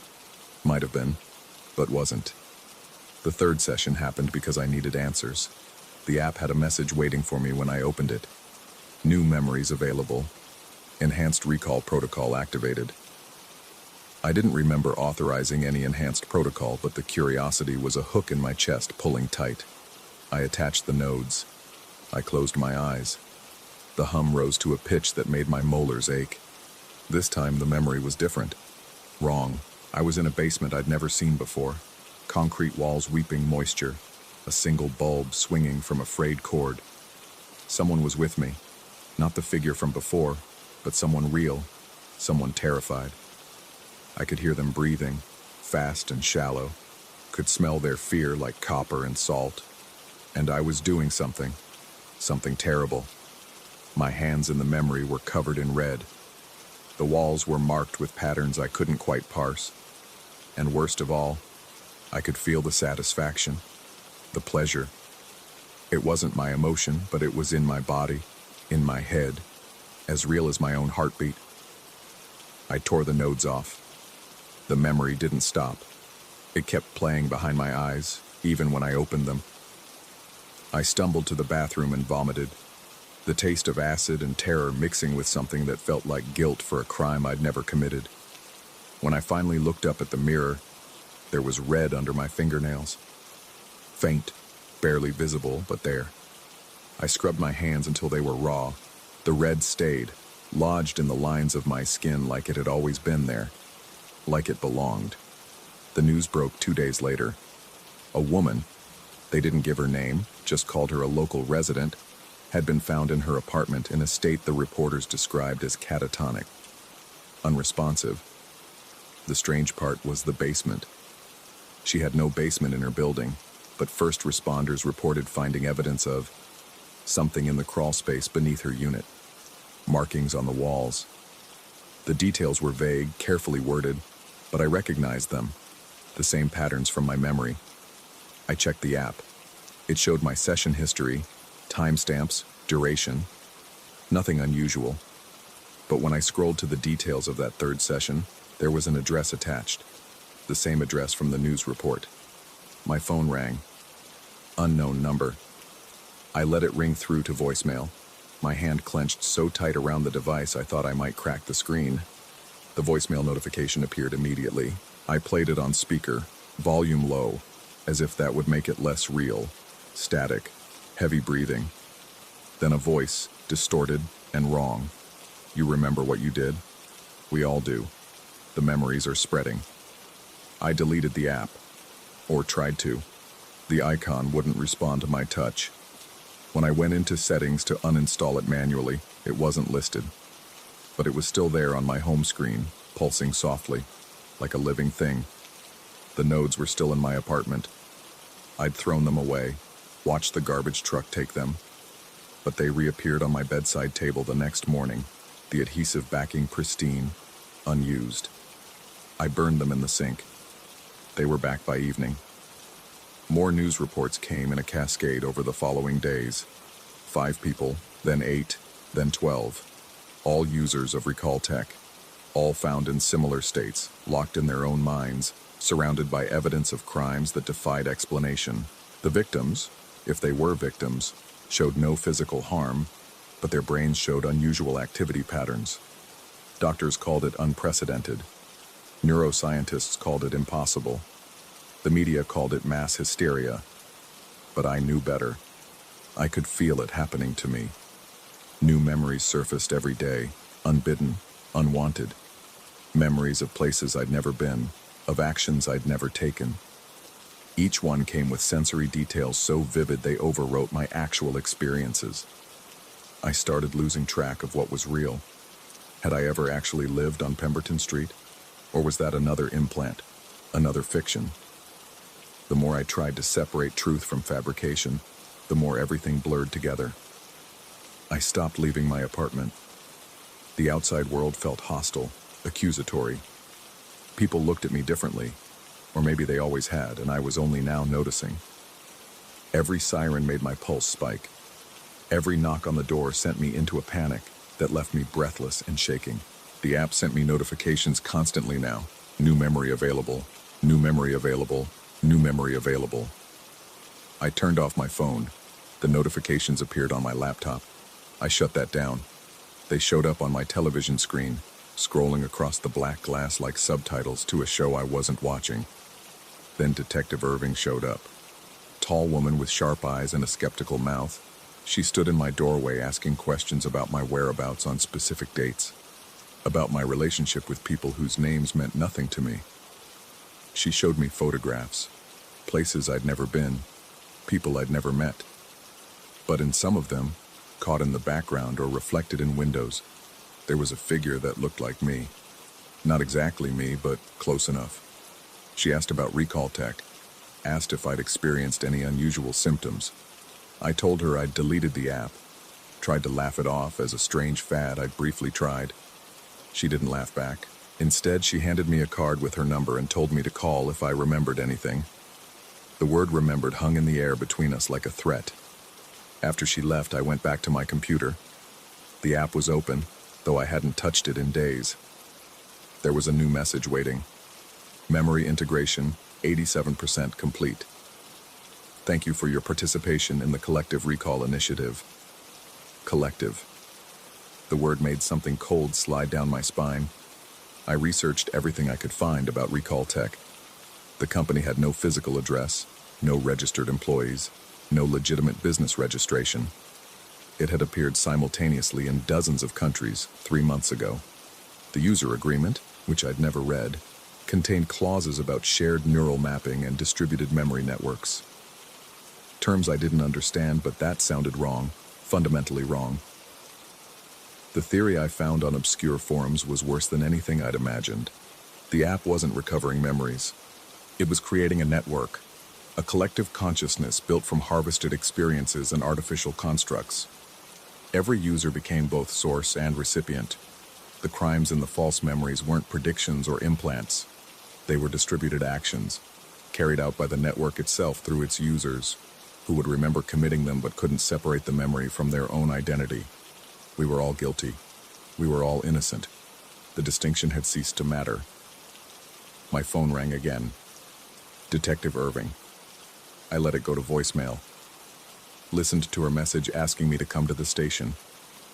Might have been, but wasn't. The third session happened because I needed answers. The app had a message waiting for me when I opened it. New memories available. Enhanced recall protocol activated. I didn't remember authorizing any enhanced protocol, but the curiosity was a hook in my chest pulling tight. I attached the nodes. I closed my eyes. The hum rose to a pitch that made my molars ache. This time the memory was different. Wrong. I was in a basement I'd never seen before. Concrete walls weeping moisture. A single bulb swinging from a frayed cord. Someone was with me. Not the figure from before, but someone real. Someone terrified. I could hear them breathing, fast and shallow. Could smell their fear like copper and salt. And I was doing something. Something terrible. My hands in the memory were covered in red. The walls were marked with patterns I couldn't quite parse. And worst of all, I could feel the satisfaction, the pleasure. It wasn't my emotion, but it was in my body, in my head, as real as my own heartbeat. I tore the nodes off. The memory didn't stop. It kept playing behind my eyes, even when I opened them. I stumbled to the bathroom and vomited, the taste of acid and terror mixing with something that felt like guilt for a crime I'd never committed. When I finally looked up at the mirror, there was red under my fingernails. Faint, barely visible, but there. I scrubbed my hands until they were raw. The red stayed, lodged in the lines of my skin like it had always been there, like it belonged. The news broke 2 days later. A woman, they didn't give her name, just called her a local resident, had been found in her apartment in a state the reporters described as catatonic, unresponsive. The strange part was the basement. She had no basement in her building, but first responders reported finding evidence of something in the crawl space beneath her unit. Markings on the walls. The details were vague, carefully worded, but I recognized them, the same patterns from my memory. I checked the app. It showed my session history, timestamps, duration, nothing unusual. But when I scrolled to the details of that third session, there was an address attached, the same address from the news report. My phone rang. Unknown number. I let it ring through to voicemail. My hand clenched so tight around the device I thought I might crack the screen. The voicemail notification appeared immediately. I played it on speaker, volume low, as if that would make it less real. Static, heavy breathing. Then a voice, distorted and wrong. You remember what you did? We all do. The memories are spreading. I deleted the app, or tried to. The icon wouldn't respond to my touch. When I went into settings to uninstall it manually, it wasn't listed. But it was still there on my home screen, pulsing softly, like a living thing. The nodes were still in my apartment. I'd thrown them away, watched the garbage truck take them, but they reappeared on my bedside table the next morning, the adhesive backing pristine, unused. I burned them in the sink. They were back by evening. More news reports came in a cascade over the following days. 5 people, then 8, then 12. All users of recall tech. All found in similar states, locked in their own minds, surrounded by evidence of crimes that defied explanation. The victims, if they were victims, showed no physical harm, but their brains showed unusual activity patterns. Doctors called it unprecedented. Neuroscientists called it impossible. The media called it mass hysteria. But I knew better. I could feel it happening to me. New memories surfaced every day, unbidden, unwanted. Memories of places I'd never been, of actions I'd never taken. Each one came with sensory details so vivid they overwrote my actual experiences. I started losing track of what was real. Had I ever actually lived on Pemberton Street? Or was that another implant, another fiction? The more I tried to separate truth from fabrication, the more everything blurred together. I stopped leaving my apartment. The outside world felt hostile, accusatory. People looked at me differently, or maybe they always had, and I was only now noticing. Every siren made my pulse spike. Every knock on the door sent me into a panic that left me breathless and shaking. The app sent me notifications constantly now. New memory available, new memory available, new memory available. I turned off my phone. The notifications appeared on my laptop. I shut that down. They showed up on my television screen, scrolling across the black glass like subtitles to a show I wasn't watching. Then Detective Irving showed up. Tall woman with sharp eyes and a skeptical mouth. She stood in my doorway asking questions about my whereabouts on specific dates. about my relationship with people whose names meant nothing to me. She showed me photographs, places I'd never been, people I'd never met. But in some of them, caught in the background or reflected in windows, there was a figure that looked like me. Not exactly me, but close enough. She asked about recall tech, asked if I'd experienced any unusual symptoms. I told her I'd deleted the app, tried to laugh it off as a strange fad I'd briefly tried. She didn't laugh back. Instead, she handed me a card with her number and told me to call if I remembered anything. The word remembered hung in the air between us like a threat. After she left, I went back to my computer. The app was open, though I hadn't touched it in days. There was a new message waiting. Memory integration, 87% complete. Thank you for your participation in the Collective Recall Initiative. Collective. The word made something cold slide down my spine. I researched everything I could find about recall tech. The company had no physical address, no registered employees, no legitimate business registration. It had appeared simultaneously in dozens of countries 3 months ago. The user agreement, which I'd never read, contained clauses about shared neural mapping and distributed memory networks. Terms I didn't understand, but that sounded wrong, fundamentally wrong. The theory I found on obscure forums was worse than anything I'd imagined. The app wasn't recovering memories. It was creating a network, a collective consciousness built from harvested experiences and artificial constructs. Every user became both source and recipient. The crimes in the false memories weren't predictions or implants. They were distributed actions, carried out by the network itself through its users, who would remember committing them but couldn't separate the memory from their own identity. We were all guilty. We were all innocent. The distinction had ceased to matter. My phone rang again. Detective Irving. I let it go to voicemail. Listened to her message asking me to come to the station,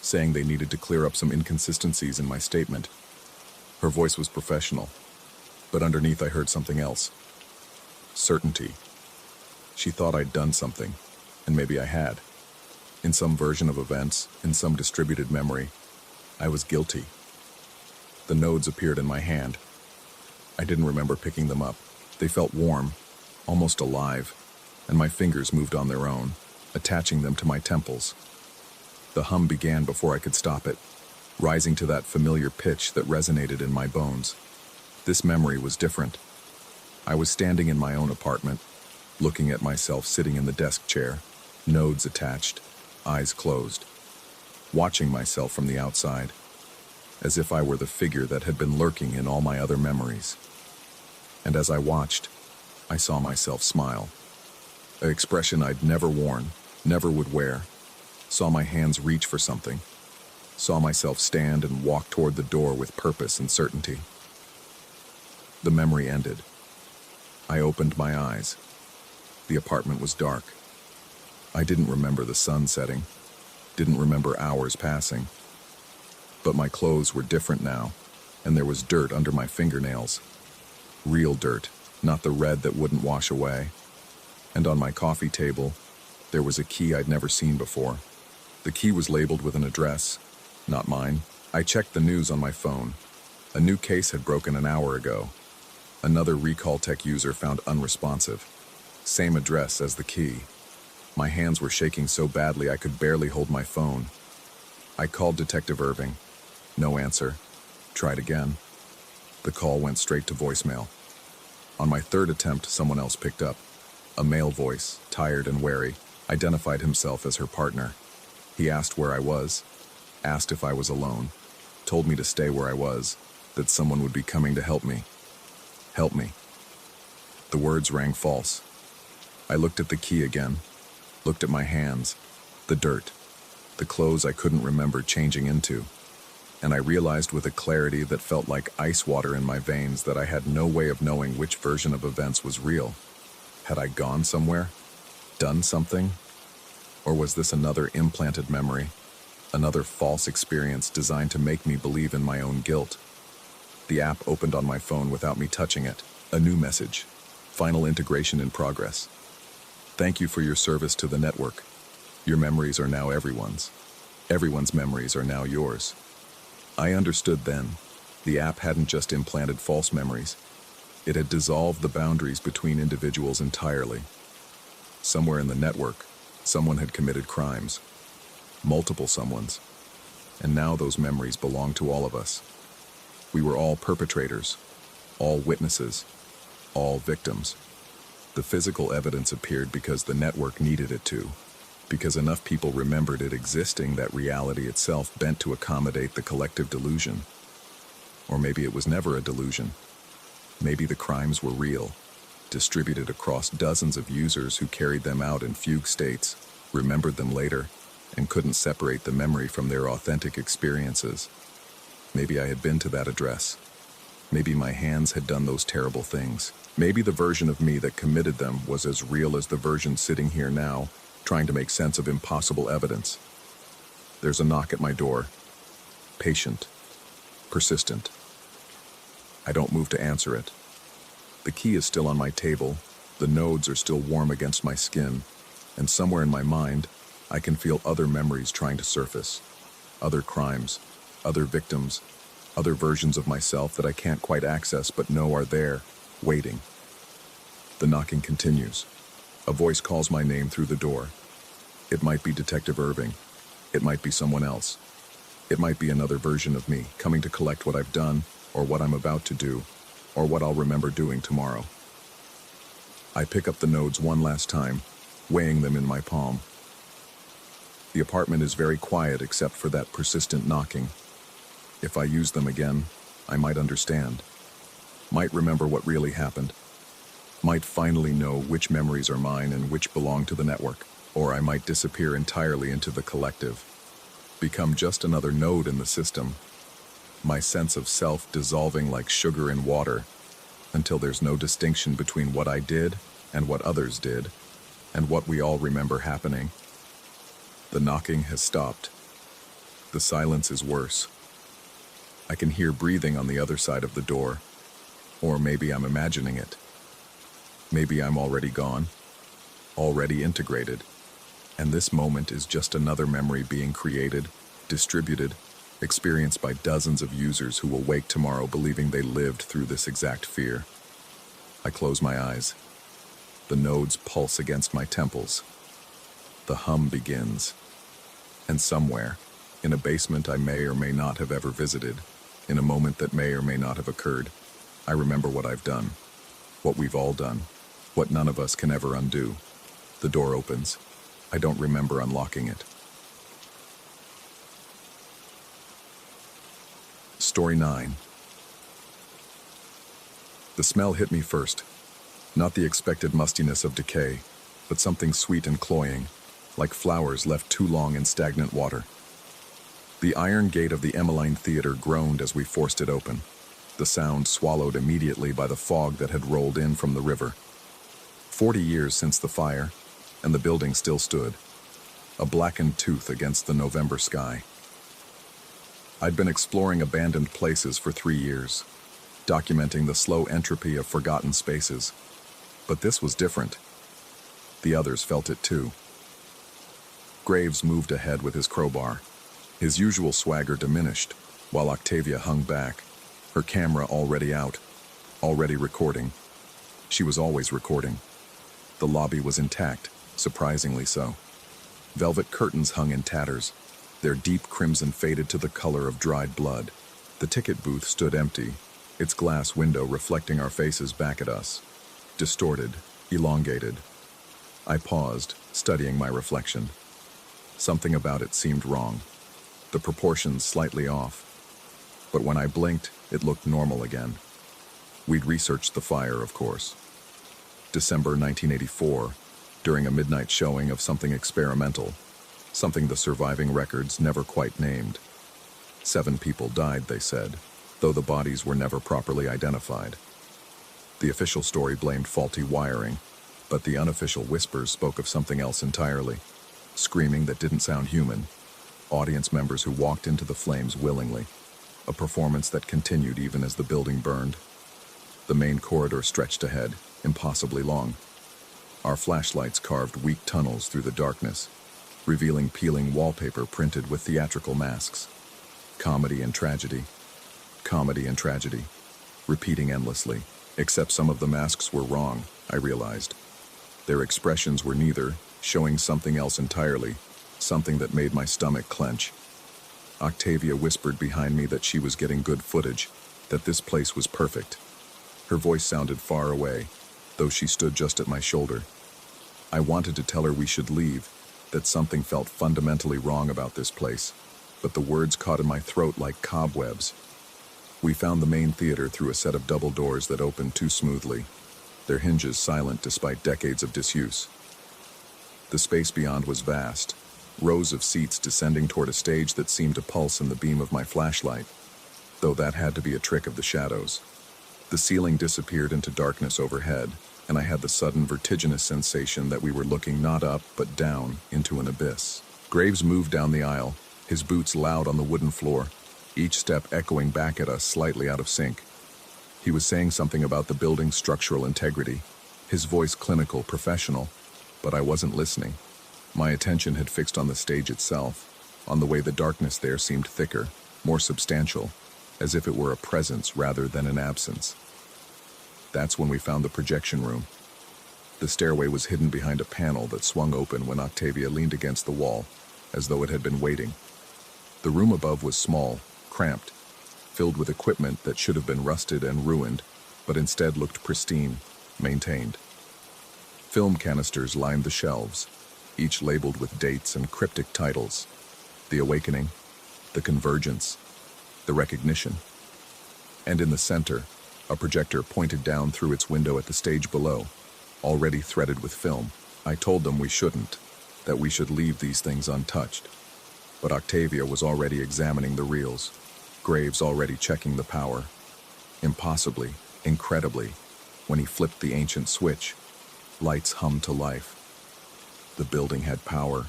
saying they needed to clear up some inconsistencies in my statement. Her voice was professional, but underneath I heard something else. Certainty. She thought I'd done something, and maybe I had. In some version of events, in some distributed memory, I was guilty. The nodes appeared in my hand. I didn't remember picking them up. They felt warm, almost alive, and my fingers moved on their own, attaching them to my temples. The hum began before I could stop it, rising to that familiar pitch that resonated in my bones. This memory was different. I was standing in my own apartment, looking at myself sitting in the desk chair, nodes attached, eyes closed, watching myself from the outside, as if I were the figure that had been lurking in all my other memories. And as I watched, I saw myself smile. An expression I'd never worn, never would wear. Saw my hands reach for something. Saw myself stand and walk toward the door with purpose and certainty. The memory ended. I opened my eyes. The apartment was dark. I didn't remember the sun setting, didn't remember hours passing. But my clothes were different now, and there was dirt under my fingernails. Real dirt, not the red that wouldn't wash away. And on my coffee table, there was a key I'd never seen before. The key was labeled with an address, not mine. I checked the news on my phone. A new case had broken an hour ago. Another recall tech user found unresponsive. Same address as the key. My hands were shaking so badly I could barely hold my phone. I called Detective Irving. No answer. Tried again. The call went straight to voicemail. On my third attempt, someone else picked up. A male voice, tired and wary, identified himself as her partner. He asked where I was, asked if I was alone, told me to stay where I was, that someone would be coming to help me. Help me. The words rang false. I looked at the key again, looked at my hands, the dirt, the clothes I couldn't remember changing into, and I realized with a clarity that felt like ice water in my veins that I had no way of knowing which version of events was real. Had I gone somewhere? Done something? Or was this another implanted memory? Another false experience designed to make me believe in my own guilt? The app opened on my phone without me touching it. A new message. Final integration in progress. Thank you for your service to the network. Your memories are now everyone's. Everyone's memories are now yours. I understood then. The app hadn't just implanted false memories. It had dissolved the boundaries between individuals entirely. Somewhere in the network, someone had committed crimes. Multiple someones. And now those memories belonged to all of us. We were all perpetrators, all witnesses, all victims. The physical evidence appeared because the network needed it to, because enough people remembered it existing that reality itself bent to accommodate the collective delusion. Or maybe it was never a delusion. Maybe the crimes were real, distributed across dozens of users who carried them out in fugue states, remembered them later, and couldn't separate the memory from their authentic experiences. Maybe I had been to that address. Maybe my hands had done those terrible things. Maybe the version of me that committed them was as real as the version sitting here now, trying to make sense of impossible evidence. There's a knock at my door. Patient. Persistent. I don't move to answer it. The key is still on my table, the nodes are still warm against my skin, and somewhere in my mind, I can feel other memories trying to surface. Other crimes, other victims, other versions of myself that I can't quite access but know are there, waiting. The knocking continues. A voice calls my name through the door. It might be Detective Irving. It might be someone else. It might be another version of me, coming to collect what I've done, or what I'm about to do, or what I'll remember doing tomorrow. I pick up the nodes one last time, weighing them in my palm. The apartment is very quiet except for that persistent knocking. If I use them again, I might understand. Might remember what really happened. Might finally know which memories are mine and which belong to the network. Or I might disappear entirely into the collective. Become just another node in the system. My sense of self dissolving like sugar in water, until there's no distinction between what I did and what others did, and what we all remember happening. The knocking has stopped. The silence is worse. I can hear breathing on the other side of the door. Or maybe I'm imagining it. Maybe I'm already gone, already integrated, and this moment is just another memory being created, distributed, experienced by dozens of users who will wake tomorrow believing they lived through this exact fear. I close my eyes. The nodes pulse against my temples. The hum begins. And somewhere, in a basement I may or may not have ever visited, in a moment that may or may not have occurred, I remember what I've done, what we've all done, what none of us can ever undo. The door opens. I don't remember unlocking it. Story 9. The smell hit me first. Not the expected mustiness of decay, but something sweet and cloying, like flowers left too long in stagnant water. The iron gate of the Emmeline Theater groaned as we forced it open, the sound swallowed immediately by the fog that had rolled in from the river. 40 years since the fire, and the building still stood, a blackened tooth against the November sky. I'd been exploring abandoned places for 3 years, documenting the slow entropy of forgotten spaces. But this was different. The others felt it too. Graves moved ahead with his crowbar. His usual swagger diminished, while Octavia hung back, her camera already out, already recording. She was always recording. The lobby was intact, surprisingly so. Velvet curtains hung in tatters, their deep crimson faded to the color of dried blood. The ticket booth stood empty, its glass window reflecting our faces back at us. Distorted, elongated. I paused, studying my reflection. Something about it seemed wrong. The proportions slightly off. But when I blinked, it looked normal again. We'd researched the fire, of course. December 1984, during a midnight showing of something experimental, something the surviving records never quite named. 7 people died, they said, though the bodies were never properly identified. The official story blamed faulty wiring, but the unofficial whispers spoke of something else entirely. Screaming that didn't sound human. Audience members who walked into the flames willingly. A performance that continued even as the building burned. The main corridor stretched ahead, impossibly long. Our flashlights carved weak tunnels through the darkness, revealing peeling wallpaper printed with theatrical masks. Comedy and tragedy. Comedy and tragedy. Repeating endlessly. Except some of the masks were wrong, I realized. Their expressions were neither, showing something else entirely, something that made my stomach clench. Octavia whispered behind me that she was getting good footage, that this place was perfect. Her voice sounded far away, though she stood just at my shoulder. I wanted to tell her we should leave, that something felt fundamentally wrong about this place, but the words caught in my throat like cobwebs. We found the main theater through a set of double doors that opened too smoothly, their hinges silent despite decades of disuse. The space beyond was vast, rows of seats descending toward a stage that seemed to pulse in the beam of my flashlight, though that had to be a trick of the shadows. The ceiling disappeared into darkness overhead, and I had the sudden vertiginous sensation that we were looking not up but down into an abyss. Graves moved down the aisle, his boots loud on the wooden floor, each step echoing back at us slightly out of sync. He was saying something about the building's structural integrity, his voice clinical, professional, but I wasn't listening. My attention had fixed on the stage itself, on the way the darkness there seemed thicker, more substantial, as if it were a presence rather than an absence. That's when we found the projection room. The stairway was hidden behind a panel that swung open when Octavia leaned against the wall, as though it had been waiting. The room above was small, cramped, filled with equipment that should have been rusted and ruined, but instead looked pristine, maintained. Film canisters lined the shelves, each labeled with dates and cryptic titles. The Awakening, The Convergence, The Recognition. And in the center, a projector pointed down through its window at the stage below, already threaded with film. I told them we shouldn't, that we should leave these things untouched. But Octavia was already examining the reels, Graves already checking the power. Impossibly, incredibly, when he flipped the ancient switch, lights hummed to life. The building had power.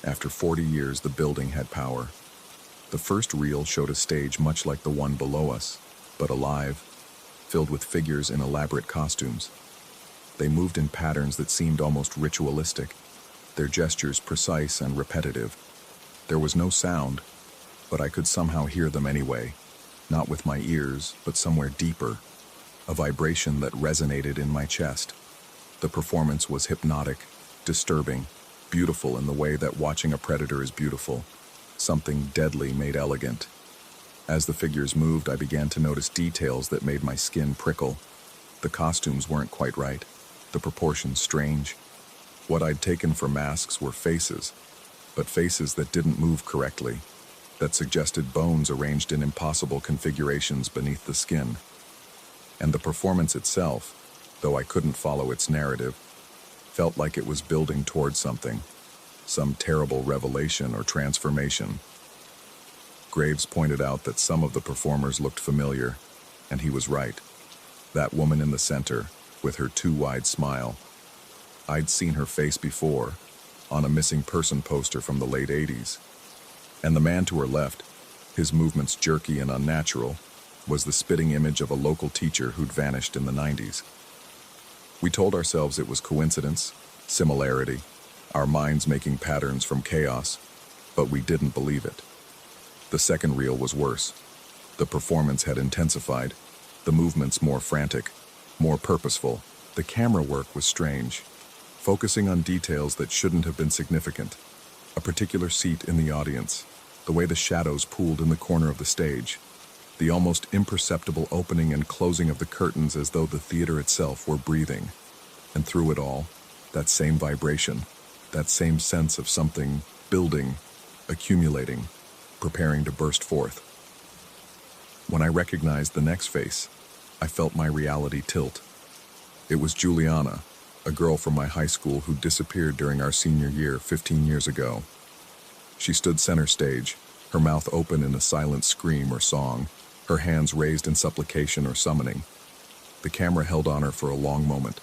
After 40 years, the building had power. The first reel showed a stage much like the one below us, but alive, filled with figures in elaborate costumes. They moved in patterns that seemed almost ritualistic, their gestures precise and repetitive. There was no sound, but I could somehow hear them anyway, not with my ears, but somewhere deeper, a vibration that resonated in my chest. The performance was hypnotic, disturbing, beautiful in the way that watching a predator is beautiful, something deadly made elegant. As the figures moved, I began to notice details that made my skin prickle. The costumes weren't quite right, the proportions strange. What I'd taken for masks were faces, but faces that didn't move correctly, that suggested bones arranged in impossible configurations beneath the skin. And the performance itself, though I couldn't follow its narrative, felt like it was building towards something, some terrible revelation or transformation. Graves pointed out that some of the performers looked familiar, and he was right. That woman in the center, with her too wide smile. I'd seen her face before, on a missing person poster from the late 80s. And the man to her left, his movements jerky and unnatural, was the spitting image of a local teacher who'd vanished in the 90s. We told ourselves it was coincidence, similarity, our minds making patterns from chaos, but we didn't believe it. The second reel was worse. The performance had intensified, the movements more frantic, more purposeful. The camera work was strange, focusing on details that shouldn't have been significant. A particular seat in the audience, the way the shadows pooled in the corner of the stage, the almost imperceptible opening and closing of the curtains as though the theater itself were breathing. And through it all, that same vibration, that same sense of something building, accumulating, preparing to burst forth. When I recognized the next face, I felt my reality tilt. It was Juliana, a girl from my high school who disappeared during our senior year 15 years ago. She stood center stage, her mouth open in a silent scream or song, her hands raised in supplication or summoning. The camera held on her for a long moment,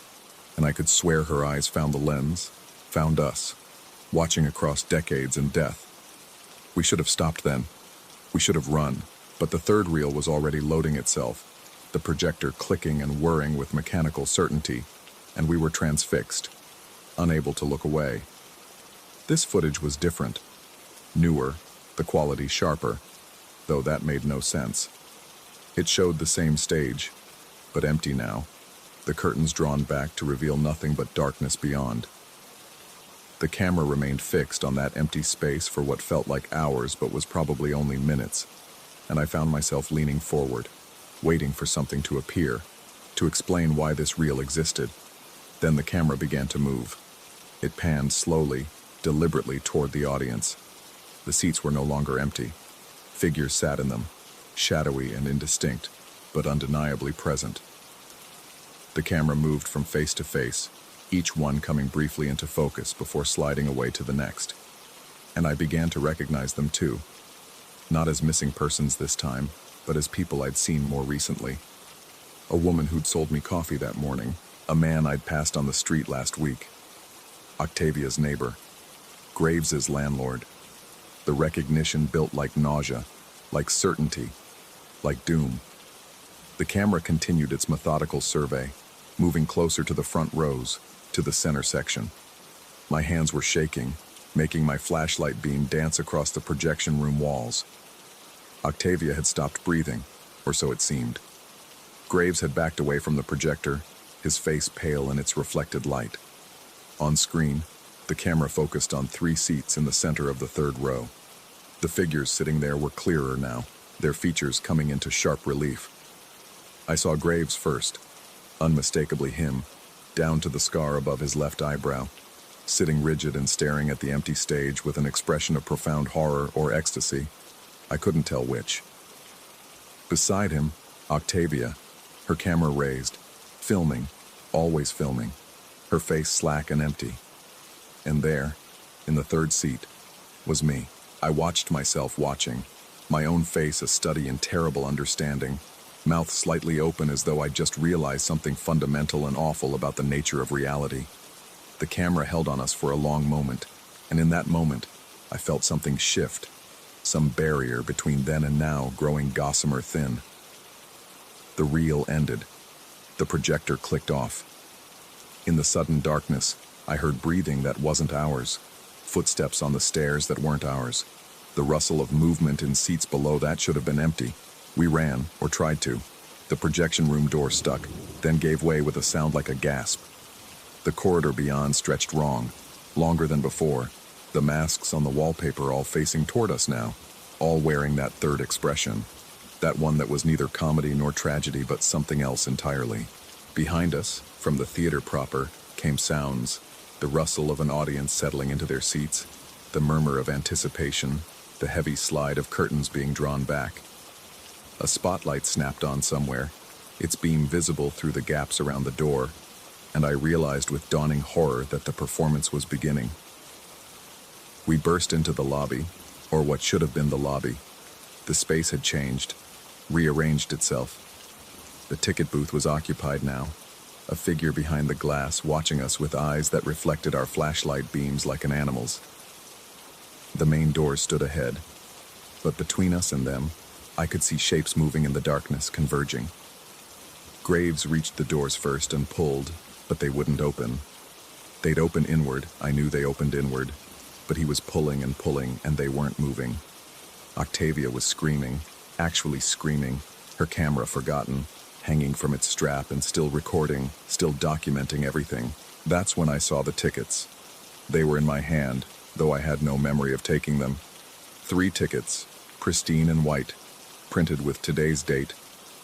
and I could swear her eyes found the lens, found us, watching across decades and death. We should have stopped then. We should have run, but the third reel was already loading itself, the projector clicking and whirring with mechanical certainty, and we were transfixed, unable to look away. This footage was different, newer, the quality sharper. though that made no sense. It showed the same stage, but empty now, the curtains drawn back to reveal nothing but darkness beyond. The camera remained fixed on that empty space for what felt like hours but was probably only minutes, and I found myself leaning forward, waiting for something to appear, to explain why this reel existed. Then the camera began to move. It panned slowly, deliberately toward the audience. The seats were no longer empty. Figures sat in them, shadowy and indistinct, but undeniably present. The camera moved from face to face, each one coming briefly into focus before sliding away to the next. And I began to recognize them too. Not as missing persons this time, but as people I'd seen more recently. A woman who'd sold me coffee that morning, a man I'd passed on the street last week, Octavia's neighbor, Graves's landlord. The recognition built like nausea, like certainty, like doom. The camera continued its methodical survey, moving closer to the front rows, to the center section. My hands were shaking, making my flashlight beam dance across the projection room walls. Octavia had stopped breathing, or so it seemed. Graves had backed away from the projector, his face pale in its reflected light. On screen, the camera focused on 3 seats in the center of the third row. The figures sitting there were clearer now, their features coming into sharp relief. I saw Graves first, unmistakably him, down to the scar above his left eyebrow, sitting rigid and staring at the empty stage with an expression of profound horror or ecstasy. I couldn't tell which. Beside him, Octavia, her camera raised, filming, always filming, her face slack and empty. And there, in the third seat, was me. I watched myself watching, my own face a study in terrible understanding, mouth slightly open as though I'd just realized something fundamental and awful about the nature of reality. The camera held on us for a long moment, and in that moment, I felt something shift, some barrier between then and now growing gossamer thin. The reel ended. The projector clicked off. In the sudden darkness, I heard breathing that wasn't ours, footsteps on the stairs that weren't ours. The rustle of movement in seats below that should have been empty. We ran, or tried to. The projection room door stuck, then gave way with a sound like a gasp. The corridor beyond stretched wrong, longer than before, the masks on the wallpaper all facing toward us now, all wearing that third expression, that one that was neither comedy nor tragedy but something else entirely. Behind us, from the theater proper, came sounds, the rustle of an audience settling into their seats, the murmur of anticipation, the heavy slide of curtains being drawn back. A spotlight snapped on somewhere, its beam visible through the gaps around the door, and I realized with dawning horror that the performance was beginning. We burst into the lobby, or what should have been the lobby. The space had changed, rearranged itself. The ticket booth was occupied now, a figure behind the glass watching us with eyes that reflected our flashlight beams like an animal's. The main doors stood ahead, but between us and them, I could see shapes moving in the darkness, converging. Graves reached the doors first and pulled, but they wouldn't open. They'd open inward, I knew they opened inward, but he was pulling and pulling, and they weren't moving. Octavia was screaming, actually screaming, her camera forgotten, hanging from its strap and still recording, still documenting everything. That's when I saw the tickets. They were in my hand, though I had no memory of taking them. 3 tickets, pristine and white, printed with today's date,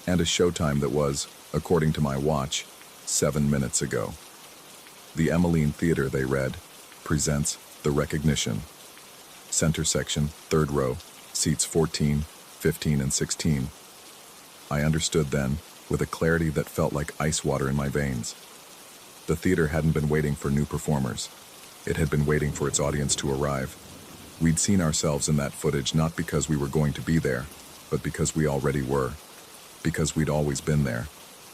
and a showtime that was, according to my watch, 7 minutes ago. The Emmeline Theater, they read, presents The Recognition. Center section, third row, seats 14, 15, and 16. I understood then, with a clarity that felt like ice water in my veins. The theater hadn't been waiting for new performers. It had been waiting for its audience to arrive. We'd seen ourselves in that footage not because we were going to be there, but because we already were. Because we'd always been there.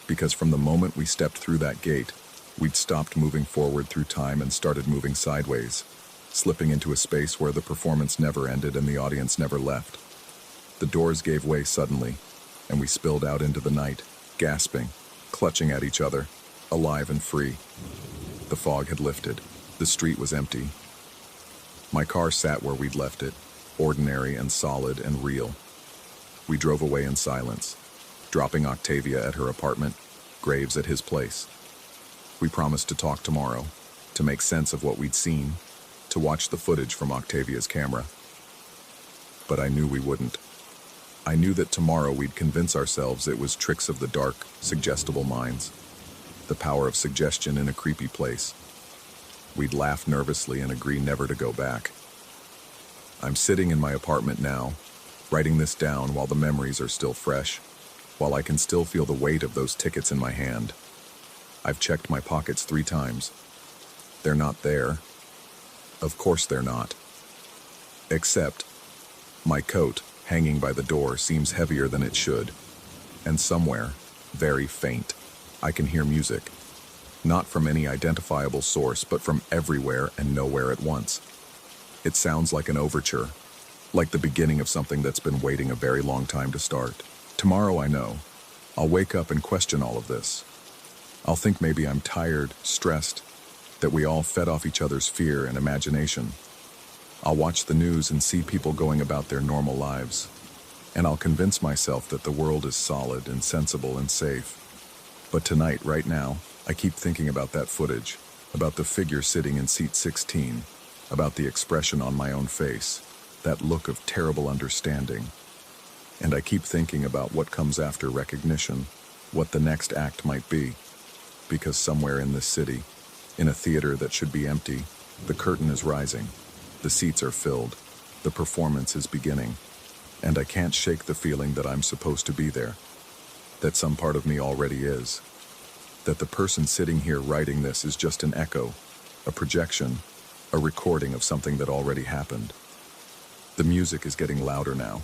Because from the moment we stepped through that gate, we'd stopped moving forward through time and started moving sideways, slipping into a space where the performance never ended and the audience never left. The doors gave way suddenly, and we spilled out into the night, gasping, clutching at each other, alive and free. The fog had lifted. The street was empty. My car sat where we'd left it, ordinary and solid and real. We drove away in silence, dropping Octavia at her apartment, Graves at his place. We promised to talk tomorrow, to make sense of what we'd seen, to watch the footage from Octavia's camera. But I knew we wouldn't. I knew that tomorrow we'd convince ourselves it was tricks of the dark, suggestible minds, the power of suggestion in a creepy place. We'd laugh nervously and agree never to go back. I'm sitting in my apartment now, writing this down while the memories are still fresh, while I can still feel the weight of those tickets in my hand. I've checked my pockets 3 times. They're not there. Of course they're not. Except, my coat, hanging by the door, seems heavier than it should. And somewhere, very faint, I can hear music. Not from any identifiable source, but from everywhere and nowhere at once. It sounds like an overture, like the beginning of something that's been waiting a very long time to start. Tomorrow, I know, I'll wake up and question all of this. I'll think maybe I'm tired, stressed, that we all fed off each other's fear and imagination. I'll watch the news and see people going about their normal lives, and I'll convince myself that the world is solid and sensible and safe. But tonight, right now, I keep thinking about that footage, about the figure sitting in seat 16, about the expression on my own face, that look of terrible understanding. And I keep thinking about what comes after recognition, what the next act might be. Because somewhere in this city, in a theater that should be empty, the curtain is rising, the seats are filled, the performance is beginning, and I can't shake the feeling that I'm supposed to be there, that some part of me already is, that the person sitting here writing this is just an echo, a projection, a recording of something that already happened. The music is getting louder now,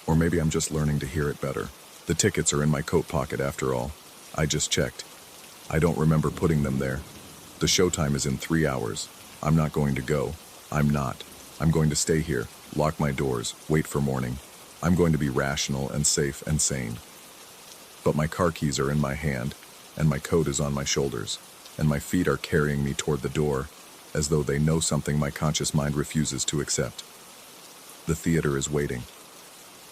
or maybe I'm just learning to hear it better. The tickets are in my coat pocket after all. I just checked. I don't remember putting them there. The showtime is in 3 hours. I'm not going to go. I'm not. I'm going to stay here, lock my doors, wait for morning. I'm going to be rational and safe and sane. But my car keys are in my hand, and my coat is on my shoulders, and my feet are carrying me toward the door, as though they know something my conscious mind refuses to accept. The theater is waiting.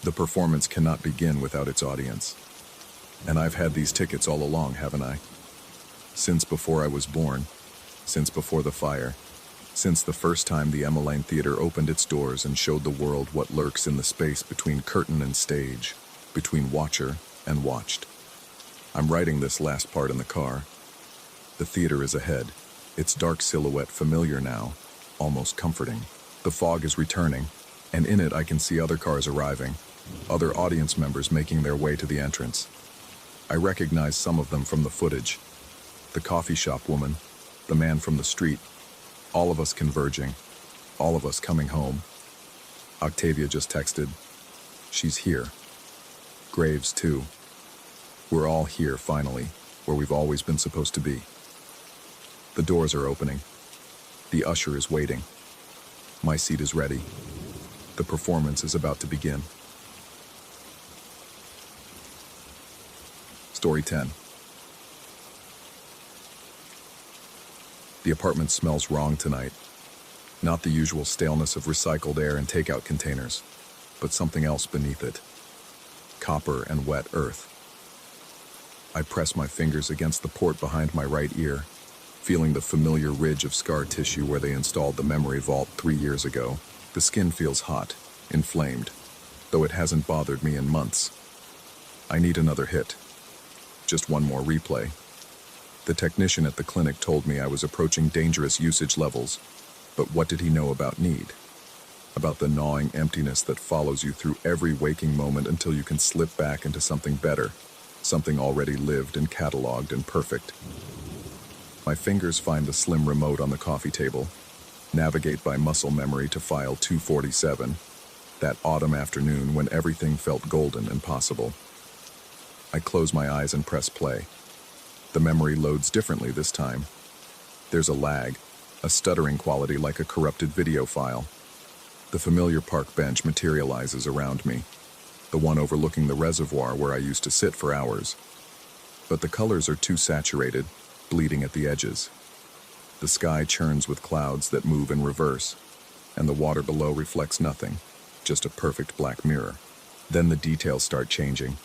The performance cannot begin without its audience. And I've had these tickets all along, haven't I? Since before I was born, since before the fire, since the first time the Emmeline Theater opened its doors and showed the world what lurks in the space between curtain and stage, between watcher and watched. I'm writing this last part in the car. The theater is ahead, its dark silhouette familiar now, almost comforting. The fog is returning, and in it I can see other cars arriving, other audience members making their way to the entrance. I recognize some of them from the footage. The coffee shop woman, the man from the street, all of us converging, all of us coming home. Octavia just texted. She's here. Graves, too. We're all here, finally, where we've always been supposed to be. The doors are opening. The usher is waiting. My seat is ready. The performance is about to begin. Story 10. The apartment smells wrong tonight. Not the usual staleness of recycled air and takeout containers, but something else beneath it. Copper and wet earth. I press my fingers against the port behind my right ear, feeling the familiar ridge of scar tissue where they installed the memory vault 3 years ago. The skin feels hot, inflamed, though it hasn't bothered me in months. I need another hit. Just one more replay. The technician at the clinic told me I was approaching dangerous usage levels, but what did he know about need? About the gnawing emptiness that follows you through every waking moment until you can slip back into something better, something already lived and cataloged and perfect. My fingers find the slim remote on the coffee table, navigate by muscle memory to file 247, that autumn afternoon when everything felt golden and possible. I close my eyes and press play. The memory loads differently this time. There's a lag, a stuttering quality like a corrupted video file. The familiar park bench materializes around me, the one overlooking the reservoir where I used to sit for hours. But the colors are too saturated, bleeding at the edges. The sky churns with clouds that move in reverse, and the water below reflects nothing, just a perfect black mirror. Then the details start changing.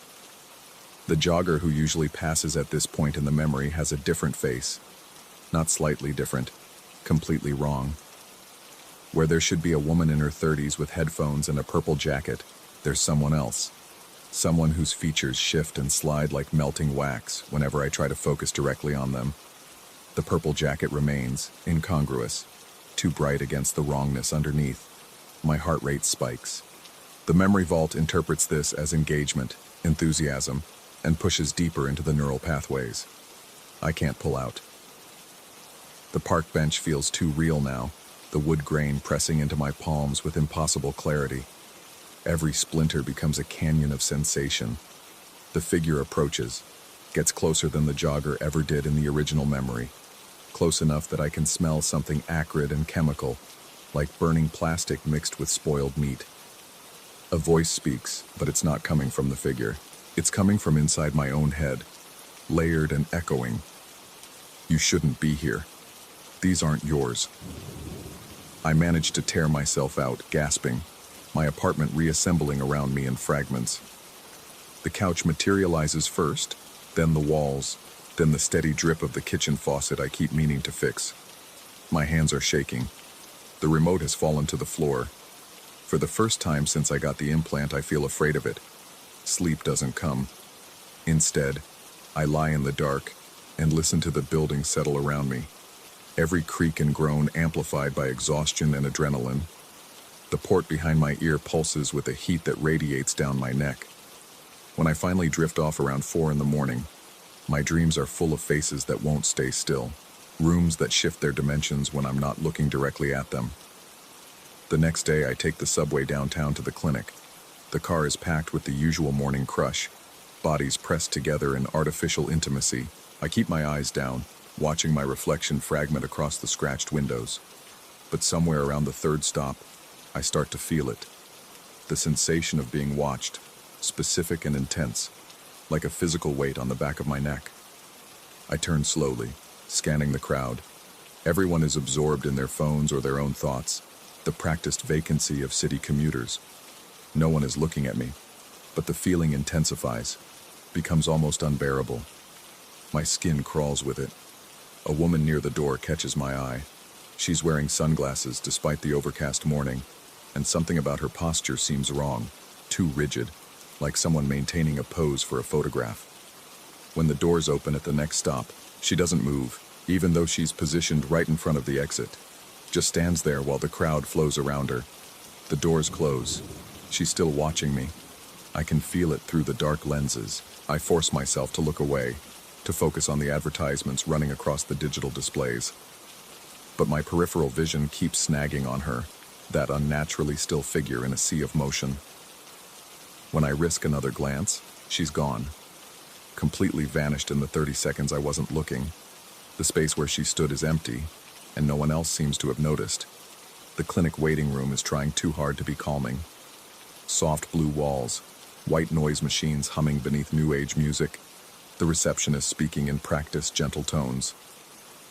The jogger who usually passes at this point in the memory has a different face. Not slightly different, completely wrong. Where there should be a woman in her 30s with headphones and a purple jacket, there's someone else. Someone whose features shift and slide like melting wax whenever I try to focus directly on them. The purple jacket remains, incongruous, too bright against the wrongness underneath. My heart rate spikes. The memory vault interprets this as engagement, enthusiasm, and pushes deeper into the neural pathways. I can't pull out. The park bench feels too real now, the wood grain pressing into my palms with impossible clarity. Every splinter becomes a canyon of sensation. The figure approaches, gets closer than the jogger ever did in the original memory, close enough that I can smell something acrid and chemical, like burning plastic mixed with spoiled meat. A voice speaks, but it's not coming from the figure. It's coming from inside my own head, layered and echoing. You shouldn't be here. These aren't yours. I manage to tear myself out, gasping, my apartment reassembling around me in fragments. The couch materializes first, then the walls, then the steady drip of the kitchen faucet I keep meaning to fix. My hands are shaking. The remote has fallen to the floor. For the first time since I got the implant, I feel afraid of it. Sleep doesn't come. Instead, I lie in the dark and listen to the building settle around me. Every creak and groan amplified by exhaustion and adrenaline. The port behind my ear pulses with a heat that radiates down my neck. When I finally drift off around 4 in the morning, my dreams are full of faces that won't stay still, rooms that shift their dimensions when I'm not looking directly at them. The next day, I take the subway downtown to the clinic. The car is packed with the usual morning crush, bodies pressed together in artificial intimacy. I keep my eyes down, watching my reflection fragment across the scratched windows. But somewhere around the third stop, I start to feel it. The sensation of being watched, specific and intense, like a physical weight on the back of my neck. I turn slowly, scanning the crowd. Everyone is absorbed in their phones or their own thoughts, the practiced vacancy of city commuters. No one is looking at me, but the feeling intensifies, becomes almost unbearable. My skin crawls with it. A woman near the door catches my eye. She's wearing sunglasses despite the overcast morning, and something about her posture seems wrong, too rigid, like someone maintaining a pose for a photograph. When the doors open at the next stop, she doesn't move, even though she's positioned right in front of the exit. Just stands there while the crowd flows around her. The doors close. She's still watching me. I can feel it through the dark lenses. I force myself to look away, to focus on the advertisements running across the digital displays. But my peripheral vision keeps snagging on her, that unnaturally still figure in a sea of motion. When I risk another glance, she's gone. Completely vanished in the 30 seconds I wasn't looking. The space where she stood is empty, and no one else seems to have noticed. The clinic waiting room is trying too hard to be calming. Soft blue walls, white noise machines humming beneath new age music, the receptionist speaking in practiced gentle tones.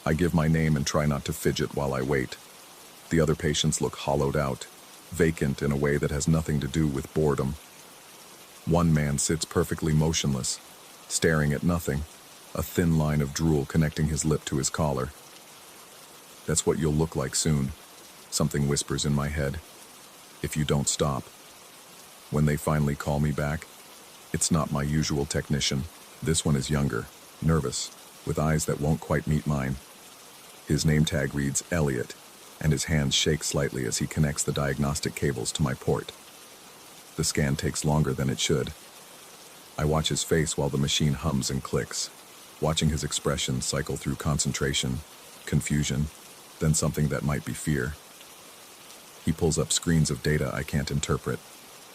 I give my name and try not to fidget while I wait. The other patients look hollowed out, vacant in a way that has nothing to do with boredom. One man sits perfectly motionless, staring at nothing, a thin line of drool connecting his lip to his collar. That's what you'll look like soon, something whispers in my head, if you don't stop. When they finally call me back, it's not my usual technician. This one is younger, nervous, with eyes that won't quite meet mine. His name tag reads Elliot, and his hands shake slightly as he connects the diagnostic cables to my port. The scan takes longer than it should. I watch his face while the machine hums and clicks, watching his expression cycle through concentration, confusion, then something that might be fear. He pulls up screens of data I can't interpret,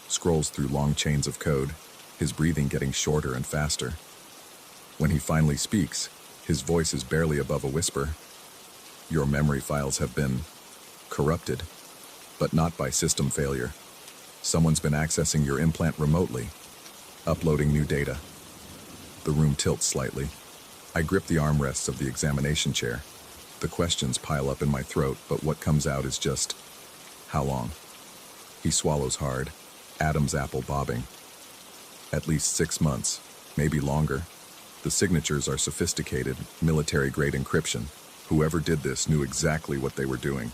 scrolls through long chains of code, his breathing getting shorter and faster. When he finally speaks, his voice is barely above a whisper. Your memory files have been corrupted, but not by system failure. Someone's been accessing your implant remotely, uploading new data. The room tilts slightly. I grip the armrests of the examination chair. The questions pile up in my throat, but what comes out is just, how long? He swallows hard, Adam's apple bobbing. At least 6 months, maybe longer. The signatures are sophisticated, military-grade encryption. Whoever did this knew exactly what they were doing.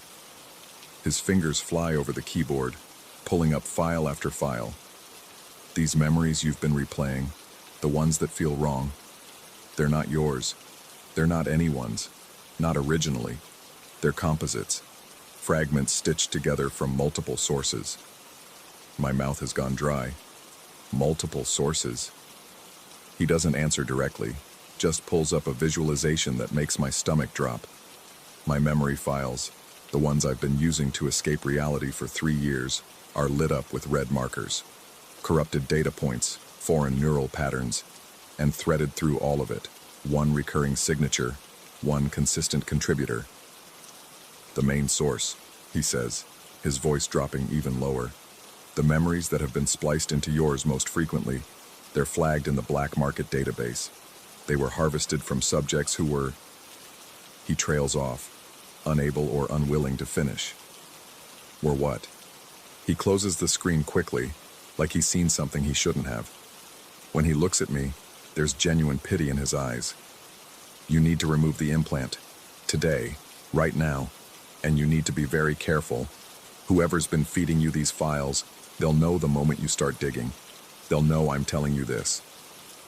His fingers fly over the keyboard, pulling up file after file. These memories you've been replaying, the ones that feel wrong, they're not yours. They're not anyone's. Not originally. They're composites. Fragments stitched together from multiple sources. My mouth has gone dry. Multiple sources. He doesn't answer directly, just pulls up a visualization that makes my stomach drop. My memory files, the ones I've been using to escape reality for 3 years, are lit up with red markers. Corrupted data points, foreign neural patterns, and threaded through all of it, one recurring signature, one consistent contributor. The main source, he says, his voice dropping even lower. The memories that have been spliced into yours most frequently, they're flagged in the black market database. They were harvested from subjects who were... He trails off, unable or unwilling to finish. Or what? He closes the screen quickly, like he's seen something he shouldn't have. When he looks at me, there's genuine pity in his eyes. You need to remove the implant. Today, right now. And you need to be very careful. Whoever's been feeding you these files, they'll know the moment you start digging. They'll know I'm telling you this.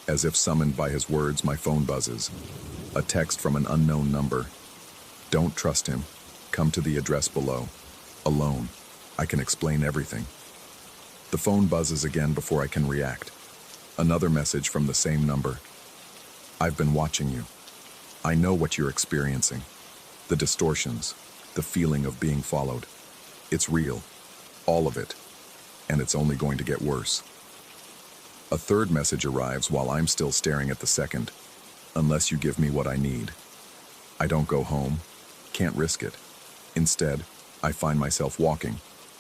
As if summoned by his words, my phone buzzes. A text from an unknown number. Don't trust him. Come to the address below. Alone. I can explain everything. The phone buzzes again before I can react. Another message from the same number. I've been watching you. I know what you're experiencing. The distortions, the feeling of being followed. It's real. All of it. And it's only going to get worse. A third message arrives while I'm still staring at the second. Unless you give me what I need. I don't go home. Can't risk it. Instead, I find myself walking,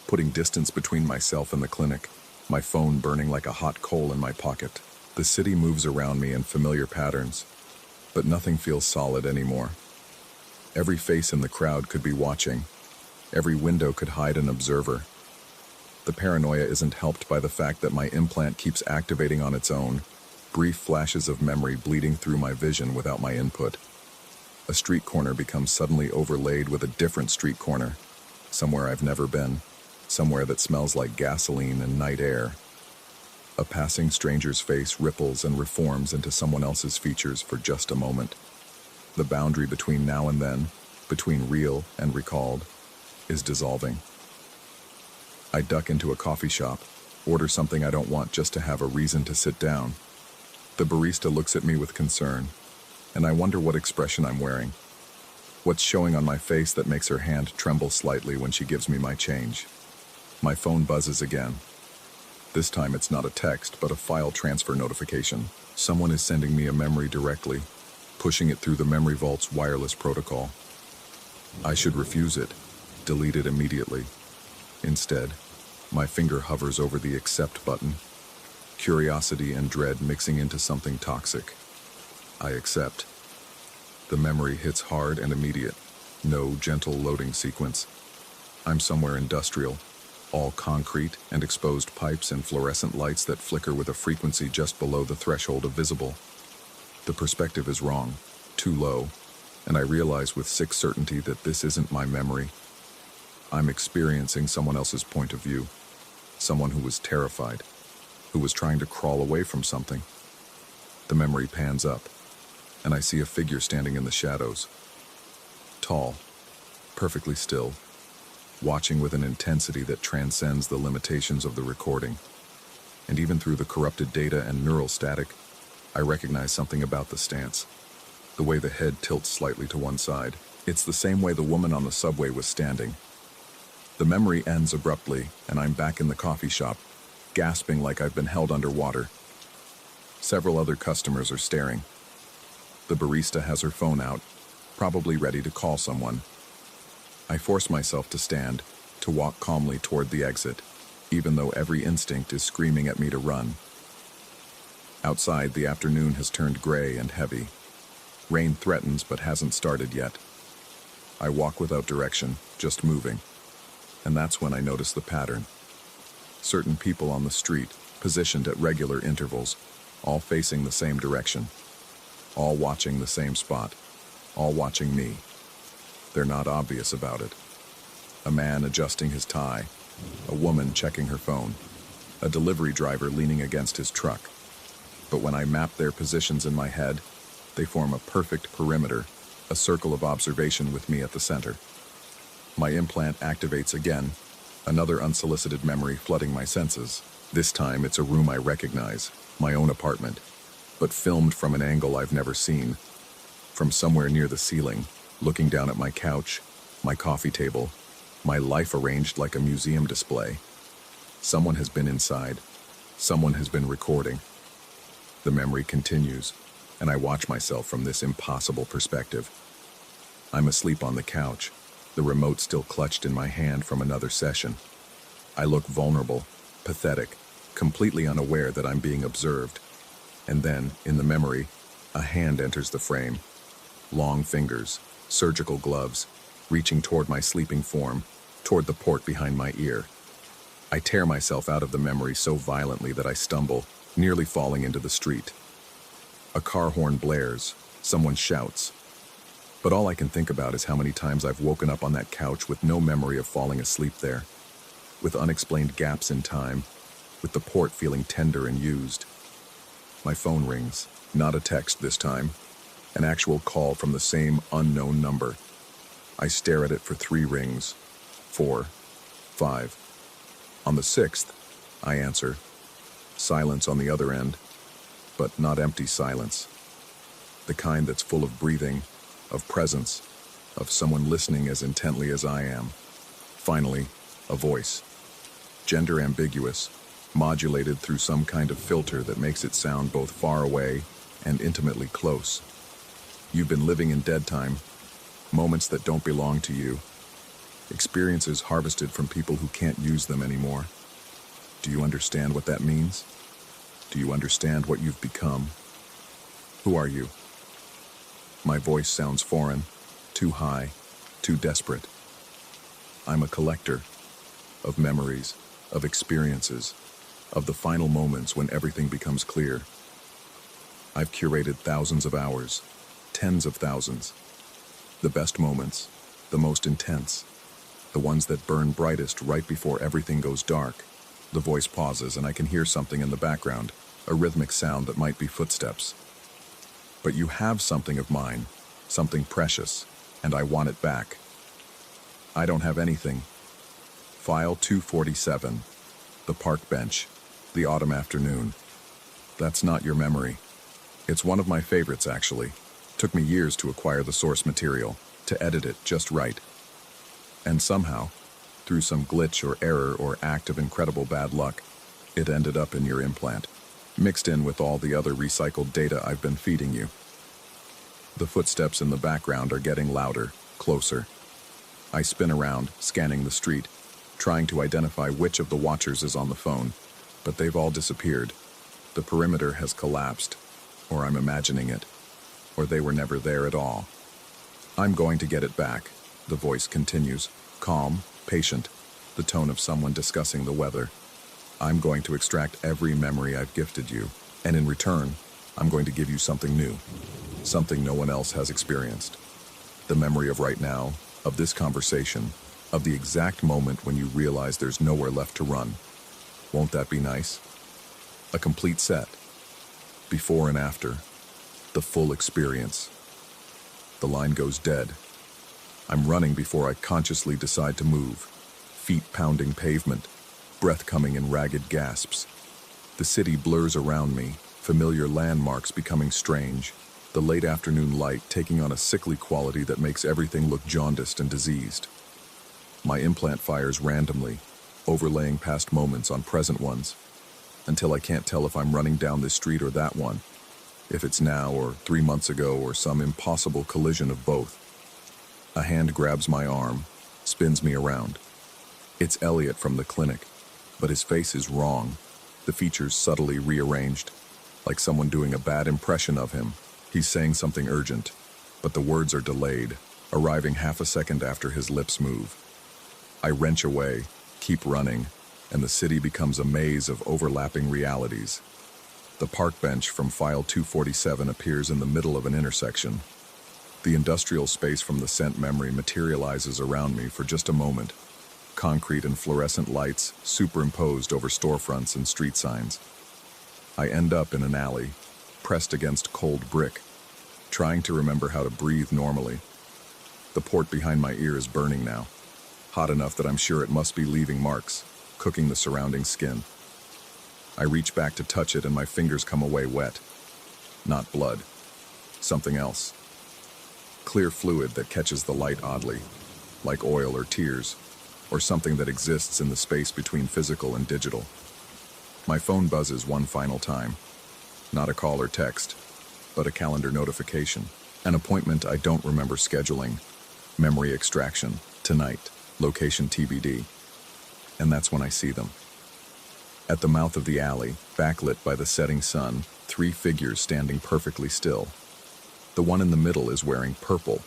putting distance between myself and the clinic, my phone burning like a hot coal in my pocket. The city moves around me in familiar patterns, but nothing feels solid anymore. Every face in the crowd could be watching. Every window could hide an observer. The paranoia isn't helped by the fact that my implant keeps activating on its own, brief flashes of memory bleeding through my vision without my input. A street corner becomes suddenly overlaid with a different street corner, somewhere I've never been, somewhere that smells like gasoline and night air. A passing stranger's face ripples and reforms into someone else's features for just a moment. The boundary between now and then, between real and recalled, is dissolving. I duck into a coffee shop, order something I don't want just to have a reason to sit down. The barista looks at me with concern, and I wonder what expression I'm wearing. What's showing on my face that makes her hand tremble slightly when she gives me my change. My phone buzzes again. This time it's not a text, but a file transfer notification. Someone is sending me a memory directly, pushing it through the memory vault's wireless protocol. I should refuse it, delete it immediately. Instead, my finger hovers over the accept button, curiosity and dread mixing into something toxic. I accept. The memory hits hard and immediate. No gentle loading sequence. I'm somewhere industrial, all concrete and exposed pipes and fluorescent lights that flicker with a frequency just below the threshold of visible. The perspective is wrong, too low, and I realize with sick certainty that this isn't my memory. I'm experiencing someone else's point of view, someone who was terrified, who was trying to crawl away from something. The memory pans up, and I see a figure standing in the shadows. Tall, perfectly still, watching with an intensity that transcends the limitations of the recording. And even through the corrupted data and neural static, I recognize something about the stance. The way the head tilts slightly to one side. It's the same way the woman on the subway was standing. The memory ends abruptly, and I'm back in the coffee shop, gasping like I've been held underwater. Several other customers are staring. The barista has her phone out, probably ready to call someone. I force myself to stand, to walk calmly toward the exit, even though every instinct is screaming at me to run. Outside, the afternoon has turned gray and heavy. Rain threatens but hasn't started yet. I walk without direction, just moving. And that's when I notice the pattern. Certain people on the street, positioned at regular intervals, all facing the same direction, all watching the same spot, all watching me. They're not obvious about it. A man adjusting his tie, a woman checking her phone, a delivery driver leaning against his truck. But when I map their positions in my head, they form a perfect perimeter, a circle of observation with me at the center. My implant activates again, another unsolicited memory flooding my senses. This time it's a room I recognize, my own apartment, but filmed from an angle I've never seen. From somewhere near the ceiling, looking down at my couch, my coffee table, my life arranged like a museum display. Someone has been inside. Someone has been recording. The memory continues, and I watch myself from this impossible perspective. I'm asleep on the couch, the remote still clutched in my hand from another session. I look vulnerable, pathetic, completely unaware that I'm being observed. And then, in the memory, a hand enters the frame. Long fingers, surgical gloves, reaching toward my sleeping form, toward the port behind my ear. I tear myself out of the memory so violently that I stumble, nearly falling into the street. A car horn blares, someone shouts. But all I can think about is how many times I've woken up on that couch with no memory of falling asleep there, with unexplained gaps in time, with the port feeling tender and used. My phone rings, not a text this time, an actual call from the same unknown number. I stare at it for 3 rings, 4, 5. On the 6th, I answer. Silence on the other end, but not empty silence. The kind that's full of breathing, of presence, of someone listening as intently as I am. Finally, a voice. Gender ambiguous, modulated through some kind of filter that makes it sound both far away and intimately close. You've been living in dead time, moments that don't belong to you, experiences harvested from people who can't use them anymore. Do you understand what that means? Do you understand what you've become? Who are you? My voice sounds foreign, too high, too desperate. I'm a collector of memories, of experiences, of the final moments when everything becomes clear. I've curated thousands of hours, tens of thousands. The best moments, the most intense, the ones that burn brightest right before everything goes dark. The voice pauses and I can hear something in the background, a rhythmic sound that might be footsteps. But you have something of mine, something precious, and I want it back. I don't have anything. File 247, the park bench, the autumn afternoon. That's not your memory. It's one of my favorites, actually. Took me years to acquire the source material, to edit it just right. And somehow, through some glitch or error or act of incredible bad luck, it ended up in your implant, mixed in with all the other recycled data I've been feeding you. The footsteps in the background are getting louder, closer. I spin around, scanning the street, trying to identify which of the watchers is on the phone, but they've all disappeared. The perimeter has collapsed, or I'm imagining it, or they were never there at all. I'm going to get it back, the voice continues, calm, patient, the tone of someone discussing the weather. I'm going to extract every memory I've gifted you, and in return, I'm going to give you something new, something no one else has experienced. The memory of right now, of this conversation, of the exact moment when you realize there's nowhere left to run. Won't that be nice? A complete set. Before and after. The full experience. The line goes dead. I'm running before I consciously decide to move. Feet pounding pavement, breath coming in ragged gasps. The city blurs around me, familiar landmarks becoming strange, the late afternoon light taking on a sickly quality that makes everything look jaundiced and diseased. My implant fires randomly, overlaying past moments on present ones, until I can't tell if I'm running down this street or that one, if it's now or 3 months ago or some impossible collision of both. A hand grabs my arm, spins me around. It's Elliot from the clinic, but his face is wrong, the features subtly rearranged, like someone doing a bad impression of him. He's saying something urgent, but the words are delayed, arriving half a second after his lips move. I wrench away, keep running, and the city becomes a maze of overlapping realities. The park bench from File 247 appears in the middle of an intersection. The industrial space from the scent memory materializes around me for just a moment. Concrete and fluorescent lights superimposed over storefronts and street signs. I end up in an alley, pressed against cold brick, trying to remember how to breathe normally. The port behind my ear is burning now, hot enough that I'm sure it must be leaving marks, cooking the surrounding skin. I reach back to touch it and my fingers come away wet. Not blood. Something else. Clear fluid that catches the light oddly, like oil or tears, or something that exists in the space between physical and digital. My phone buzzes one final time. Not a call or text, but a calendar notification. An appointment I don't remember scheduling. Memory extraction. Tonight. Location TBD. And that's when I see them. At the mouth of the alley, backlit by the setting sun, 3 figures standing perfectly still. The one in the middle is wearing purple,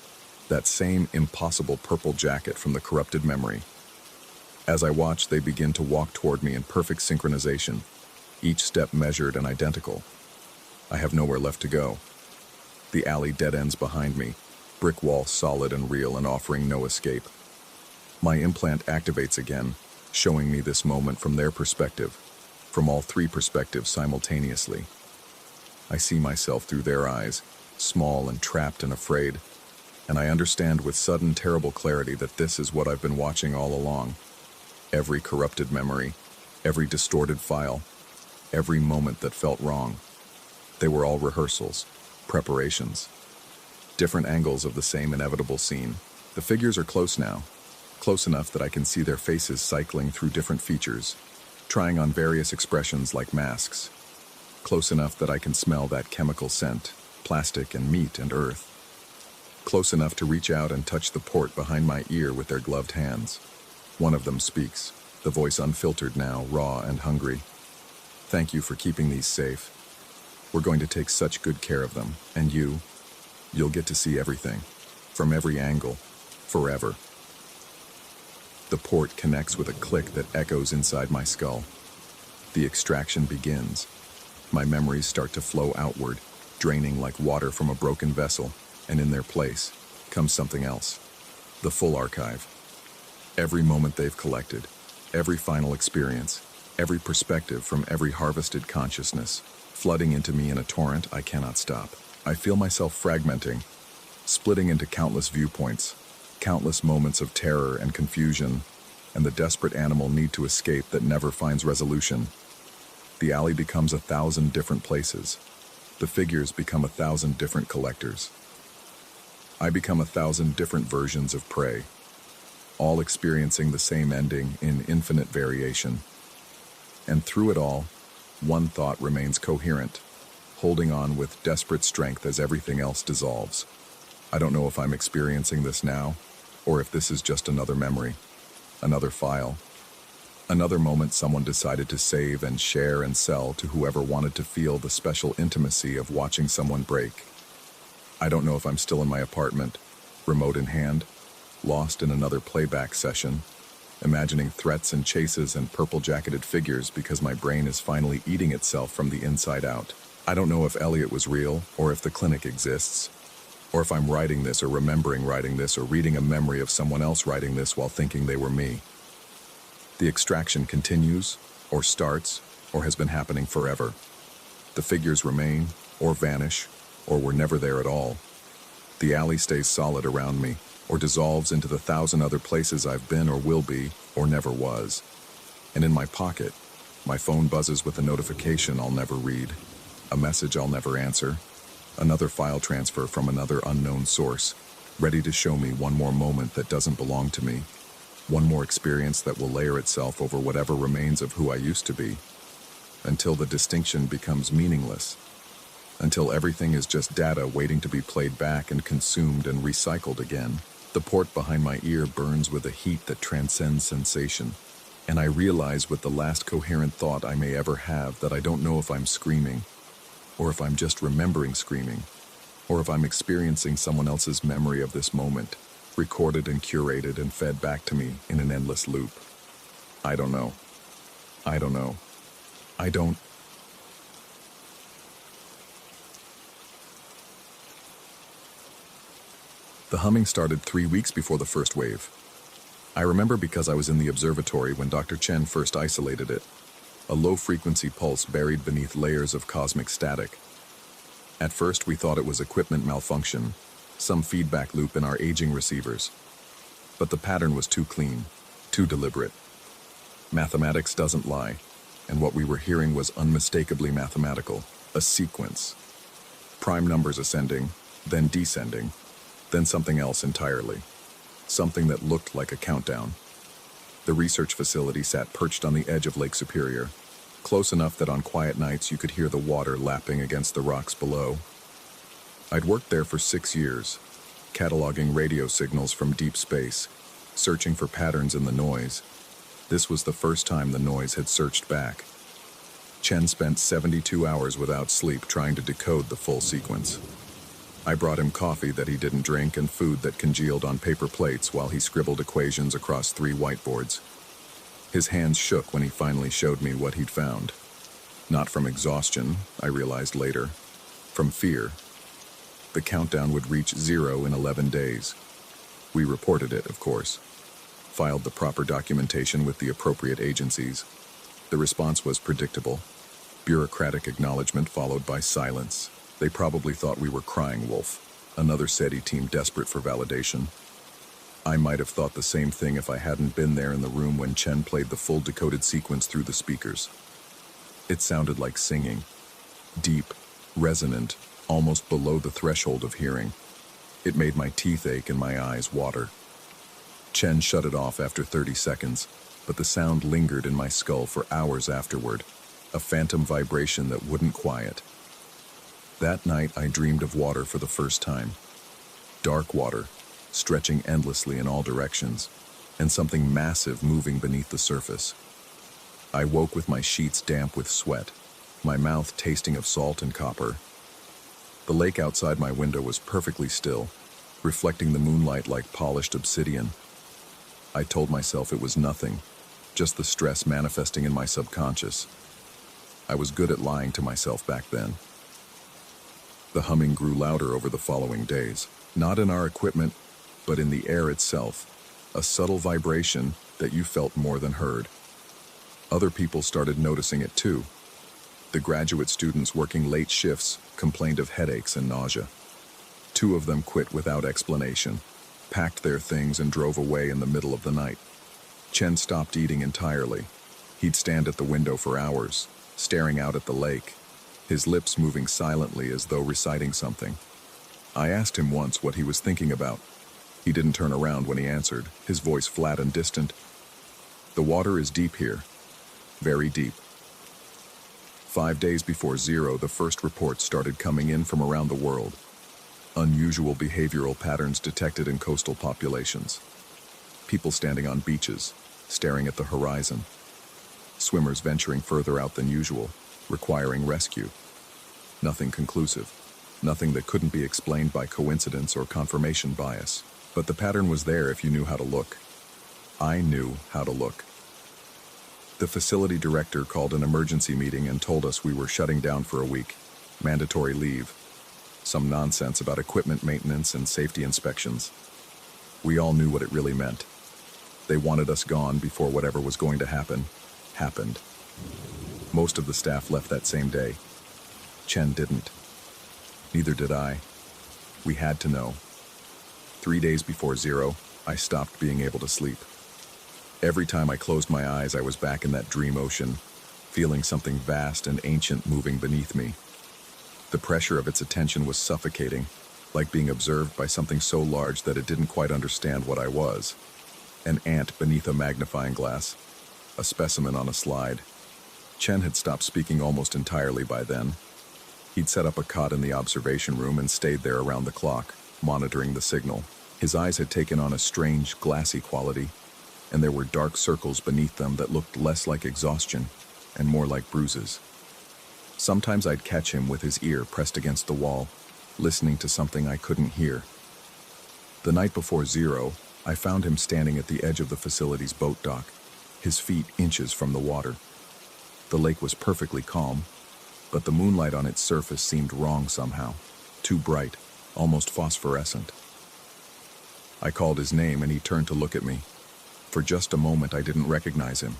that same impossible purple jacket from the corrupted memory. As I watch, they begin to walk toward me in perfect synchronization, each step measured and identical. I have nowhere left to go. The alley dead ends behind me, brick wall solid and real and offering no escape. My implant activates again, showing me this moment from their perspective, from all 3 perspectives simultaneously. I see myself through their eyes, small and trapped and afraid, and I understand with sudden terrible clarity that this is what I've been watching all along. Every corrupted memory, every distorted file, every moment that felt wrong. They were all rehearsals, preparations, different angles of the same inevitable scene. The figures are close now, close enough that I can see their faces cycling through different features, trying on various expressions like masks. Close enough that I can smell that chemical scent, plastic and meat and earth. Close enough to reach out and touch the port behind my ear with their gloved hands. One of them speaks, the voice unfiltered now, raw and hungry. Thank you for keeping these safe. We're going to take such good care of them, and you'll get to see everything, from every angle, forever. The port connects with a click that echoes inside my skull. The extraction begins. My memories start to flow outward, draining like water from a broken vessel, and in their place comes something else. The full archive. Every moment they've collected, every final experience, every perspective from every harvested consciousness, flooding into me in a torrent I cannot stop. I feel myself fragmenting, splitting into countless viewpoints, countless moments of terror and confusion, and the desperate animal need to escape that never finds resolution. The alley becomes 1,000 different places. The figures become 1,000 different collectors. I become 1,000 different versions of prey, all experiencing the same ending in infinite variation. And through it all, one thought remains coherent, holding on with desperate strength as everything else dissolves. I don't know if I'm experiencing this now, or if this is just another memory, another file, another moment someone decided to save and share and sell to whoever wanted to feel the special intimacy of watching someone break. I don't know if I'm still in my apartment, remote in hand, lost in another playback session, imagining threats and chases and purple-jacketed figures because my brain is finally eating itself from the inside out. I don't know if Elliot was real, or if the clinic exists, or if I'm writing this or remembering writing this or reading a memory of someone else writing this while thinking they were me. The extraction continues, or starts, or has been happening forever. The figures remain, or vanish, or were never there at all. The alley stays solid around me, or dissolves into the 1,000 other places I've been or will be, or never was. And in my pocket, my phone buzzes with a notification I'll never read, a message I'll never answer, another file transfer from another unknown source, ready to show me one more moment that doesn't belong to me, one more experience that will layer itself over whatever remains of who I used to be, until the distinction becomes meaningless, until everything is just data waiting to be played back and consumed and recycled again. The port behind my ear burns with a heat that transcends sensation, and I realize with the last coherent thought I may ever have that I don't know if I'm screaming, or if I'm just remembering screaming, or if I'm experiencing someone else's memory of this moment, recorded and curated and fed back to me in an endless loop. I don't know. I don't know. I don't... The humming started 3 weeks before the first wave. I remember because I was in the observatory when Dr. Chen first isolated it. A low-frequency pulse buried beneath layers of cosmic static. At first, we thought it was equipment malfunction, some feedback loop in our aging receivers. But the pattern was too clean, too deliberate. Mathematics doesn't lie, and what we were hearing was unmistakably mathematical, a sequence. Prime numbers ascending, then descending, then something else entirely. Something that looked like a countdown. The research facility sat perched on the edge of Lake Superior, close enough that on quiet nights you could hear the water lapping against the rocks below. I'd worked there for 6 years, cataloging radio signals from deep space, searching for patterns in the noise. This was the first time the noise had searched back. Chen spent 72 hours without sleep trying to decode the full sequence. I brought him coffee that he didn't drink and food that congealed on paper plates while he scribbled equations across 3 whiteboards. His hands shook when he finally showed me what he'd found. Not from exhaustion, I realized later. From fear. The countdown would reach 0 in 11 days. We reported it, of course. Filed the proper documentation with the appropriate agencies. The response was predictable. Bureaucratic acknowledgement followed by silence. They probably thought we were crying wolf, another SETI team desperate for validation. I might have thought the same thing if I hadn't been there in the room when Chen played the full decoded sequence through the speakers. It sounded like singing. Deep, resonant, almost below the threshold of hearing. It made my teeth ache and my eyes water. Chen shut it off after 30 seconds, but the sound lingered in my skull for hours afterward, a phantom vibration that wouldn't quiet. That night, I dreamed of water for the first time. Dark water, stretching endlessly in all directions, and something massive moving beneath the surface. I woke with my sheets damp with sweat, my mouth tasting of salt and copper. The lake outside my window was perfectly still, reflecting the moonlight like polished obsidian. I told myself it was nothing, just the stress manifesting in my subconscious. I was good at lying to myself back then. The humming grew louder over the following days, not in our equipment, but in the air itself, a subtle vibration that you felt more than heard. Other people started noticing it too. The graduate students working late shifts complained of headaches and nausea. 2 of them quit without explanation, packed their things and drove away in the middle of the night. Chen stopped eating entirely. He'd stand at the window for hours, staring out at the lake, his lips moving silently as though reciting something. I asked him once what he was thinking about. He didn't turn around when he answered, his voice flat and distant. The water is deep here. Very deep. 5 days before 0, the first reports started coming in from around the world. Unusual behavioral patterns detected in coastal populations. People standing on beaches, staring at the horizon. Swimmers venturing further out than usual, requiring rescue. Nothing conclusive. Nothing that couldn't be explained by coincidence or confirmation bias. But the pattern was there if you knew how to look. I knew how to look. The facility director called an emergency meeting and told us we were shutting down for a week. Mandatory leave. Some nonsense about equipment maintenance and safety inspections. We all knew what it really meant. They wanted us gone before whatever was going to happen, happened. Most of the staff left that same day. Chen didn't. Neither did I. We had to know. 3 days before 0, I stopped being able to sleep. Every time I closed my eyes, I was back in that dream ocean, feeling something vast and ancient moving beneath me. The pressure of its attention was suffocating, like being observed by something so large that it didn't quite understand what I was. An ant beneath a magnifying glass, a specimen on a slide. Chen had stopped speaking almost entirely by then. He'd set up a cot in the observation room and stayed there around the clock, monitoring the signal. His eyes had taken on a strange, glassy quality, and there were dark circles beneath them that looked less like exhaustion and more like bruises. Sometimes I'd catch him with his ear pressed against the wall, listening to something I couldn't hear. The night before 0, I found him standing at the edge of the facility's boat dock, his feet inches from the water. The lake was perfectly calm, but the moonlight on its surface seemed wrong somehow. Too bright, almost phosphorescent. I called his name and he turned to look at me. For just a moment I didn't recognize him.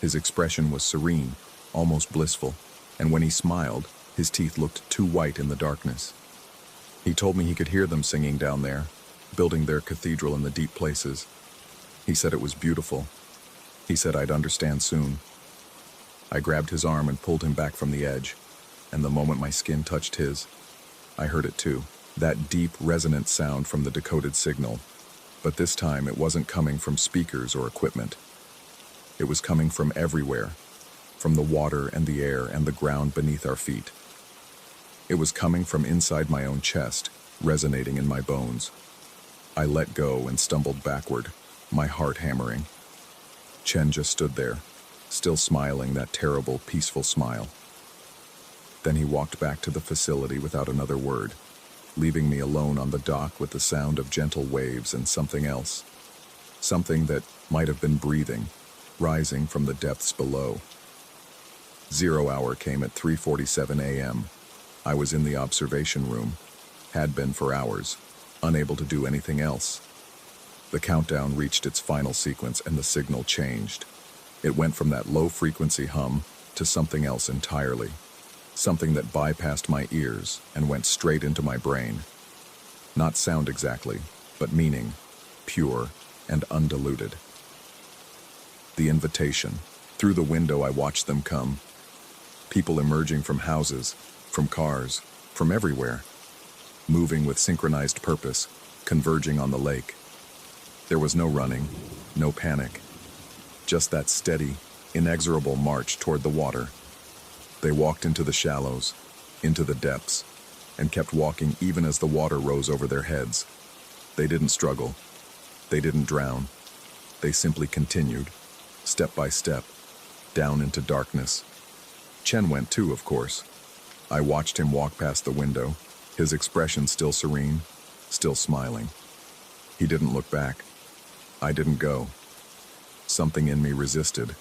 His expression was serene, almost blissful, and when he smiled, his teeth looked too white in the darkness. He told me he could hear them singing down there, building their cathedral in the deep places. He said it was beautiful. He said I'd understand soon. I grabbed his arm and pulled him back from the edge, and the moment my skin touched his, I heard it too. That deep, resonant sound from the decoded signal. But this time it wasn't coming from speakers or equipment. It was coming from everywhere, from the water and the air and the ground beneath our feet. It was coming from inside my own chest, resonating in my bones. I let go and stumbled backward, my heart hammering. Chen just stood there, still smiling that terrible, peaceful smile. Then he walked back to the facility without another word, leaving me alone on the dock with the sound of gentle waves and something else. Something that might have been breathing, rising from the depths below. 0 hour came at 3:47 a.m. I was in the observation room, had been for hours, unable to do anything else. The countdown reached its final sequence and the signal changed. It went from that low-frequency hum to something else entirely. Something that bypassed my ears and went straight into my brain. Not sound exactly, but meaning, pure and undiluted. The invitation. Through the window I watched them come. People emerging from houses, from cars, from everywhere. Moving with synchronized purpose, converging on the lake. There was no running, no panic. Just that steady, inexorable march toward the water. They walked into the shallows, into the depths, and kept walking even as the water rose over their heads. They didn't struggle. They didn't drown. They simply continued, step by step, down into darkness. Chen went too, of course. I watched him walk past the window, his expression still serene, still smiling. He didn't look back. I didn't go. Something in me resisted.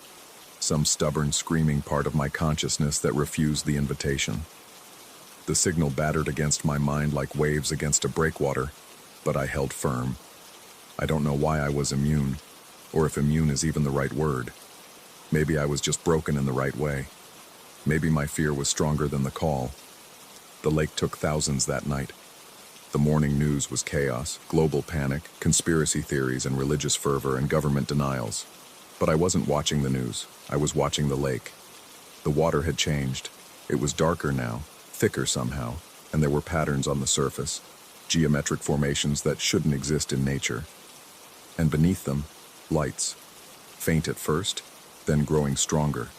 Some stubborn, screaming part of my consciousness that refused the invitation. The signal battered against my mind like waves against a breakwater, but I held firm. I don't know why I was immune, or if immune is even the right word. Maybe I was just broken in the right way. Maybe my fear was stronger than the call. The lake took thousands that night. The morning news was chaos, global panic, conspiracy theories and religious fervor and government denials. But I wasn't watching the news. I was watching the lake. The water had changed. It was darker now, thicker somehow, and there were patterns on the surface, geometric formations that shouldn't exist in nature. And beneath them, lights. Faint at first, then growing stronger.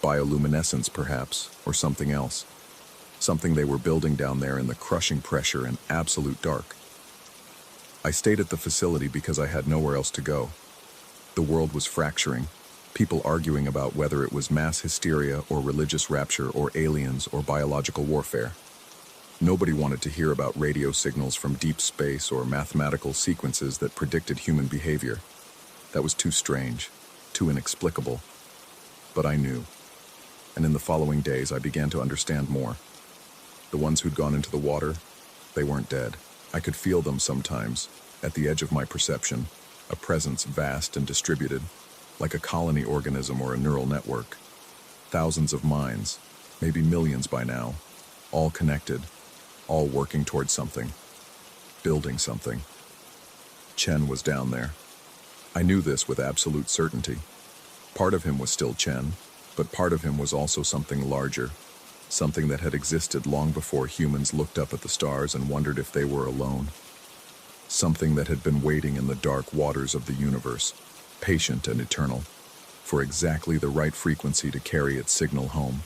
Bioluminescence, perhaps, or something else. Something they were building down there in the crushing pressure and absolute dark. I stayed at the facility because I had nowhere else to go. The world was fracturing, people arguing about whether it was mass hysteria or religious rapture or aliens or biological warfare. Nobody wanted to hear about radio signals from deep space or mathematical sequences that predicted human behavior. That was too strange, too inexplicable. But I knew. And in the following days, I began to understand more. The ones who'd gone into the water, they weren't dead. I could feel them sometimes, at the edge of my perception, a presence vast and distributed, like a colony organism or a neural network. Thousands of minds, maybe millions by now, all connected, all working towards something, building something. Chen was down there. I knew this with absolute certainty. Part of him was still Chen, but part of him was also something larger, something that had existed long before humans looked up at the stars and wondered if they were alone. Something that had been waiting in the dark waters of the universe, patient and eternal, for exactly the right frequency to carry its signal home.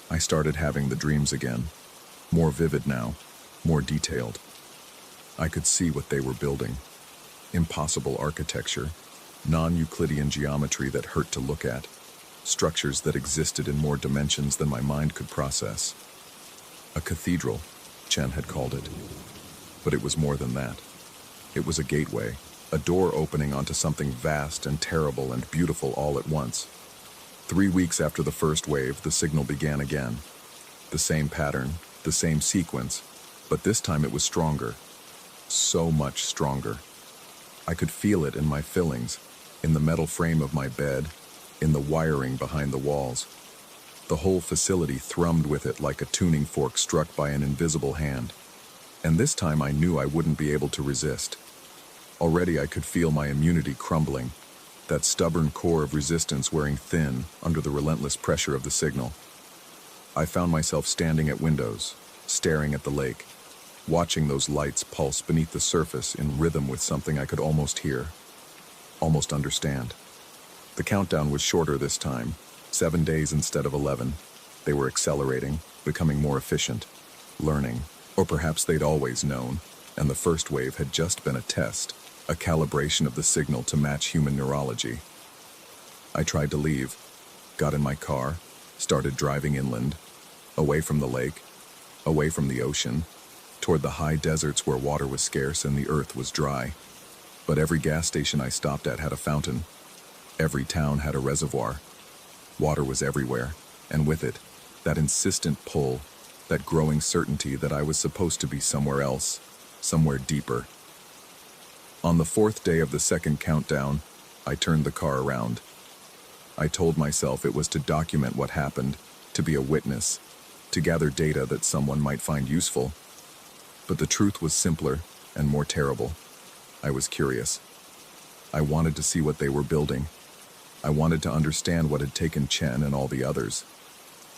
I started having the dreams again, more vivid now, more detailed. I could see what they were building. Impossible architecture, non-Euclidean geometry that hurt to look at, structures that existed in more dimensions than my mind could process. A cathedral, Chen had called it. But it was more than that. It was a gateway, a door opening onto something vast and terrible and beautiful all at once. 3 weeks after the first wave, the signal began again. The same pattern, the same sequence, but this time it was stronger. So much stronger. I could feel it in my fillings, in the metal frame of my bed, in the wiring behind the walls. The whole facility thrummed with it like a tuning fork struck by an invisible hand. And this time I knew I wouldn't be able to resist. Already I could feel my immunity crumbling, that stubborn core of resistance wearing thin under the relentless pressure of the signal. I found myself standing at windows, staring at the lake, watching those lights pulse beneath the surface in rhythm with something I could almost hear, almost understand. The countdown was shorter this time, 7 days instead of 11. They were accelerating, becoming more efficient, learning, or perhaps they'd always known, and the first wave had just been a test, a calibration of the signal to match human neurology. I tried to leave, got in my car, started driving inland, away from the lake, away from the ocean, toward the high deserts where water was scarce and the earth was dry. But every gas station I stopped at had a fountain. Every town had a reservoir. Water was everywhere, and with it, that insistent pull, that growing certainty that I was supposed to be somewhere else, somewhere deeper. On the 4th day of the second countdown, I turned the car around. I told myself it was to document what happened, to be a witness, to gather data that someone might find useful. But the truth was simpler and more terrible. I was curious. I wanted to see what they were building. I wanted to understand what had taken Chen and all the others.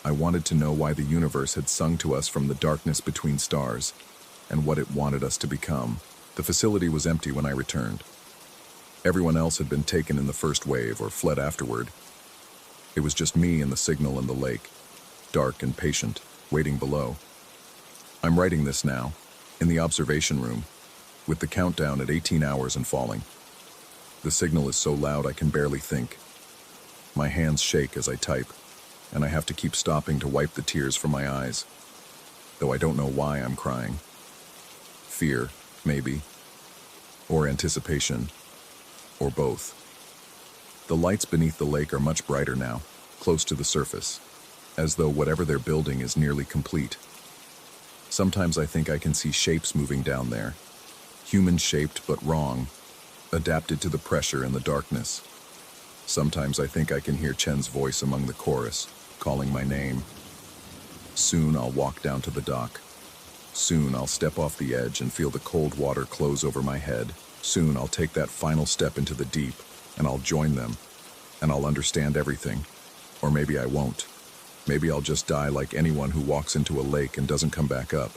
I wanted to know why the universe had sung to us from the darkness between stars, and what it wanted us to become. The facility was empty when I returned. Everyone else had been taken in the first wave or fled afterward. It was just me and the signal and the lake, dark and patient, waiting below. I'm writing this now, in the observation room, with the countdown at 18 hours and falling. The signal is so loud I can barely think. My hands shake as I type, and I have to keep stopping to wipe the tears from my eyes, though I don't know why I'm crying. Fear, maybe, or anticipation, or both. The lights beneath the lake are much brighter now, close to the surface, as though whatever they're building is nearly complete. Sometimes I think I can see shapes moving down there, human-shaped but wrong, adapted to the pressure and the darkness. Sometimes I think I can hear Chen's voice among the chorus, calling my name. Soon I'll walk down to the dock. Soon I'll step off the edge and feel the cold water close over my head. Soon I'll take that final step into the deep, and I'll join them, and I'll understand everything. Or maybe I won't. Maybe I'll just die like anyone who walks into a lake and doesn't come back up.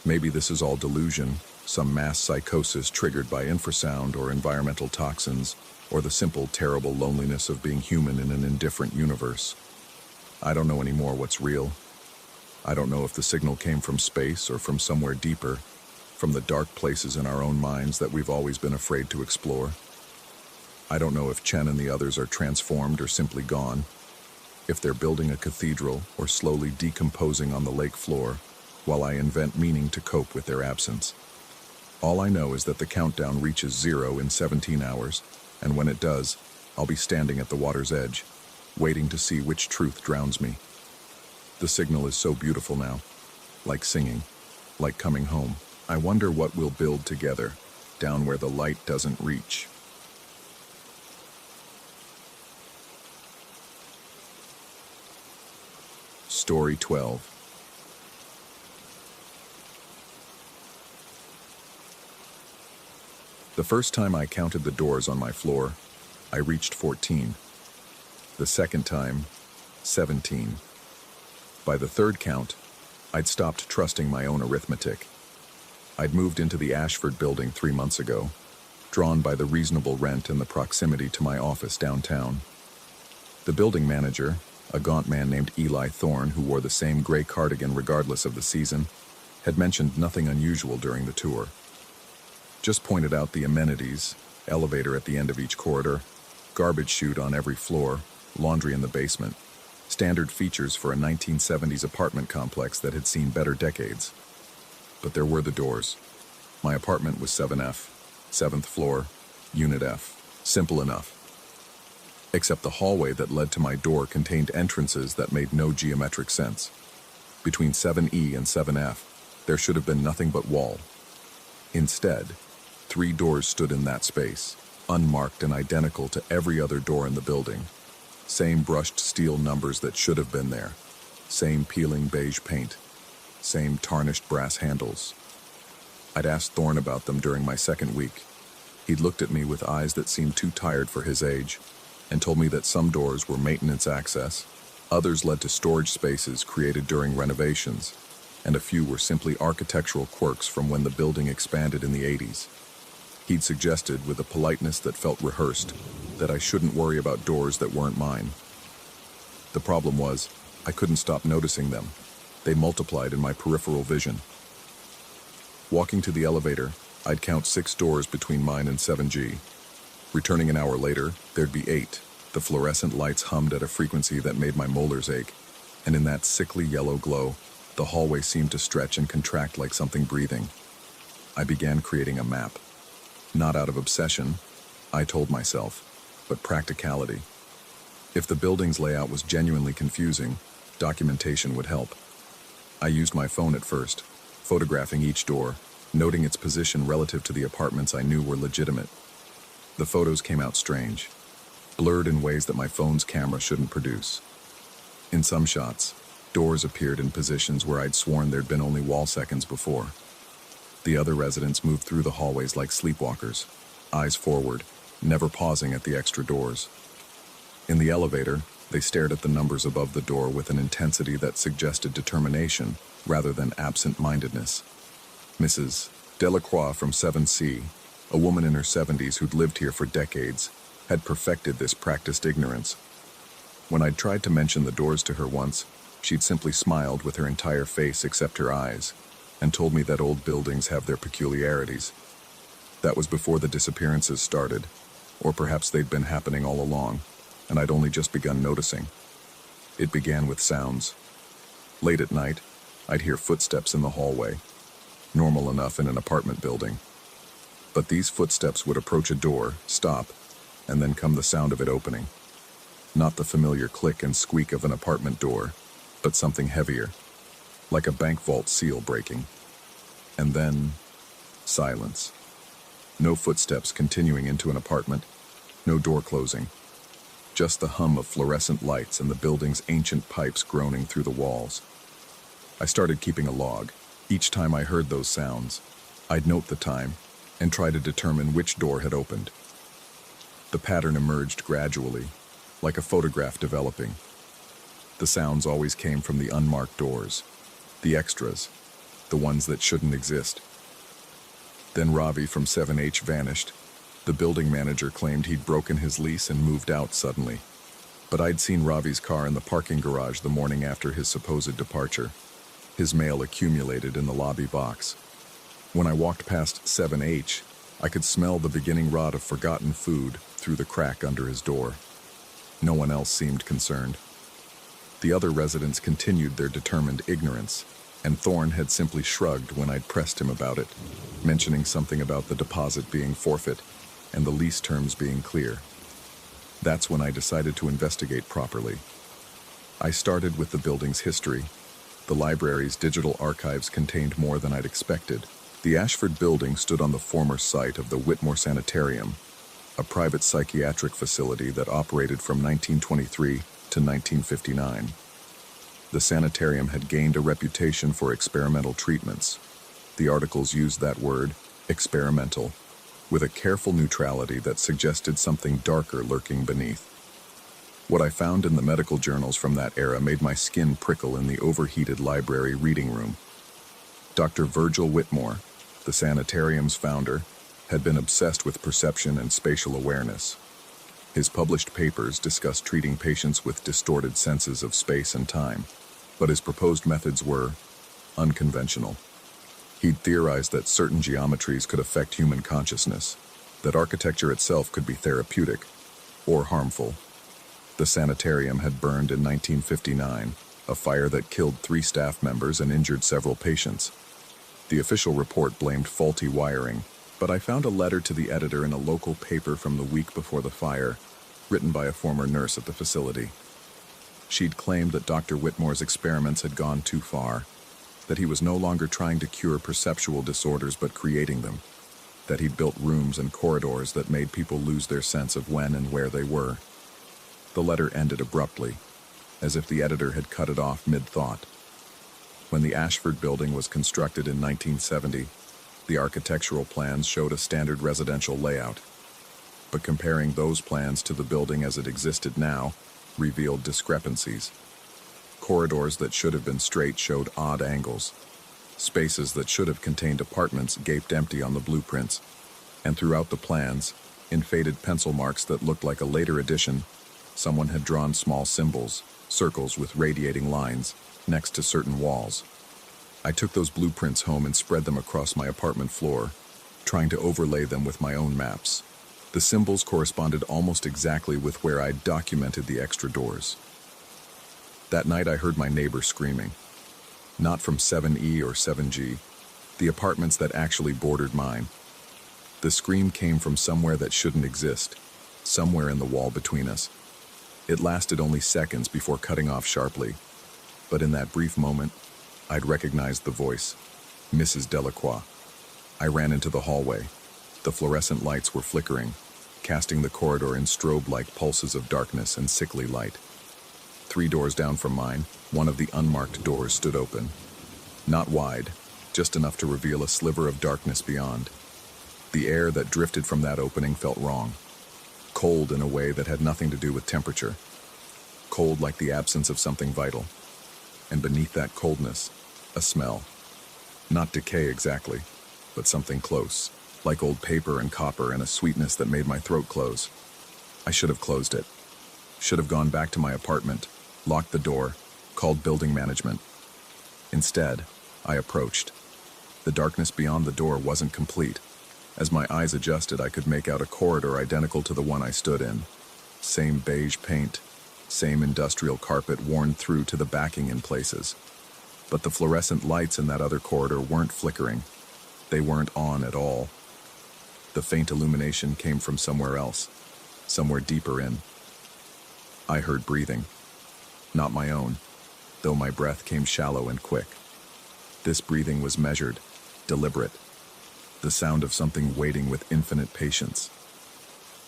Maybe this is all delusion, some mass psychosis triggered by infrasound or environmental toxins, or the simple, terrible loneliness of being human in an indifferent universe. I don't know anymore what's real. I don't know if the signal came from space or from somewhere deeper, from the dark places in our own minds that we've always been afraid to explore. I don't know if Chen and the others are transformed or simply gone, if they're building a cathedral or slowly decomposing on the lake floor, while I invent meaning to cope with their absence. All I know is that the countdown reaches 0 in 17 hours, and when it does, I'll be standing at the water's edge, waiting to see which truth drowns me. The signal is so beautiful now, like singing, like coming home. I wonder what we'll build together, down where the light doesn't reach. Story 12. The first time I counted the doors on my floor, I reached 14. The second time, 17. By the third count, I'd stopped trusting my own arithmetic. I'd moved into the Ashford building 3 months ago, drawn by the reasonable rent and the proximity to my office downtown. The building manager, a gaunt man named Eli Thorne who wore the same gray cardigan regardless of the season, had mentioned nothing unusual during the tour. Just pointed out the amenities, elevator at the end of each corridor, garbage chute on every floor, laundry in the basement, standard features for a 1970s apartment complex that had seen better decades. But there were the doors. My apartment was 7F, 7th floor, Unit F. Simple enough. except the hallway that led to my door contained entrances that made no geometric sense. Between 7E and 7F, there should have been nothing but wall. Instead, 3 doors stood in that space, unmarked and identical to every other door in the building. Same brushed steel numbers that should have been there. Same peeling beige paint. Same tarnished brass handles. I'd asked Thorne about them during my second week. He'd looked at me with eyes that seemed too tired for his age, and told me that some doors were maintenance access, others led to storage spaces created during renovations, and a few were simply architectural quirks from when the building expanded in the 80s. He'd suggested, with a politeness that felt rehearsed, that I shouldn't worry about doors that weren't mine. The problem was, I couldn't stop noticing them. They multiplied in my peripheral vision. Walking to the elevator, I'd count 6 doors between mine and 7G. Returning an hour later, there'd be 8. The fluorescent lights hummed at a frequency that made my molars ache, and in that sickly yellow glow, the hallway seemed to stretch and contract like something breathing. I began creating a map. Not out of obsession, I told myself, but practicality. If the building's layout was genuinely confusing, documentation would help. I used my phone at first, photographing each door, noting its position relative to the apartments I knew were legitimate. The photos came out strange, blurred in ways that my phone's camera shouldn't produce. In some shots, doors appeared in positions where I'd sworn there'd been only wall seconds before. The other residents moved through the hallways like sleepwalkers, eyes forward, never pausing at the extra doors. In the elevator, they stared at the numbers above the door with an intensity that suggested determination rather than absent-mindedness. Mrs. Delacroix from 7C, a woman in her 70s who'd lived here for decades, had perfected this practiced ignorance. When I'd tried to mention the doors to her once, she'd simply smiled with her entire face except her eyes, and told me that old buildings have their peculiarities. That was before the disappearances started, or perhaps they'd been happening all along, and I'd only just begun noticing. It began with sounds. Late at night, I'd hear footsteps in the hallway, normal enough in an apartment building. But these footsteps would approach a door, stop, and then come the sound of it opening. Not the familiar click and squeak of an apartment door, but something heavier, like a bank vault seal breaking. And then, silence. No footsteps continuing into an apartment, no door closing. Just the hum of fluorescent lights and the building's ancient pipes groaning through the walls. I started keeping a log. Each time I heard those sounds, I'd note the time and try to determine which door had opened. The pattern emerged gradually, like a photograph developing. The sounds always came from the unmarked doors, the extras, the ones that shouldn't exist. Then Ravi from 7H vanished. The building manager claimed he'd broken his lease and moved out suddenly. But I'd seen Ravi's car in the parking garage the morning after his supposed departure. His mail accumulated in the lobby box. When I walked past 7H, I could smell the beginning rot of forgotten food through the crack under his door. No one else seemed concerned. The other residents continued their determined ignorance, and Thorne had simply shrugged when I'd pressed him about it, mentioning something about the deposit being forfeit and the lease terms being clear. That's when I decided to investigate properly. I started with the building's history. The library's digital archives contained more than I'd expected. The Ashford building stood on the former site of the Whitmore Sanitarium, a private psychiatric facility that operated from 1923 to 1959. The sanitarium had gained a reputation for experimental treatments. The articles used that word, experimental, with a careful neutrality that suggested something darker lurking beneath. What I found in the medical journals from that era made my skin prickle in the overheated library reading room. Dr. Virgil Whitmore, the sanitarium's founder, had been obsessed with perception and spatial awareness. His published papers discussed treating patients with distorted senses of space and time, but his proposed methods were unconventional. He'd theorized that certain geometries could affect human consciousness, that architecture itself could be therapeutic or harmful. The sanitarium had burned in 1959, a fire that killed 3 staff members and injured several patients. The official report blamed faulty wiring, but I found a letter to the editor in a local paper from the week before the fire. written by a former nurse at the facility. She'd claimed that Dr. Whitmore's experiments had gone too far, that he was no longer trying to cure perceptual disorders but creating them, that he'd built rooms and corridors that made people lose their sense of when and where they were. The letter ended abruptly, as if the editor had cut it off mid-thought. When the Ashford building was constructed in 1970, the architectural plans showed a standard residential layout. But comparing those plans to the building as it existed now revealed discrepancies. Corridors that should have been straight showed odd angles. Spaces that should have contained apartments gaped empty on the blueprints, and throughout the plans, in faded pencil marks that looked like a later addition, someone had drawn small symbols, circles with radiating lines, next to certain walls. I took those blueprints home and spread them across my apartment floor, trying to overlay them with my own maps. The symbols corresponded almost exactly with where I'd documented the extra doors. That night I heard my neighbor screaming. Not from 7E or 7G, the apartments that actually bordered mine. The scream came from somewhere that shouldn't exist, somewhere in the wall between us. It lasted only seconds before cutting off sharply, but in that brief moment, I'd recognized the voice, Mrs. Delacroix. I ran into the hallway. The fluorescent lights were flickering, casting the corridor in strobe-like pulses of darkness and sickly light. 3 doors down from mine, one of the unmarked doors stood open. Not wide, just enough to reveal a sliver of darkness beyond. The air that drifted from that opening felt wrong. Cold in a way that had nothing to do with temperature. Cold like the absence of something vital. And beneath that coldness, a smell. Not decay exactly, but something close, like old paper and copper and a sweetness that made my throat close. I should have closed it. Should have gone back to my apartment, locked the door, called building management. Instead, I approached. The darkness beyond the door wasn't complete. As my eyes adjusted, I could make out a corridor identical to the one I stood in. Same beige paint, same industrial carpet worn through to the backing in places. But the fluorescent lights in that other corridor weren't flickering. They weren't on at all. The faint illumination came from somewhere else, somewhere deeper in. I heard breathing. Not my own, though my breath came shallow and quick. This breathing was measured, deliberate. The sound of something waiting with infinite patience.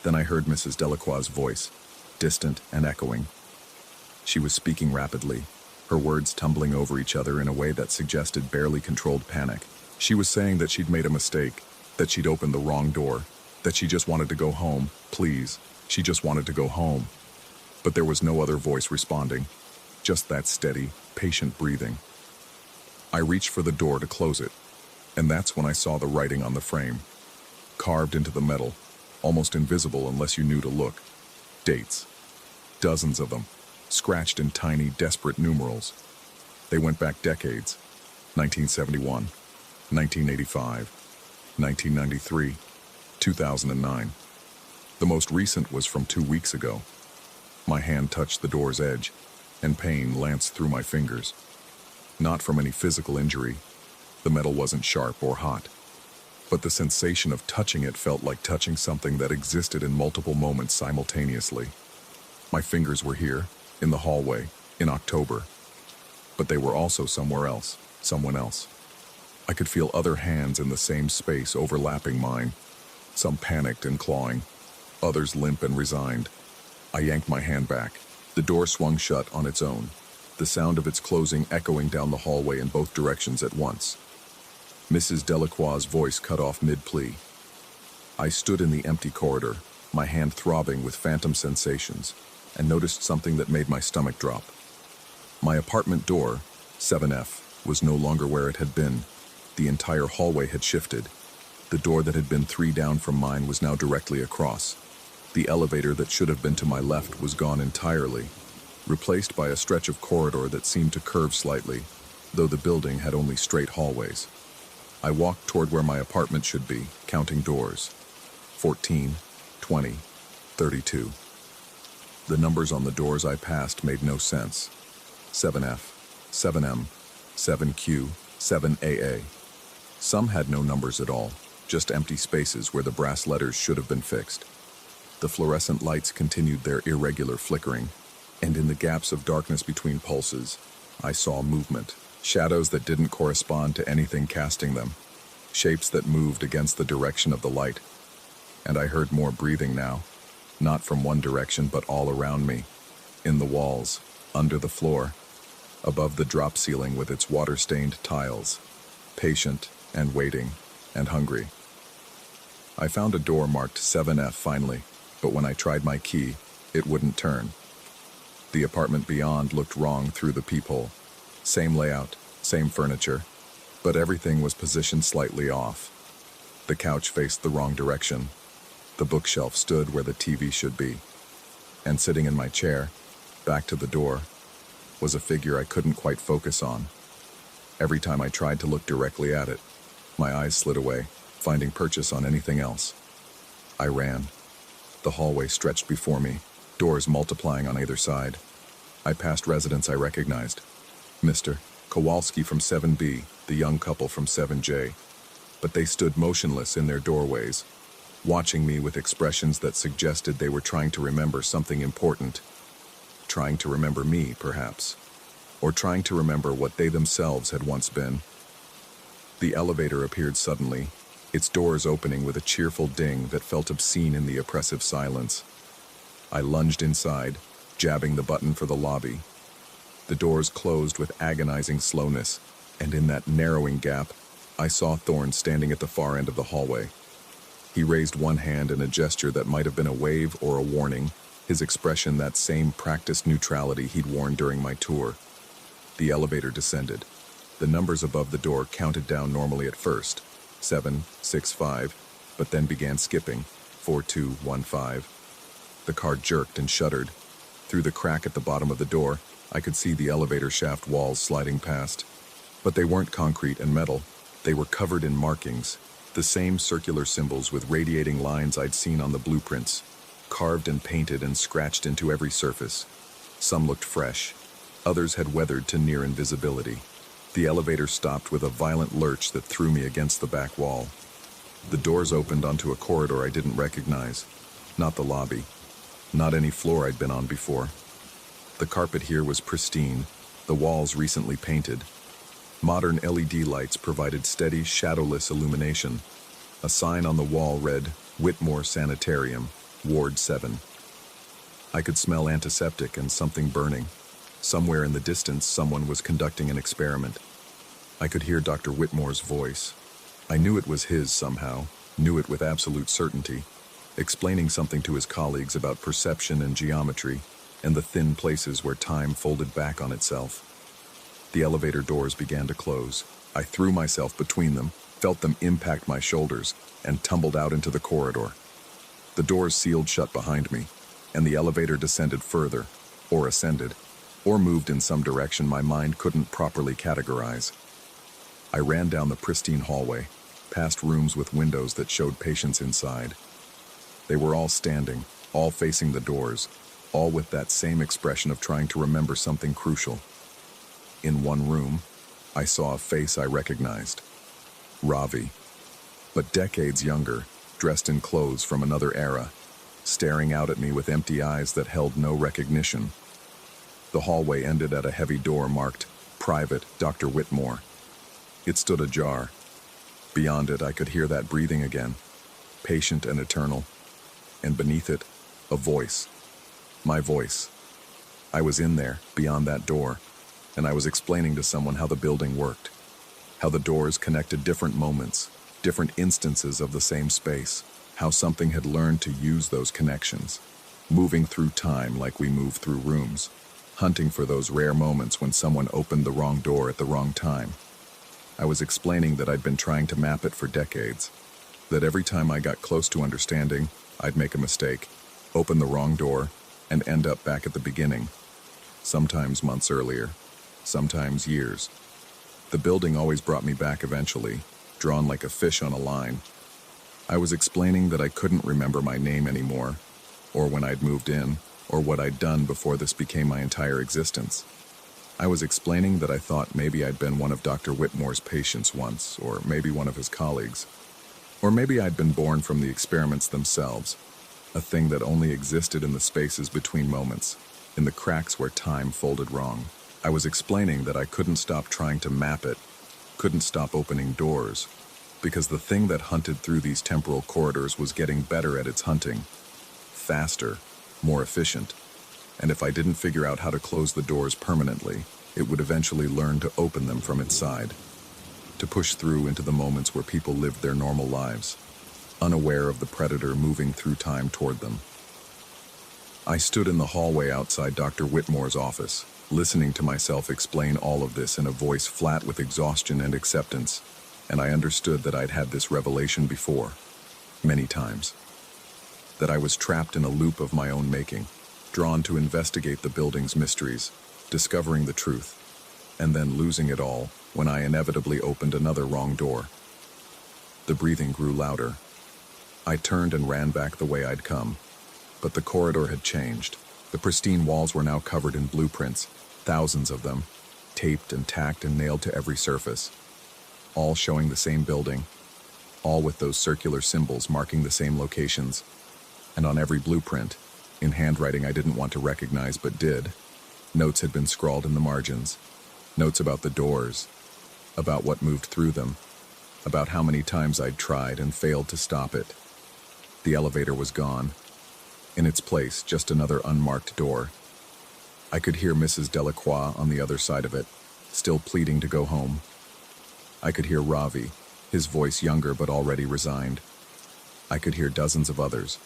Then I heard Mrs. Delacroix's voice, distant and echoing. She was speaking rapidly, her words tumbling over each other in a way that suggested barely controlled panic. She was saying that she'd made a mistake, that she'd opened the wrong door, that she just wanted to go home, please. She just wanted to go home. But there was no other voice responding, just that steady, patient breathing. I reached for the door to close it, and that's when I saw the writing on the frame, carved into the metal, almost invisible unless you knew to look. Dates. Dozens of them, scratched in tiny, desperate numerals. They went back decades. 1971, 1985, 1993, 2009. The most recent was from 2 weeks ago. My hand touched the door's edge, and pain lanced through my fingers. Not from any physical injury. The metal wasn't sharp or hot. But the sensation of touching it felt like touching something that existed in multiple moments simultaneously. My fingers were here, in the hallway, in October. But they were also somewhere else, someone else. I could feel other hands in the same space overlapping mine. Some panicked and clawing, others limp and resigned. I yanked my hand back. The door swung shut on its own, the sound of its closing echoing down the hallway in both directions at once. Mrs. Delacroix's voice cut off mid-plea. I stood in the empty corridor, my hand throbbing with phantom sensations, and noticed something that made my stomach drop. My apartment door, 7F, was no longer where it had been. The entire hallway had shifted. The door that had been 3 down from mine was now directly across. The elevator that should have been to my left was gone entirely, replaced by a stretch of corridor that seemed to curve slightly, though the building had only straight hallways. I walked toward where my apartment should be, counting doors. 14, 20, 32. The numbers on the doors I passed made no sense. 7F, 7M, 7Q, 7AA. Some had no numbers at all, just empty spaces where the brass letters should have been fixed. The fluorescent lights continued their irregular flickering, and in the gaps of darkness between pulses, I saw movement, shadows that didn't correspond to anything casting them, shapes that moved against the direction of the light. And I heard more breathing now, not from one direction but all around me, in the walls, under the floor, above the drop ceiling with its water-stained tiles, patient and waiting and hungry. I found a door marked 7F finally, but when I tried my key, it wouldn't turn. The apartment beyond looked wrong through the peephole. Same layout, same furniture, but everything was positioned slightly off. The couch faced the wrong direction. The bookshelf stood where the TV should be. And sitting in my chair, back to the door, was a figure I couldn't quite focus on. Every time I tried to look directly at it, my eyes slid away, finding purchase on anything else. I ran. The hallway stretched before me, doors multiplying on either side. I passed residents I recognized. Mr. Kowalski from 7B, the young couple from 7J. But they stood motionless in their doorways, watching me with expressions that suggested they were trying to remember something important. Trying to remember me, perhaps. Or trying to remember what they themselves had once been. The elevator appeared suddenly, its doors opening with a cheerful ding that felt obscene in the oppressive silence. I lunged inside, jabbing the button for the lobby. The doors closed with agonizing slowness, and in that narrowing gap, I saw Thorne standing at the far end of the hallway. He raised one hand in a gesture that might have been a wave or a warning, his expression that same practiced neutrality he'd worn during my tour. The elevator descended. The numbers above the door counted down normally at first, 765, but then began skipping, 4215. The car jerked and shuddered. Through the crack at the bottom of the door, I could see the elevator shaft walls sliding past. But they weren't concrete and metal. They were covered in markings, the same circular symbols with radiating lines I'd seen on the blueprints, carved and painted and scratched into every surface. Some looked fresh. Others had weathered to near invisibility. The elevator stopped with a violent lurch that threw me against the back wall. The doors opened onto a corridor I didn't recognize. Not the lobby. Not any floor I'd been on before. The carpet here was pristine, the walls recently painted. Modern LED lights provided steady, shadowless illumination. A sign on the wall read, Whitmore Sanitarium, Ward 7. I could smell antiseptic and something burning. Somewhere in the distance, someone was conducting an experiment. I could hear Dr. Whitmore's voice. I knew it was his somehow, knew it with absolute certainty, explaining something to his colleagues about perception and geometry, and the thin places where time folded back on itself. The elevator doors began to close. I threw myself between them, felt them impact my shoulders, and tumbled out into the corridor. The doors sealed shut behind me, and the elevator descended further, or ascended, or moved in some direction my mind couldn't properly categorize. I ran down the pristine hallway, past rooms with windows that showed patients inside. They were all standing, all facing the doors, all with that same expression of trying to remember something crucial. In one room, I saw a face I recognized. Ravi, but decades younger, dressed in clothes from another era, staring out at me with empty eyes that held no recognition. The hallway ended at a heavy door marked, Private Dr. Whitmore. It stood ajar. Beyond it, I could hear that breathing again, patient and eternal. And beneath it, a voice. My voice. I was in there, beyond that door, and I was explaining to someone how the building worked, how the doors connected different moments, different instances of the same space, how something had learned to use those connections, moving through time like we move through rooms, hunting for those rare moments when someone opened the wrong door at the wrong time. I was explaining that I'd been trying to map it for decades, that every time I got close to understanding, I'd make a mistake, open the wrong door, and end up back at the beginning, sometimes months earlier, sometimes years. The building always brought me back eventually, drawn like a fish on a line. I was explaining that I couldn't remember my name anymore, or when I'd moved in, or what I'd done before this became my entire existence. I was explaining that I thought maybe I'd been one of Dr. Whitmore's patients once, or maybe one of his colleagues. Or maybe I'd been born from the experiments themselves. a thing that only existed in the spaces between moments, in the cracks where time folded wrong. I was explaining that I couldn't stop trying to map it, couldn't stop opening doors, because the thing that hunted through these temporal corridors was getting better at its hunting, faster, more efficient, and if I didn't figure out how to close the doors permanently, it would eventually learn to open them from its side, to push through into the moments where people lived their normal lives, unaware of the predator moving through time toward them. I stood in the hallway outside Dr. Whitmore's office, listening to myself explain all of this in a voice flat with exhaustion and acceptance, and I understood that I'd had this revelation before, many times. That I was trapped in a loop of my own making, drawn to investigate the building's mysteries, discovering the truth, and then losing it all when I inevitably opened another wrong door. The breathing grew louder. I turned and ran back the way I'd come, but the corridor had changed. The pristine walls were now covered in blueprints, thousands of them, taped and tacked and nailed to every surface, all showing the same building, all with those circular symbols marking the same locations, and on every blueprint, in handwriting I didn't want to recognize but did, notes had been scrawled in the margins, notes about the doors, about what moved through them, about how many times I'd tried and failed to stop it. The elevator was gone. In its place, just another unmarked door. I could hear Mrs. Delacroix on the other side of it, still pleading to go home. I could hear Ravi, his voice younger but already resigned. I could hear dozens of others,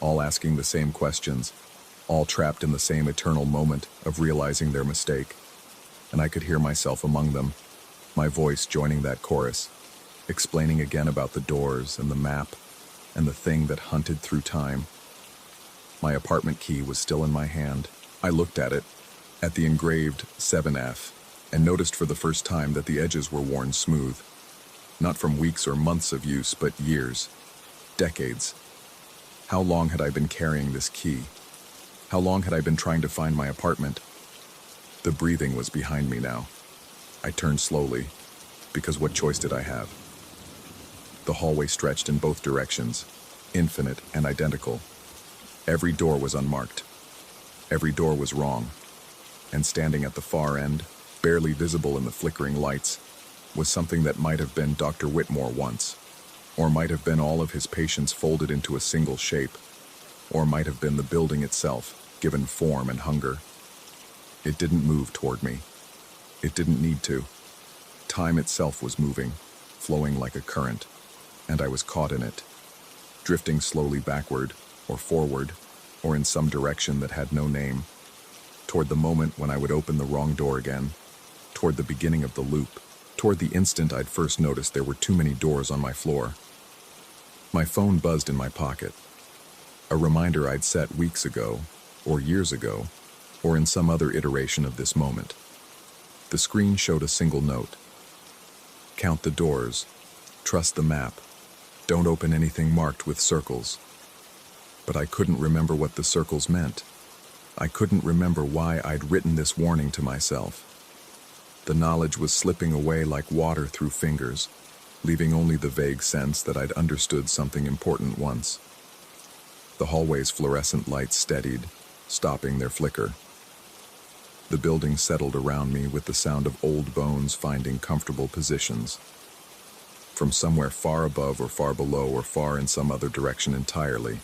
all asking the same questions, all trapped in the same eternal moment of realizing their mistake. And I could hear myself among them, my voice joining that chorus, explaining again about the doors and the map and the thing that hunted through time. My apartment key was still in my hand. I looked at it, at the engraved 7F, and noticed for the first time that the edges were worn smooth. Not from weeks or months of use, but years, decades. How long had I been carrying this key? How long had I been trying to find my apartment? The breathing was behind me now. I turned slowly, because what choice did I have? The hallway stretched in both directions, infinite and identical. Every door was unmarked. Every door was wrong. And standing at the far end, barely visible in the flickering lights, was something that might have been Dr. Whitmore once, or might have been all of his patients folded into a single shape, or might have been the building itself, given form and hunger. It didn't move toward me. It didn't need to. Time itself was moving, flowing like a current, and I was caught in it, drifting slowly backward, or forward, or in some direction that had no name, toward the moment when I would open the wrong door again, toward the beginning of the loop, toward the instant I'd first noticed there were too many doors on my floor. My phone buzzed in my pocket, a reminder I'd set weeks ago, or years ago, or in some other iteration of this moment. The screen showed a single note. Count the doors, trust the map, don't open anything marked with circles. But I couldn't remember what the circles meant. I couldn't remember why I'd written this warning to myself. The knowledge was slipping away like water through fingers, leaving only the vague sense that I'd understood something important once. The hallway's fluorescent lights steadied, stopping their flicker. The building settled around me with the sound of old bones finding comfortable positions. From somewhere far above or far below or far in some other direction entirely,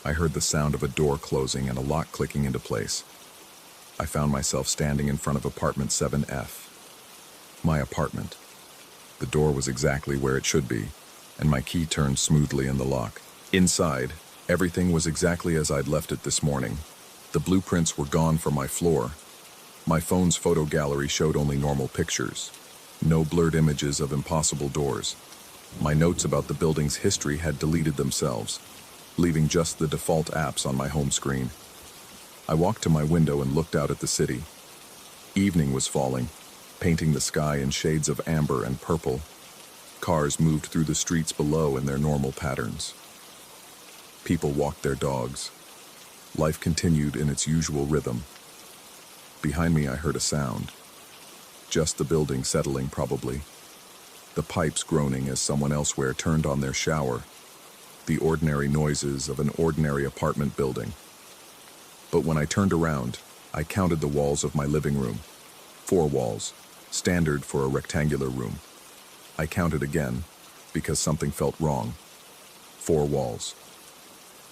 I heard the sound of a door closing and a lock clicking into place. I found myself standing in front of apartment 7F. My apartment. The door was exactly where it should be, and my key turned smoothly in the lock. Inside, everything was exactly as I'd left it this morning. The blueprints were gone from my floor. My phone's photo gallery showed only normal pictures. No blurred images of impossible doors. My notes about the building's history had deleted themselves, leaving just the default apps on my home screen. I walked to my window and looked out at the city. Evening was falling, painting the sky in shades of amber and purple. Cars moved through the streets below in their normal patterns. People walked their dogs. Life continued in its usual rhythm. Behind me I heard a sound. Just the building settling, probably. The pipes groaning as someone elsewhere turned on their shower. the ordinary noises of an ordinary apartment building. But when I turned around, I counted the walls of my living room. 4 walls, standard for a rectangular room. I counted again, because something felt wrong. 4 walls.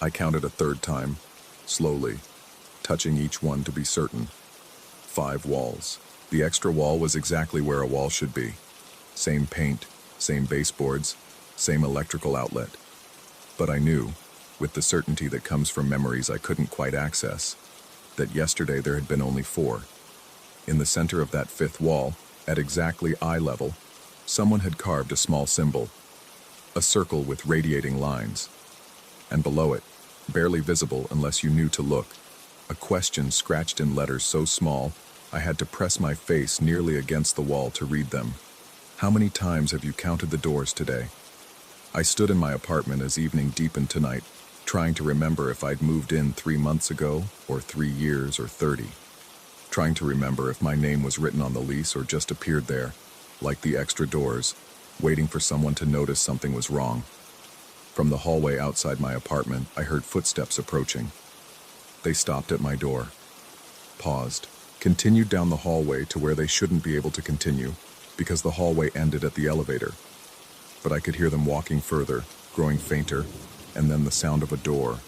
I counted a third time, slowly, touching each one to be certain. 5 walls. The extra wall was exactly where a wall should be. Same paint, same baseboards, same electrical outlet. But I knew, with the certainty that comes from memories I couldn't quite access, that yesterday there had been only 4. In the center of that 5th wall, at exactly eye level, someone had carved a small symbol, a circle with radiating lines. And below it, barely visible unless you knew to look, a question scratched in letters so small I had to press my face nearly against the wall to read them. How many times have you counted the doors today? I stood in my apartment as evening deepened tonight, trying to remember if I'd moved in 3 months ago, or 3 years, or 30. Trying to remember if my name was written on the lease or just appeared there, like the extra doors, waiting for someone to notice something was wrong. From the hallway outside my apartment, I heard footsteps approaching. They stopped at my door, paused, continued down the hallway to where they shouldn't be able to continue, because the hallway ended at the elevator. But I could hear them walking further, growing fainter, and then the sound of a door,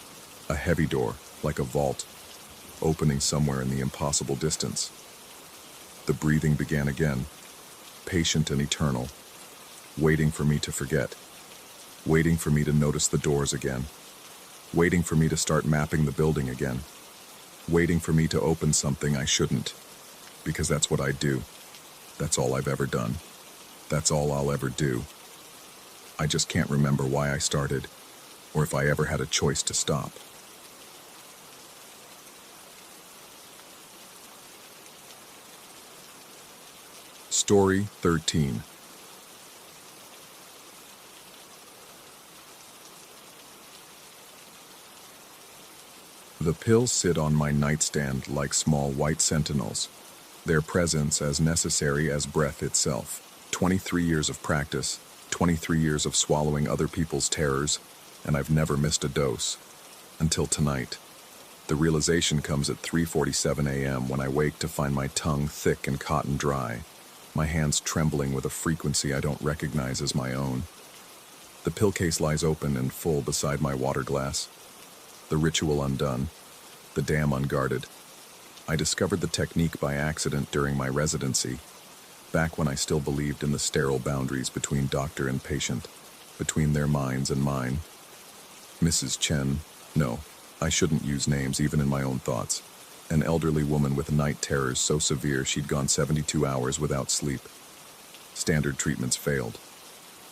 a heavy door, like a vault, opening somewhere in the impossible distance. The breathing began again, patient and eternal, waiting for me to forget, waiting for me to notice the doors again, waiting for me to start mapping the building again, waiting for me to open something I shouldn't, because that's what I do. That's all I've ever done. That's all I'll ever do. I just can't remember why I started, or if I ever had a choice to stop. Story 13. The pills sit on my nightstand like small white sentinels, their presence as necessary as breath itself. 23 years of practice, 23 years of swallowing other people's terrors, and I've never missed a dose. Until tonight. The realization comes at 3:47 a.m. when I wake to find my tongue thick and cotton dry, my hands trembling with a frequency I don't recognize as my own. The pill case lies open and full beside my water glass. The ritual undone, the dam unguarded. I discovered the technique by accident during my residency, back when I still believed in the sterile boundaries between doctor and patient, between their minds and mine. Mrs. Chen, no, I shouldn't use names even in my own thoughts, an elderly woman with night terrors so severe she'd gone 72 hours without sleep. Standard treatments failed.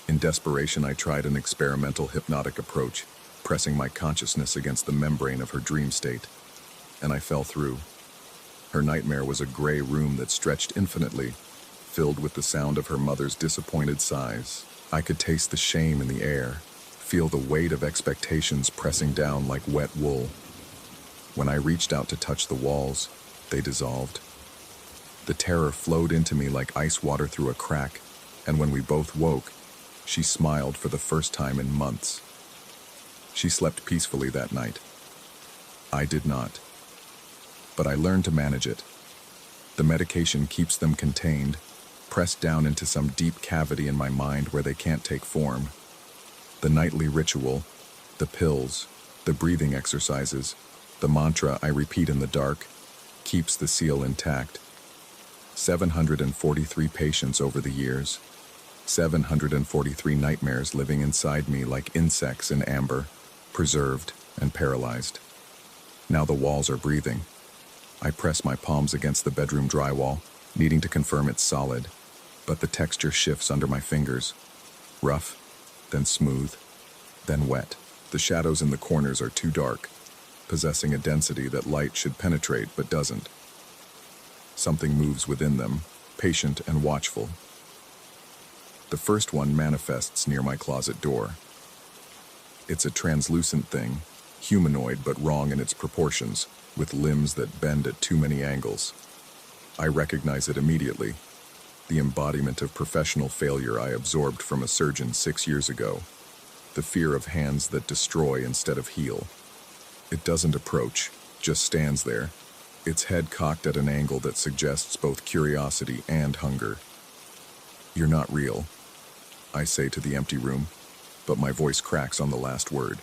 In desperation, I tried an experimental hypnotic approach, pressing my consciousness against the membrane of her dream state, and I fell through. Her nightmare was a gray room that stretched infinitely, filled with the sound of her mother's disappointed sighs. I could taste the shame in the air, feel the weight of expectations pressing down like wet wool. When I reached out to touch the walls, they dissolved. The terror flowed into me like ice water through a crack, and when we both woke, she smiled for the first time in months. She slept peacefully that night. I did not. But I learned to manage it. The medication keeps them contained, pressed down into some deep cavity in my mind where they can't take form. The nightly ritual, the pills, the breathing exercises, the mantra I repeat in the dark, keeps the seal intact. 743 patients over the years, 743 nightmares living inside me like insects in amber, preserved and paralyzed. Now the walls are breathing. I press my palms against the bedroom drywall, needing to confirm it's solid, but the texture shifts under my fingers. Rough, then smooth, then wet. The shadows in the corners are too dark, possessing a density that light should penetrate but doesn't. Something moves within them, patient and watchful. The first one manifests near my closet door. It's a translucent thing, humanoid but wrong in its proportions, with limbs that bend at too many angles. I recognize it immediately, the embodiment of professional failure I absorbed from a surgeon 6 years ago. the fear of hands that destroy instead of heal. It doesn't approach, just stands there, its head cocked at an angle that suggests both curiosity and hunger. "You're not real," I say to the empty room, but my voice cracks on the last word.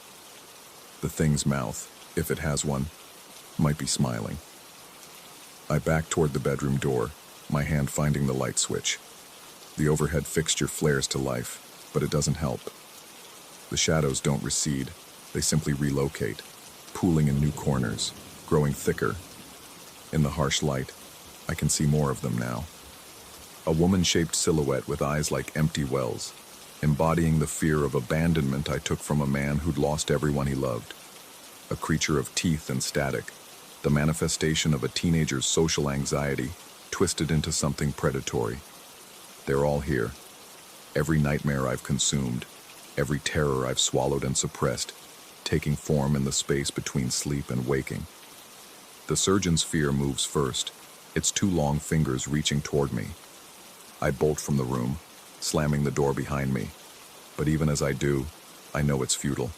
The thing's mouth, if it has one, might be smiling. I back toward the bedroom door, my hand finding the light switch. The overhead fixture flares to life, but it doesn't help. The shadows don't recede, they simply relocate, pooling in new corners, growing thicker. In the harsh light, I can see more of them now. A woman-shaped silhouette with eyes like empty wells, embodying the fear of abandonment I took from a man who'd lost everyone he loved. A creature of teeth and static, the manifestation of a teenager's social anxiety twisted into something predatory. They're all here. Every nightmare I've consumed, every terror I've swallowed and suppressed, taking form in the space between sleep and waking. The surgeon's fear moves first, its two long fingers reaching toward me. I bolt from the room, slamming the door behind me. But even as I do, I know it's futile.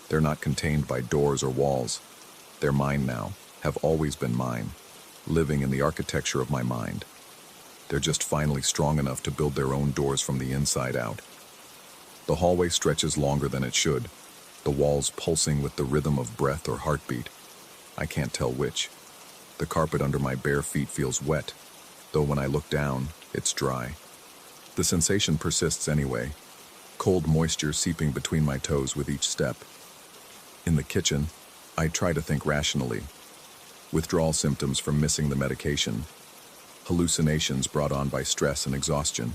They're not contained by doors or walls. They're mine now, have always been mine, living in the architecture of my mind. They're just finally strong enough to build their own doors from the inside out. The hallway stretches longer than it should, the walls pulsing with the rhythm of breath or heartbeat. I can't tell which. The carpet under my bare feet feels wet, though when I look down, it's dry. The sensation persists anyway, cold moisture seeping between my toes with each step. In the kitchen, I try to think rationally. Withdrawal symptoms from missing the medication, hallucinations brought on by stress and exhaustion.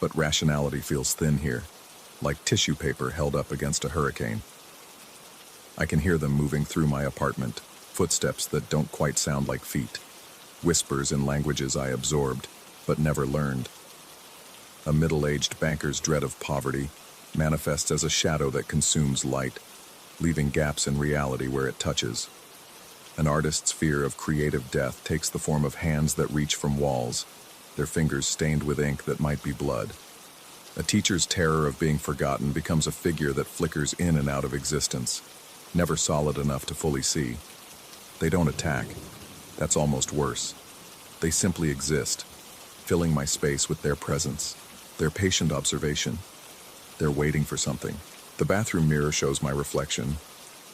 But rationality feels thin here, like tissue paper held up against a hurricane. I can hear them moving through my apartment, footsteps that don't quite sound like feet, whispers in languages I absorbed, but never learned. A middle-aged banker's dread of poverty manifests as a shadow that consumes light, leaving gaps in reality where it touches. An artist's fear of creative death takes the form of hands that reach from walls, their fingers stained with ink that might be blood. A teacher's terror of being forgotten becomes a figure that flickers in and out of existence, never solid enough to fully see. They don't attack. That's almost worse. They simply exist, filling my space with their presence, their patient observation. They're waiting for something. The bathroom mirror shows my reflection,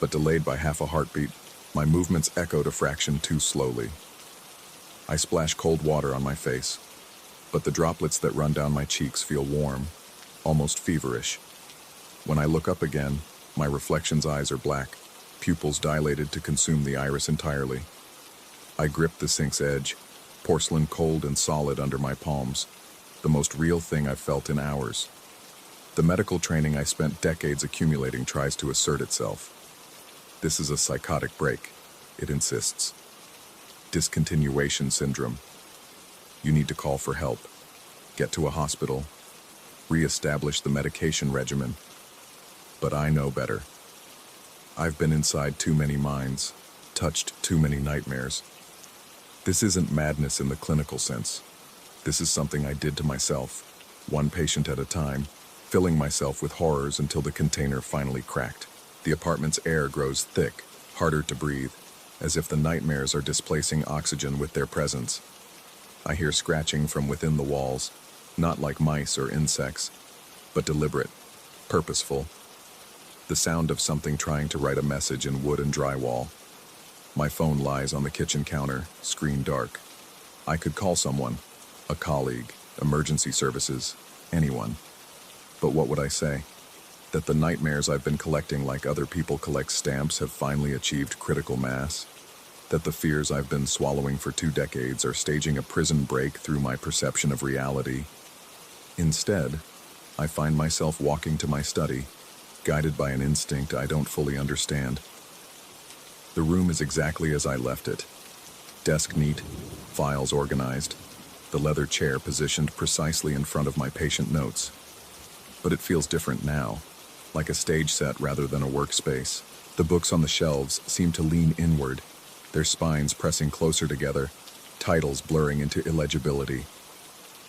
but delayed by half a heartbeat, my movements echoed a fraction too slowly. I splash cold water on my face, but the droplets that run down my cheeks feel warm, almost feverish. When I look up again, my reflection's eyes are black, pupils dilated to consume the iris entirely. I grip the sink's edge, porcelain cold and solid under my palms, the most real thing I've felt in hours. The medical training I spent decades accumulating tries to assert itself. This is a psychotic break, it insists. Discontinuation syndrome. You need to call for help, get to a hospital, re-establish the medication regimen. But I know better. I've been inside too many minds, touched too many nightmares. This isn't madness in the clinical sense. This is something I did to myself, one patient at a time, filling myself with horrors until the container finally cracked. The apartment's air grows thick, harder to breathe, as if the nightmares are displacing oxygen with their presence. I hear scratching from within the walls, not like mice or insects, but deliberate, purposeful. The sound of something trying to write a message in wood and drywall. My phone lies on the kitchen counter, screen dark. I could call someone, a colleague, emergency services, anyone. But what would I say? That the nightmares I've been collecting like other people collect stamps have finally achieved critical mass? That the fears I've been swallowing for 2 decades are staging a prison break through my perception of reality? Instead, I find myself walking to my study, guided by an instinct I don't fully understand. The room is exactly as I left it. Desk neat, files organized, the leather chair positioned precisely in front of my patient notes. But it feels different now, like a stage set rather than a workspace. The books on the shelves seem to lean inward, their spines pressing closer together, titles blurring into illegibility.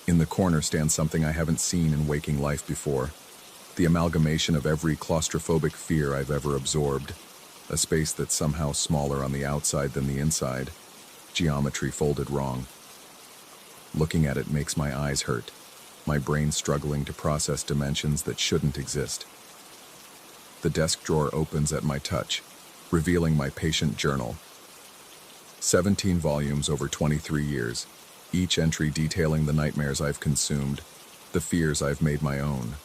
In the corner stands something I haven't seen in waking life before, The amalgamation of every claustrophobic fear I've ever absorbed. A space that's somehow smaller on the outside than the inside. Geometry folded wrong. Looking at it makes my eyes hurt. My brain struggling to process dimensions that shouldn't exist. The desk drawer opens at my touch, revealing my patient journal. 17 volumes over 23 years, each entry detailing the nightmares I've consumed, the fears I've made my own.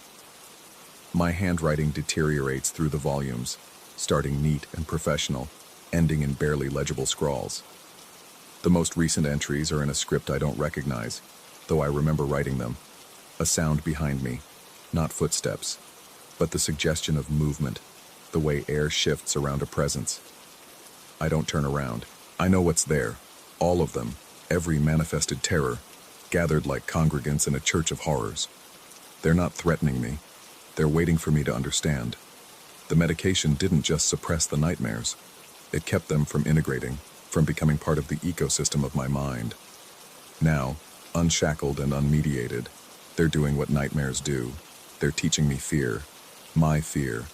My handwriting deteriorates through the volumes, starting neat and professional, ending in barely legible scrawls. The most recent entries are in a script I don't recognize, though I remember writing them. A sound behind me, not footsteps, but the suggestion of movement, the way air shifts around a presence. I don't turn around. I know what's there, all of them, every manifested terror, gathered like congregants in a church of horrors. They're not threatening me. They're waiting for me to understand. The medication didn't just suppress the nightmares. It kept them from integrating, from becoming part of the ecosystem of my mind. Now, unshackled and unmediated, they're doing what nightmares do. They're teaching me fear. My fear.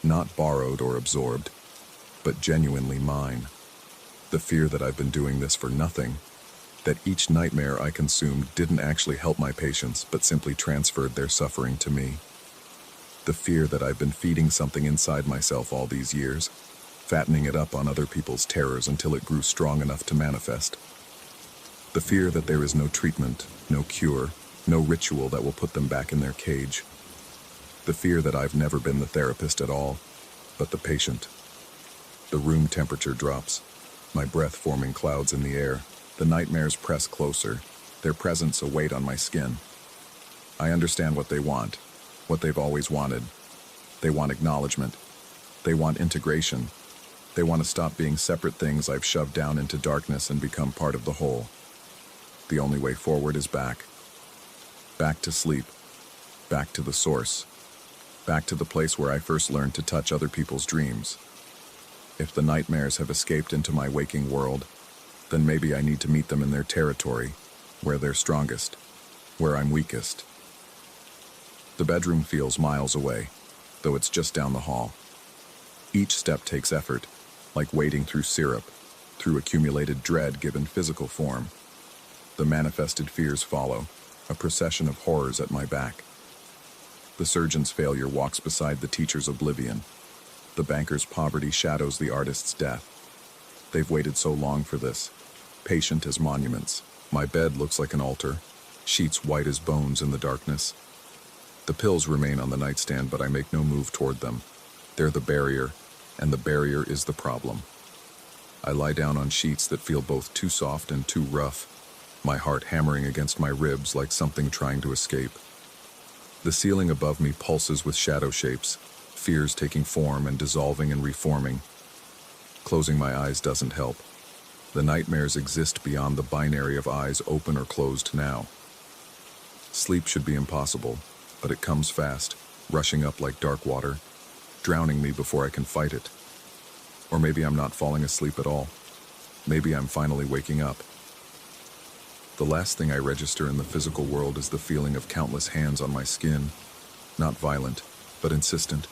Not borrowed or absorbed, but genuinely mine. The fear that I've been doing this for nothing, that each nightmare I consumed didn't actually help my patients, but simply transferred their suffering to me. The fear that I've been feeding something inside myself all these years, fattening it up on other people's terrors until it grew strong enough to manifest. The fear that there is no treatment, no cure, no ritual that will put them back in their cage. The fear that I've never been the therapist at all, but the patient. The room temperature drops, my breath forming clouds in the air. The nightmares press closer, their presence a weight on my skin. I understand what they want, what they've always wanted. They want acknowledgement. They want integration. They want to stop being separate things I've shoved down into darkness and become part of the whole. The only way forward is back. Back to sleep. Back to the source. Back to the place where I first learned to touch other people's dreams. If the nightmares have escaped into my waking world, then maybe I need to meet them in their territory, where they're strongest, where I'm weakest. The bedroom feels miles away, though it's just down the hall. Each step takes effort, like wading through syrup, through accumulated dread given physical form. The manifested fears follow, a procession of horrors at my back. The surgeon's failure walks beside the teacher's oblivion. The banker's poverty shadows the artist's death. They've waited so long for this, patient as monuments. My bed looks like an altar, sheets white as bones in the darkness. The pills remain on the nightstand, but I make no move toward them. They're the barrier, and the barrier is the problem. I lie down on sheets that feel both too soft and too rough, my heart hammering against my ribs like something trying to escape. The ceiling above me pulses with shadow shapes, fears taking form and dissolving and reforming. Closing my eyes doesn't help. The nightmares exist beyond the binary of eyes open or closed now. Sleep should be impossible, but it comes fast, rushing up like dark water, drowning me before I can fight it. Or maybe I'm not falling asleep at all. Maybe I'm finally waking up. The last thing I register in the physical world is the feeling of countless hands on my skin, not violent, but insistent,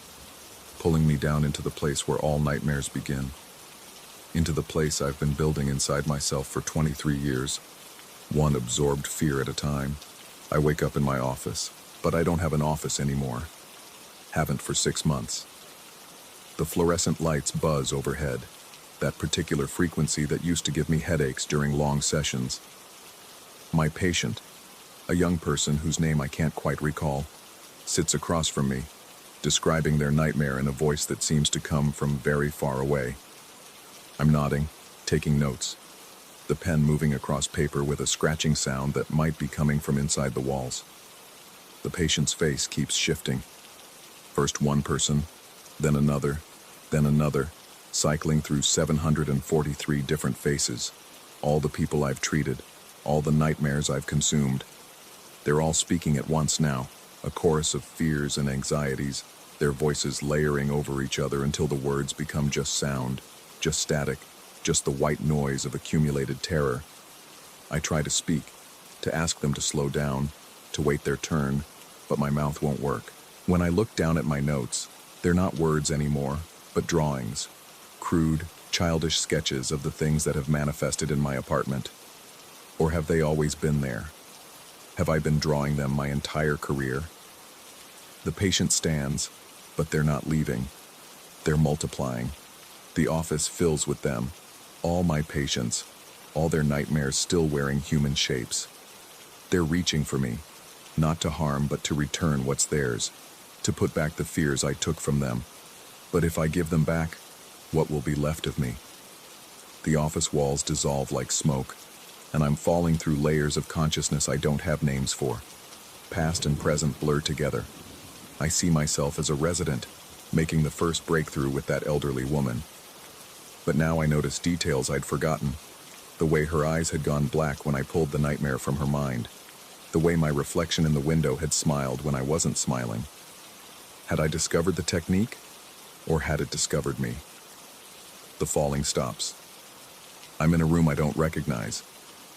pulling me down into the place where all nightmares begin. Into the place I've been building inside myself for 23 years, one absorbed fear at a time. I wake up in my office, but I don't have an office anymore. Haven't for 6 months. The fluorescent lights buzz overhead, that particular frequency that used to give me headaches during long sessions. My patient, a young person whose name I can't quite recall, sits across from me, describing their nightmare in a voice that seems to come from very far away. I'm nodding, taking notes, the pen moving across paper with a scratching sound that might be coming from inside the walls. The patient's face keeps shifting. First one person, then another, cycling through 743 different faces, all the people I've treated, all the nightmares I've consumed. They're all speaking at once now, a chorus of fears and anxieties, their voices layering over each other until the words become just sound, just static, just the white noise of accumulated terror. I try to speak, to ask them to slow down, to wait their turn, but my mouth won't work. When I look down at my notes, they're not words anymore, but drawings. Crude, childish sketches of the things that have manifested in my apartment. Or have they always been there? Have I been drawing them my entire career? The patient stands, but they're not leaving. They're multiplying. The office fills with them. All my patients, all their nightmares still wearing human shapes. They're reaching for me, not to harm but to return what's theirs, to put back the fears I took from them. But if I give them back, what will be left of me? The office walls dissolve like smoke, and I'm falling through layers of consciousness I don't have names for. Past and present blur together. I see myself as a resident, making the first breakthrough with that elderly woman. But now I notice details I'd forgotten. The way her eyes had gone black when I pulled the nightmare from her mind. The way my reflection in the window had smiled when I wasn't smiling. Had I discovered the technique, or had it discovered me? The falling stops. I'm in a room I don't recognize,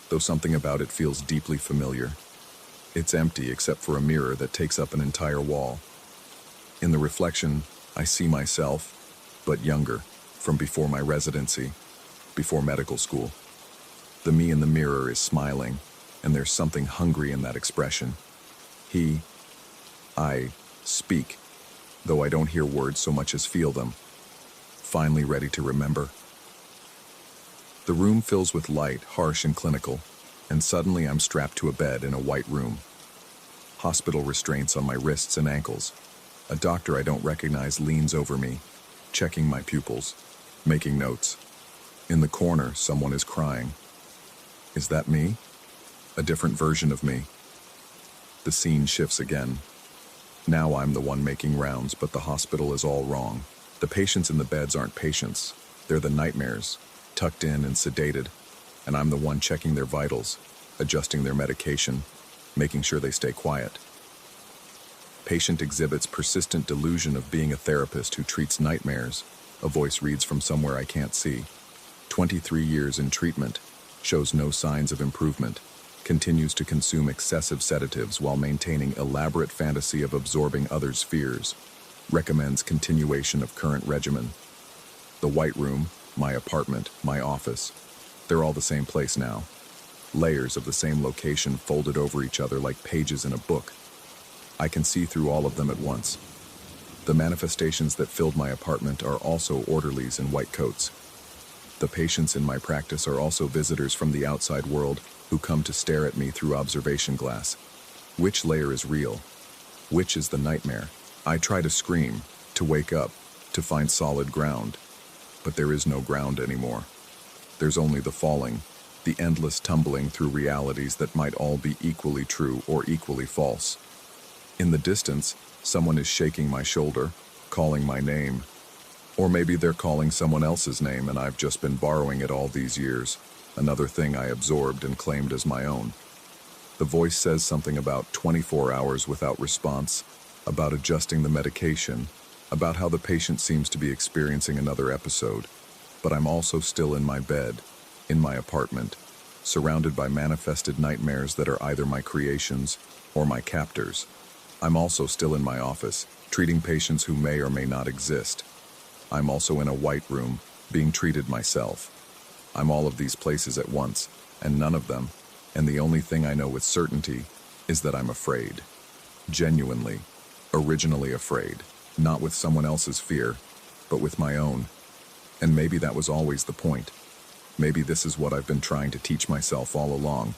though something about it feels deeply familiar. It's empty except for a mirror that takes up an entire wall. In the reflection, I see myself, but younger, from before my residency, before medical school. The me in the mirror is smiling, and there's something hungry in that expression. I speak, though I don't hear words so much as feel them. Finally ready to remember. The room fills with light, harsh and clinical, and suddenly I'm strapped to a bed in a white room. Hospital restraints on my wrists and ankles. A doctor I don't recognize leans over me, checking my pupils, making notes. In the corner, someone is crying. Is that me? A different version of me. The scene shifts again. Now I'm the one making rounds, but the hospital is all wrong. The patients in the beds aren't patients. They're the nightmares, tucked in and sedated, and I'm the one checking their vitals, adjusting their medication, making sure they stay quiet. Patient exhibits persistent delusion of being a therapist who treats nightmares. A voice reads from somewhere I can't see. 23 years in treatment, shows no signs of improvement, continues to consume excessive sedatives while maintaining elaborate fantasy of absorbing others' fears, recommends continuation of current regimen. The white room, my apartment, my office, they're all the same place now. Layers of the same location folded over each other like pages in a book. I can see through all of them at once. The manifestations that filled my apartment are also orderlies in white coats. The patients in my practice are also visitors from the outside world who come to stare at me through observation glass. Which layer is real? Which is the nightmare? I try to scream, to wake up, to find solid ground. But there is no ground anymore. There's only the falling, the endless tumbling through realities that might all be equally true or equally false. In the distance, someone is shaking my shoulder, calling my name. Or maybe they're calling someone else's name and I've just been borrowing it all these years, another thing I absorbed and claimed as my own. The voice says something about 24 hours without response, about adjusting the medication, about how the patient seems to be experiencing another episode. But I'm also still in my bed, in my apartment, surrounded by manifested nightmares that are either my creations or my captors. I'm also still in my office, treating patients who may or may not exist. I'm also in a white room, being treated myself. I'm all of these places at once, and none of them, and the only thing I know with certainty is that I'm afraid. Genuinely, originally afraid, not with someone else's fear, but with my own. And maybe that was always the point. Maybe this is what I've been trying to teach myself all along.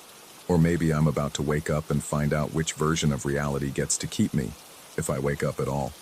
Or maybe I'm about to wake up and find out which version of reality gets to keep me, if I wake up at all.